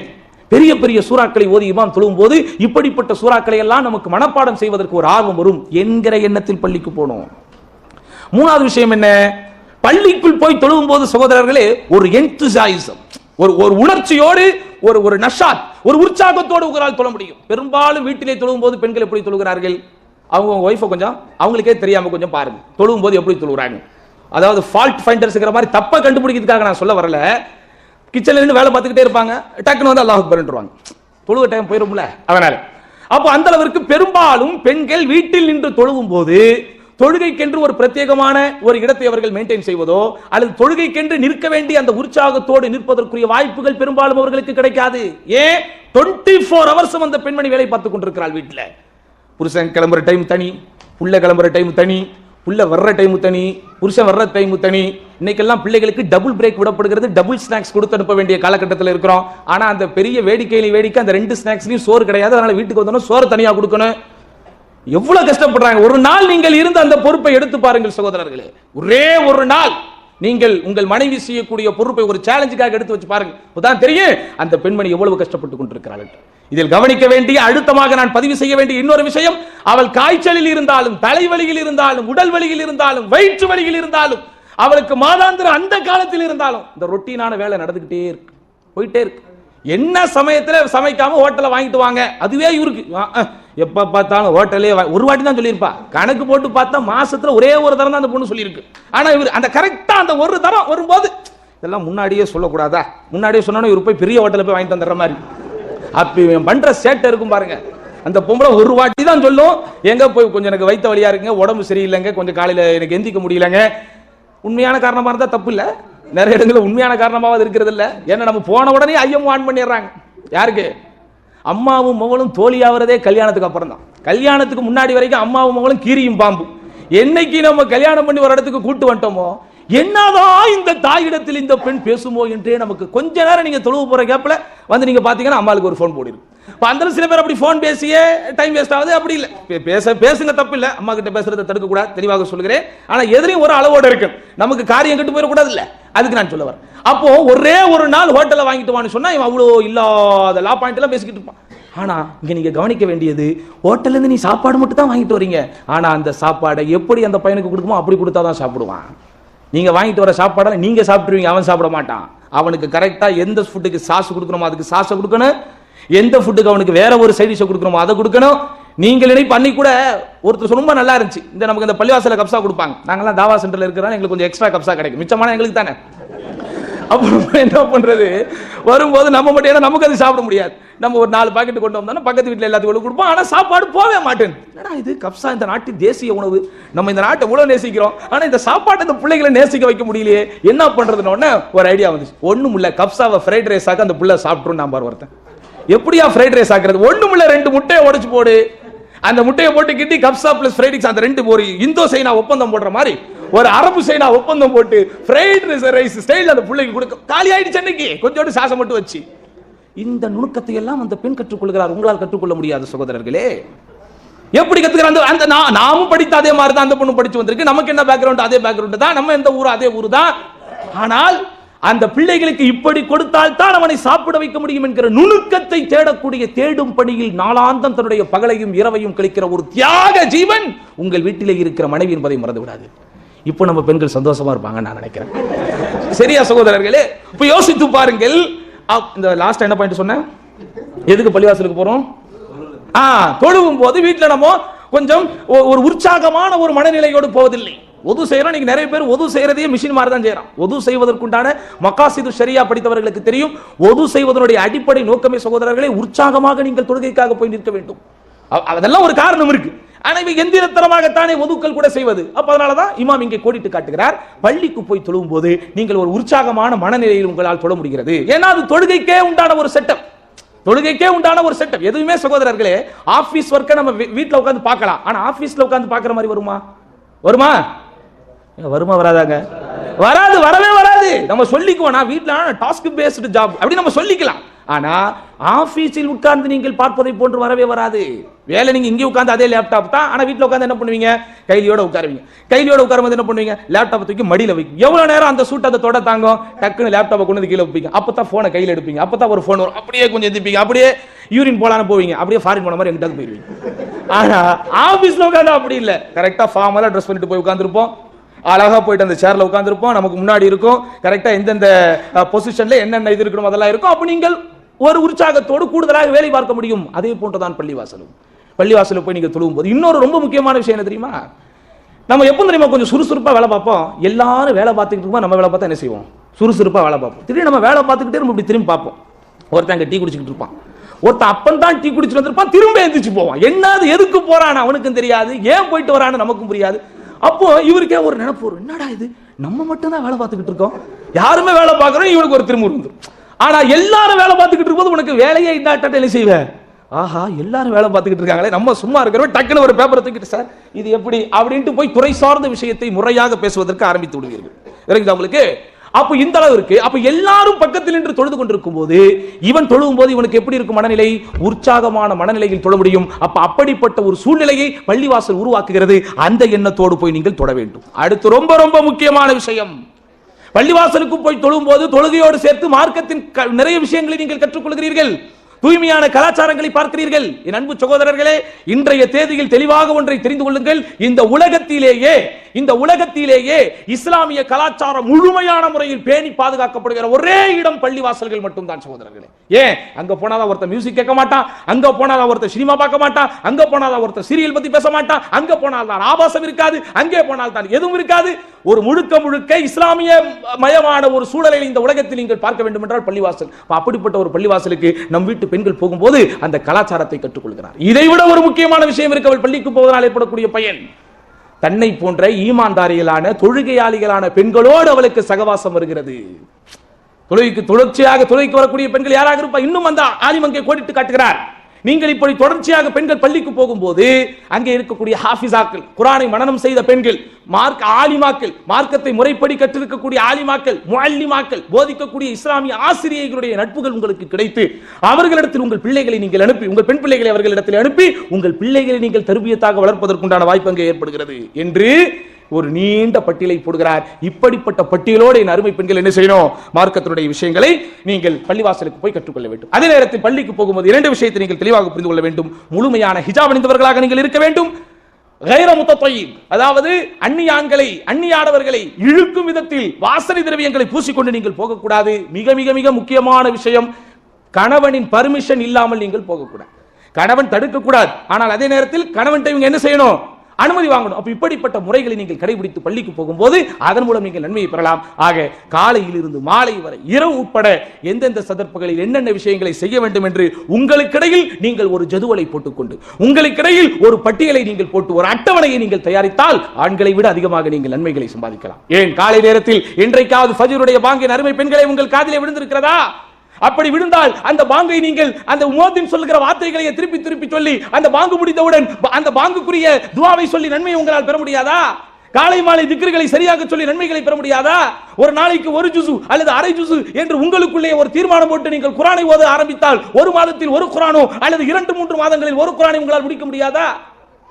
பெரிய பெரிய சூறாக்களை ஓதி இமாம் தொழும் போது இப்படிப்பட்ட சூறாக்களை எல்லாம் நமக்கு மனப்பாடம் செய்வதற்கு ஒரு ஆர்வம் வரும் என்கிற எண்ணத்தில் பள்ளிக்கு போனோம். மூணாவது விஷயம் என்ன? பள்ளிக்குள் போய் தொழும் போது சகோதரர்களே ஒரு என்துசியாசம், ஒரு உணர்ச்சியோடு ஒரு நஷாத், ஒரு உற்சாகத்தோடு உங்களால் தொழ முடியும். பெரும்பாலும் வீட்டிலே தொழும் போது பெண்கள் எப்படி தொழுகிறார்கள்? அவங்க ஒய்ஃபை கொஞ்சம் அவங்களுக்கே தெரியாம கொஞ்சம் பாருங்க, தொழும் போது எப்படி தொழுகிறாங்க. அதாவது ஃபால்ட் ஃபைண்டர்ஸ்ங்கிற மாதிரி தப்ப கண்டுபிடிக்கிறதுக்காக நான் சொல்ல வரல. கிச்சன்ல இருந்து வேலை பார்த்துக்கிட்டே இருப்பாங்க, டக்குன்னு வந்து அல்லாஹ் அக்பர்ன்றுவாங்க, தொழுக டைம் போயிரும்ல. அதனால அப்போ அந்த அளவிற்கு பெரும்பாலும் பெண்கள் வீட்டில் நின்று தொழுவும் போது தொழுகைக்கென்று ஒரு பிரத்யேகமான ஒரு இடத்தை அவர்கள் மெயின்டைன் செய்வதோ அல்லது தொழுகைக்கென்று நிற்க வேண்டிய அந்த உற்சாகத்தோடு நிற்பதற்குரிய வாய்ப்புகள் பெரும்பாலும் அவர்களுக்கு கிடைக்காது. ஏன்? 24 hours அந்த பெண்மணி வேலை பார்த்துக் கொண்டிருக்கிறாள் வீட்டில். புருஷன் கிளம்புற டைம் தனி, புள்ள கிளம்புற டைம் தனி, புள்ள வர்ற டைம் தனி, புருஷன் வர்ற டைம் தனி. இன்னைக்கெல்லாம் பிள்ளைகளுக்கு டபுள் பிரேக் விடப்படுகிறது, டபுள் ஸ்நாக்ஸ் கொடுத்து அனுப்ப வேண்டிய காலகட்டத்தில் இருக்கிறோம். ஆனா அந்த பெரிய வேடிக்கை அந்த 2 ஸ்நாக்ஸ்லயும் சோறு கிடையாது. அதனால வீட்டுக்கு வந்தோம் சோறு தனியா கொடுக்கணும். எவ்வளவு கஷ்டப்படுறாங்க. ஒரு நாள் நீங்கள் இருந்து அந்த பொறுப்பை எடுத்து பாருங்கள் சகோதரர்களே. ஒரே ஒரு நாள் நீங்கள் உங்கள் மனைவி செய்யக்கூடிய பொறுப்பை ஒரு சேலஞ்சுக்காக எடுத்து வச்சு பாருங்க. அப்பதான் தெரியும் அந்த பெண்மணி எவ்வளவு கஷ்டப்பட்டு கொண்டிருக்கிறாள். இதில் கவனிக்க வேண்டிய, அழுத்தமாக நான் பதிவு செய்ய வேண்டிய இன்னொரு விஷயம், அவள் காய்ச்சலில் இருந்தாலும், தலைவலியில் இருந்தாலும், உடல் வலியில் இருந்தாலும், வயிற்று வலியில் இருந்தாலும், அவளுக்கு மாதாந்திர அந்த காலத்தில் இருந்தாலும் இந்த ரொட்டீனான வேலை நடந்துகிட்டே இருக்கு, போயிட்டே இருக்கு. என்ன சமயத்துல சமைக்காம ஹோட்டல்ல வாங்கிட்டு வாங்க, அதுவே இவருக்கு எப்ப பார்த்தாலும் ஹோட்டலே. ஒரு வாட்டி தான் சொல்லியிருப்பா, கணக்கு போட்டு பார்த்தா மாசத்துல ஒரே ஒரு தரம் தான் அந்த பொண்ணு சொல்லியிருக்கு. ஆனா இவர் அந்த கரெக்டா அந்த ஒரு தரம் வரும்போது, இதெல்லாம் முன்னாடியே சொல்லக்கூடாதா, முன்னாடியே சொன்னோன்னு இவர் போய் பெரிய ஹோட்டல போய் வாங்கிட்டு வந்துடுற மாதிரி. அப்ப பண்ற சேட்டை இருக்கும் பாருங்க. அந்த பொம்பளை ஒரு வாட்டி தான் சொல்லும், எங்க போய் கொஞ்சம் எனக்கு வயிற்று வலியா இருக்குங்க, உடம்பு சரியில்லைங்க, கொஞ்சம் காலையில எனக்கு எந்திக்க முடியலங்க. உண்மையான காரணமா இருந்தா தப்பு இல்ல, நிறைய இடங்களில் உண்மையான காரணமாவது இருக்கிறது இல்ல. ஏன்னா நம்ம போன உடனே ஐயம் ஆன் பண்ணிடுறாங்க. யாருக்கு? அம்மாவும் மகளும் தோழியாவதே கல்யாணத்துக்கு அப்புறம் தான். கல்யாணத்துக்கு முன்னாடி வரைக்கும் அம்மாவும் மகளும் கீரியும் பாம்பு. என்னைக்கு நம்ம கல்யாணம் பண்ணி ஒரு இடத்துக்கு கூட்டு வந்துட்டோமோ, என்னதான் இந்த தாயிடத்தில் இந்த பெண் பேசுமோ என்றே நமக்கு கொஞ்ச நேரம் நீங்க தொழுவு போற கேப்ல வந்து நீங்க பாத்தீங்கன்னா அம்மாளுக்கு ஒரு போன் போடிடும். அந்த சில பேர் அப்படி போன் பேசியே டைம் வேஸ்ட் ஆகுது. அப்படி இல்ல, பேசுங்க, தப்பு இல்ல, அம்மா கிட்ட பேசுறதை தடுக்க கூடாது, தெளிவாக சொல்கிறேன். ஆனா எதிரையும் ஒரு அளவோட இருக்கு, நமக்கு காரியம் கெட்டு போயிடக்கூடாது இல்ல, அதுக்கு நான் சொல்ல வரேன். அப்போ ஒரே ஒரு நாள் ஹோட்டல்ல வாங்கிட்டு வான்னு சொன்னா இவன் அவ்வளோ இல்லாத லா பாயிண்ட் எல்லாம் பேசிக்கிட்டு இருப்பான். ஆனா இங்க நீங்க கவனிக்க வேண்டியது, ஹோட்டல்ல இருந்து நீ சாப்பாடு மட்டும் தான் வாங்கிட்டு வரீங்க, ஆனா அந்த சாப்பாடை எப்படி அந்த பையனுக்கு கொடுக்குமோ அப்படி கொடுத்தாதான் சாப்பிடுவான். நீங்க வாங்கிட்டு வர சாப்பாடால நீங்க சாப்பிட்டுருவீங்க, அவன் சாப்பிட மாட்டான். அவனுக்கு கரெக்டா எந்த ஃபுட்டுக்கு சாஸ் கொடுக்கணுமோ அதுக்கு சாஸை கொடுக்கணும், எந்த ஃபுட்டுக்கு அவனுக்கு வேற ஒரு சைட் டிஷ் கொடுக்கணுமோ அதை கொடுக்கணும். நீங்கள் நினைப்பு அன்னைக்கு கூட ஒருத்தர் ரொம்ப நல்லா இருந்துச்சு, இந்த நமக்கு இந்த பள்ளிவாசல கப்சா கொடுப்பாங்க, நாங்கெல்லாம் தாவா சென்டர்ல இருக்கிறோம், எங்களுக்கு கொஞ்சம் எக்ஸ்ட்ரா கப்சா கிடைக்கும், மிச்சமான எங்களுக்கு தானே. அப்புறம் என்ன பண்றது, வரும்போது நம்ம மட்டும், ஏன்னா நமக்கு அது சாப்பிட முடியாது, நம்ம ஒரு 4 பாக்கெட் கொண்டு வந்தோம்னா பக்கத்து வீட்டில் எல்லாத்துக்கும் கொடுப்போம். ஆனா சாப்பாடு போவே மாட்டேன். ஏன்னா இது கப்சா இந்த நாட்டின் தேசிய உணவு, நம்ம இந்த நாட்டை இவ்வளவு நேசிக்கிறோம், ஆனா இந்த சாப்பாட்டை இந்த பிள்ளைகளை நேசிக்க வைக்க முடியலையே, என்ன பண்றதுன்னு ஒரு ஐடியா வந்துச்சு. ஒண்ணும் இல்ல, கப்சாவை ஃப்ரைட் ரைஸ் ஆக்க அந்த பிள்ளை சாப்பிட்டுரும். நான் பாரு ஒருத்தன், எப்படியா ஃப்ரைட் ரைஸ் ஆக்குறது? ஒண்ணும் இல்ல, 2 முட்டையை உடைச்சு போடு, அந்த முட்டையை போட்டு கிட்டி கப்சா பிளஸ் ஃப்ரைட் ரைஸ், அந்த 2 ஒரு இந்தோ சைனா ஒப்பந்தம் போடுற மாதிரி ஒரு அரபு சைனா ஒப்பந்தம் போட்டு ஃப்ரைட் ரைஸ் ஸ்டைல் அந்த பிள்ளைக்கு கொடுக்க. காலி ஆயிடுச்சு அன்னைக்கு, கொஞ்சோண்டு சாசம் மட்டும் வச்சு. இந்த நுணுக்கத்தை எல்லாம் அந்த பெண் கற்றுக்கொள்கிறார், உங்களால் கற்றுக்கொள்ள முடியாது சகோதரர்களே. எப்படி கத்துக்கிறாங்க? அந்த நாமும் படித்த அதே மாதிரி தான் அந்த பொண்ணு படிச்சு வந்திருக்கு, நமக்கு என்ன பேக்ரவுண்ட் அதே பேக்ரவுண்ட் தான், நம்ம எந்த ஊர் அதே ஊர் தான். ஆனால் அந்த பிள்ளைகளுக்கு இப்படி கொடுத்தால் தான் அவனை சாப்பிட வைக்க முடியும் என்கிற நுணுக்கத்தை தேடக்கூடிய, தேடும் பணியில் நாளாந்தம் தன்னுடைய பகலையும் இரவையும் கழிக்கிற ஒரு தியாக ஜீவன் உங்கள் வீட்டிலே இருக்கிற மனைவி என்பதை மறந்து விடாது. இப்போ நம்ம பெண்கள் சந்தோஷமா இருப்பாங்க நான் நினைக்கிறேன். சரியா சகோதரர்களே? இப்ப யோசித்து பாருங்கள். இந்த லாஸ்ட் என்ன பாயிண்ட் சொன்னேன், எதுக்கு பள்ளிவாசலுக்கு போறோம்? தொழுவும் போது வீட்டுல நம்ம கொஞ்சம் ஒரு உற்சாகமான ஒரு மனநிலையோடு போவதில்லை. ஒது செய்யறோம். நீங்க நிறைய பேர் ஒது செய்யறதையே மிஷின் மாதிரி தான் செய்யறான். ஒது செய்வதற்குண்டான மகாசிது ஷரியா படித்தவர்களுக்கு தெரியும், ஒது செய்வதனுடைய அடிப்படை நோக்கமே சகோதரர்களே உற்சாகமாக நீங்கள் தொழுகைக்காக போய் நிற்க வேண்டும். அதெல்லாம் ஒரு காரணம் இருக்கு. ஆனா இவங்க எந்திரத்தனமாகத்தானே ஒதுக்கள் கூட செய்வது. அப்ப அதனாலதான் இமாம் இங்கே கோடிட்டு காட்டுகிறார், பள்ளிக்கு போய் தொழுவும் போது நீங்கள் ஒரு உற்சாகமான மனநிலையில் உங்களால் தொழ முடிகிறது. ஏன்னா அது தொழுகைக்கே உண்டான ஒரு செட்டப், தொழுகைக்கே உண்டான ஒரு செட்டப். எதுவுமே சகோதரர்களே ஆபீஸ் ஒர்க்கை நம்ம வீட்டுல உட்கார்ந்து பார்க்கலாம், ஆனா ஆபீஸ்ல உட்கார்ந்து பார்க்கிற மாதிரி வருமா? வருமா? வருமா? வராதாங்க? வராது, வரவே வராது. நம்ம சொல்லிக்குவோம், நான் வீட்டுல டாஸ்க் பேஸ்டு ஜாப் அப்படி நம்ம சொல்லிக்கலாம். ஆனா ஆபீஸில் உட்கார்ந்து நீங்கள் பார்ப்பதை போன்று வரவே வராது. வேலை நீங்க இங்கே உட்கார்ந்து அதே லேப்டாப் தான், ஆனா வீட்டுல உட்கார்ந்து என்ன பண்ணுவீங்க? கைலியோட உட்காருவீங்க. கைலியோட உட்காரும்போது என்ன பண்ணுவீங்க? லேப்டாப் தூக்கி மடியில வைக்கும். எவ்வளவு நேரம் அந்த சூட் அந்த தொட தாங்கும்? டக்குன்னு லேப்டாப்பை கொண்டு கீழே வைப்பீங்க. அப்பதான் போனை கையில எடுப்பீங்க. அப்பதான் ஒரு போன் வரும், அப்படியே கொஞ்சம் எதிர்ப்பீங்க, அப்படியே யூரின் போலான்னு போவீங்க, அப்படியே ஃபாரின் போன மாதிரி எங்கிட்ட போயிருவீங்க. ஆனா ஆபீஸ்ல உட்கார்ந்து அப்படி இல்லை, கரெக்டா ஃபார்மலா ட்ரெஸ் பண்ணிட்டு போய் உட்கார்ந்துருப்போம், அழகா போயிட்டு அந்த சேர்ல உட்கார்ந்துருப்போம், நமக்கு முன்னாடி இருக்கும் கரெக்டா எந்தெந்த பொசிஷன்ல என்னென்ன இது இருக்கணும் அதெல்லாம் இருக்கும். அப்ப நீங்கள் ஒரு உற்சாகத்தோடு கூடுதலாக வேலை பார்க்க முடியும். அதே போன்றுதான் பள்ளிவாசலும். பள்ளிவாசலுக்கு போய் நீங்க தொழுவும் போது இன்னொரு ரொம்ப முக்கியமான விஷயம் என்ன தெரியுமா? நம்ம எப்போ தெரியுமா கொஞ்சம் சுறுசுறுப்பா வேலை பார்ப்போம். எல்லாரும் வேலை பார்த்துக்கிட்டு இருக்கோம், நம்ம வேலை பார்த்தா என்ன செய்வோம்? சுறுசுறுப்பா வேலை பார்ப்போம். திடீர்னு நம்ம வேலை பார்த்துக்கிட்டே நம்ம இப்படி திரும்பி பார்ப்போம். ஒருத்தங்க டீ குடிச்சுக்கிட்டு இருப்பான், ஒருத்தன் அப்பன் தான் டீ குடிச்சுட்டு வந்திருப்பான், திரும்ப எந்திரிச்சு போவான். என்னது எதுக்கு போறான் அவனுக்கும் தெரியாது, ஏன் போயிட்டு வரான்னு நமக்கும் புரியாது. அப்போ இவருக்கே ஒரு நினைப்பு வரும், என்னடா இது நம்ம மட்டும் தான் வேலை பார்த்துக்கிட்டு இருக்கோம், யாருமே வேலை பார்க்கறோம், இவனுக்கு ஒரு திரும்ப வந்துடும். ஆனா எல்லாரும் வேலை பார்த்துக்கிட்டு இருக்கும்போது உனக்கு வேலையே இல்லாட்ட என்ன செய்வ? ஆஹா எல்லாரும் வேலை பார்த்துக்கிட்டு இருக்காங்களே, நம்ம சும்மா இருக்கிறோம், டக்குன்னு ஒரு பேப்பரை தூக்கிட்டு சார் இது எப்படி அப்படின்ட்டு போய் துறை சார்ந்த விஷயத்தை முறையாக பேசுவதற்கு ஆரம்பித்து விடுவீர்கள். உங்களுக்கு அப்ப இந்த அளவு இருக்கு. அப்ப எல்லாரும் பக்கத்தில் நின்று தொழுது கொண்டிருக்கும் போது இவன் தொழும் போது இவனுக்கு எப்படி இருக்கும் மனநிலை? உற்சாகமான மனநிலையில் தொழ முடியும். அப்ப அப்படிப்பட்ட ஒரு சூழ்நிலையை பள்ளிவாசல் உருவாக்குகிறது. அந்த எண்ணத்தோடு போய் நீங்கள் தொழ வேண்டும். அடுத்து ரொம்ப ரொம்ப முக்கியமான விஷயம், பள்ளிவாசலுக்கு போய் தொழும் போது தொழுகையோடு சேர்த்து மார்க்கத்தின் நிறைய விஷயங்களை நீங்கள் கற்றுக்கொள்கிறீர்கள், தூய்மையான கலாச்சாரங்களை பார்க்கிறீர்கள். என் அன்பு சகோதரர்களே, இன்றைய தேதியில் தெளிவாக ஒன்றை தெரிந்து கொள்ளுங்கள். இந்த உலகத்திலேயே இஸ்லாமிய கலாச்சாரம் முழுமையான முறையில் பேணி பாதுகாக்கப்படுகிற ஒரே இடம் பள்ளிவாசல்கள் மட்டும்தான் சகோதரர்களே. ஏன்? அங்க போனாதான் ஒருத்தர் மியூசிக் கேட்க மாட்டான், அங்க போனாதான் ஒருத்தர் சினிமா பார்க்க மாட்டான், அங்க போனாதான் ஒருத்தர் சீரியல் பத்தி பேச மாட்டான், அங்க போனால் தான் ஆபாசம் இருக்காது, அங்கே போனால் தான் எதுவும் இருக்காது. ஒரு முழுக்க இஸ்லாமிய மயமான ஒரு சூழலை இந்த உலகத்தில் நீங்கள் பார்க்க வேண்டும் என்றால் பள்ளிவாசல். அப்படிப்பட்ட ஒரு பள்ளிவாசலுக்கு நம் வீட்டு பெண்கள் போகும்போது அந்த கலாச்சாரத்தை கற்றுக்கொள்கிறார். இதைவிட ஒரு முக்கியமான விஷயம் இருக்கு. அவள் பள்ளிக்கு போவதனால் ஏற்படக்கூடிய பயன், தன்னை போன்ற ஈமான்தாரிகளான தொழுகையாளிகளான பெண்களோடு அவளுக்கு சகவாசம் வருகிறது. தொடர்ச்சியாக தொழுகைக்கு வரக்கூடிய பெண்கள் யாராக இருப்பா? இன்னும் அந்த ஆலிம் அங்கே கோடிட்டு காட்டுகிறார். நீங்கள் இப்படி தொடர்ச்சியாக பெண்கள் பள்ளிக்கு போகும்போது அங்கே இருக்கக்கூடிய ஹாஃபிஸாக்கள், குர்ஆனை மனனம் செய்த பெண்கள், ஆலிமாக்கள், மார்க்கத்தை முறைப்படி கற்றிருக்கக்கூடிய ஆலிமாக்கள், முஅல்லிமாக்கள், போதிக்கக்கூடிய இஸ்லாமிய ஆசிரியர்களுடைய நட்புகள் உங்களுக்கு கிடைத்து அவர்களிடத்தில் உங்கள் பிள்ளைகளை நீங்கள் அனுப்பி, உங்கள் பெண் பிள்ளைகளை அவர்களிடத்தில் அனுப்பி உங்கள் பிள்ளைகளை நீங்கள் தர்பியத்தாக வளர்ப்பதற்குண்டான வாய்ப்பு அங்கே ஏற்படுகிறது என்று ஒரு நீண்ட பட்டியலை போடுகிறார். இப்படிப்பட்ட பட்டியலோடு என் அருமை பெண்கள் என்ன செய்யணும்? மார்க்கத்தினுடைய விஷயங்களை நீங்கள் பள்ளிவாசலுக்கு போய் கற்றுக்கொள்ள வேண்டும். அதே நேரத்தில் பள்ளிக்கு போகும்போது இரண்டு விஷயத்தை நீங்கள் தெளிவாக புரிந்து கொள்ள வேண்டும். முழுமையான ஹிஜாப் அணிந்தவர்களாக நீங்கள் இருக்க வேண்டும். கைர முத்தத்தய்யிப், அதாவது அந்நிய ஆண்களை, அந்நிய ஆடவர்களை இழுக்கும் விதத்தில் வாசனை திரவியங்களை பூசிக்கொண்டு நீங்கள் போகக்கூடாது. மிக மிக மிக முக்கியமான விஷயம், கணவனின் பர்மிஷன் இல்லாமல் நீங்கள் போகக்கூடாது. கணவன் தடுக்கக்கூடாது, ஆனால் அதே நேரத்தில் கணவன் இவங்க என்ன செய்யணும்? அனுமதி வாங்கணும். அப்ப இப்படிப்பட்ட முறைகளை நீங்கள் கடைபிடித்து பள்ளிக்கு போகும்போது அதன் மூலம் நீங்கள் நன்மையை பெறலாம். ஆக காலையில் இருந்து மாலை வரை இரவு உட்பட எந்தெந்த சந்தர்ப்பங்களில் என்னென்ன விஷயங்களை செய்ய வேண்டும் என்று உங்களுக்கிடையில் நீங்கள் ஒரு ஜதுவலை போட்டுக்கொண்டு, உங்களுக்கிடையில் ஒரு பட்டியலை நீங்கள் போட்டு ஒரு அட்டவணையை நீங்கள் தயாரித்தால் ஆண்களை விட அதிகமாக நீங்கள் நன்மைகளை சம்பாதிக்கலாம். ஏன்? காலை நேரத்தில் இன்றைக்காவது ஃபஜ்ருடைய பாங்கின் அருமை பெண்களை உங்கள் காதிலே விழுந்திருக்கிறதா? அப்படி விழுந்தால் அந்த பாங்கை நீங்கள் அந்த முஅத்தின் சொல்லுகிற வார்த்தைகளை திருப்பி திருப்பி சொல்லி அந்த பாங்கு முடிந்தவுடன் அந்த பாங்குக்குரிய துஆவை சொல்லி நன்மையை உங்களால் பெற முடியாதா? காலை மாலை திக்ருகளை சரியாக சொல்லி நன்மைகளை பெற முடியாதா? ஒரு நாளைக்கு ஒரு ஜுசு அல்லது அரை ஜுசு என்று உங்களுக்குள்ளே ஒரு தீர்மானம் போட்டு நீங்கள் குர்ஆனை ஓத ஆரம்பித்தால் ஒரு மாதத்தில் ஒரு குர்ஆனோ அல்லது 2-3 மாதங்களில் ஒரு குர்ஆனை உங்களால் முடிக்க முடியாதா?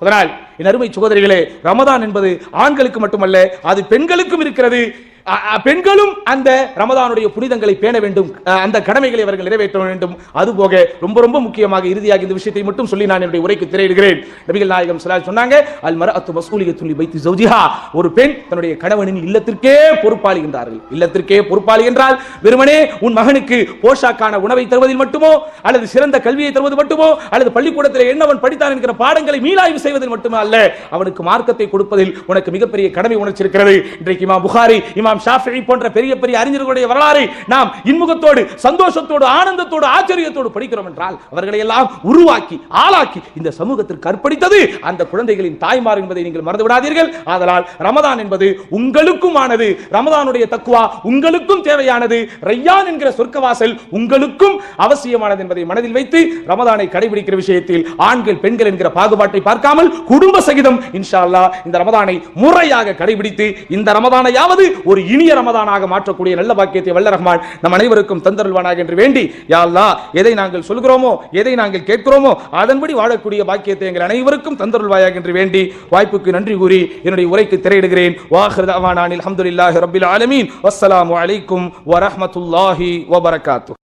அதனால் என் அருமை சகோதரிகளே, ரமதான் என்பது ஆண்களுக்கு மட்டுமல்ல, அது பெண்களுக்கும் இருக்கிறது. பெண்களும் அந்த ரமதானுடைய புனிதங்களை பேண வேண்டும், அந்த கடமைகளை அவர்கள் நிறைவேற்ற வேண்டும். அதுபோக ரொம்ப ரொம்ப முக்கியமாக இறுதியாக இந்த விஷயத்தை மட்டும் சொல்லி நான் என்னுடைய உரைக்கு திரையிடுகிறேன். நபிகள் நாயகம் ஸல்லல்லாஹு அலைஹி வஸல்லம் சொன்னாங்க, அல் மர்அத்து மஸ்ஊலியத்துன் லி பைத்தி ஜௌஜிஹா, ஒரு பெண் தன்னுடைய கணவனின் இல்லத்திற்கே பொறுப்பாளி என்றார்கள். இல்லத்திற்கே பொறுப்பாளி என்றால் வெறுமனே உன் மகனுக்கு போஷாக்கான உணவை தருவதில் மட்டுமோ அல்லது சிறந்த கல்வியை தருவது மட்டுமோ அல்லது பள்ளிக்கூடத்தில் என்னவன் படித்தான் என்கிற பாடங்களை மீளாய்வு செய்வதில் மட்டுமே அல்ல, அவனுக்கு மார்க்கத்தை கொடுப்பதில் உனக்கு மிகப்பெரிய கடமை உணர்ச்சி இருக்கிறது. இன்றைக்கு இமாம் புகாரி, இமாம் ஷாஃபிஈ போன்ற பெரிய பெரிய அறிஞர்களுடைய வரலாறை நாம் இன்முகத்தோடு, சந்தோஷத்தோடு, ஆனந்தத்தோடு, ஆச்சரியத்தோடு படிக்கிறோம் என்றால் அவர்களை எல்லாம் உருவாக்கி ஆளாக்கி இந்த சமூகத்திற்கு அர்ப்பணித்தது அந்த குழந்தைகளின் தாய்மார் என்பதை நீங்கள் மறந்து விடாதீர்கள். ஆதலால் ரமதான் என்பது உங்களுக்கும் ஆனது, ரமதானுடைய தக்வா உங்களுக்கும் தேவையானது, ரையான் என்கிற சொர்க்கவாசல் உங்களுக்கும் அவசியமானது என்பதை மனதில் வைத்து ரமதானை கடைபிடிக்கிற விஷயத்தில் ஆண்கள் பெண்கள் என்கிற பாகுபாட்டை பார்க்காமல் குடும்ப சகிதம் இன்ஷா அல்லாஹ் இந்த ரமதானை முறையாக கடைபிடித்து இந்த ரமதானையாவது ஒரு இனிய ரமதானாக மாற்றக்கூடிய நல்ல பாக்கியத்தை வல்ல ரஹ்மான் நம் அனைவருக்கும் தந்தருள்வானாக என்று வேண்டி, யா அல்லாஹ் எதை நாங்கள் சொல்கிறோமோ எதை நாங்கள் கேட்கிறோமோ அதன்படி வாழக்கூடிய பாக்கியத்தை எங்கள் அனைவருக்கும் தந்தருள்வாயாக என்று வேண்டி வாய்ப்புக்கு நன்றி கூறி என்னுடைய உரைக்கு திரையிடுகிறேன். வாஹிரு தஅவானா அல்ஹம்துலில்லாஹி ரப்பில் ஆலமீன். வஸ்ஸலாமு அலைக்கும் வரஹ்மத்துல்லாஹி வபரகாத்துஹு.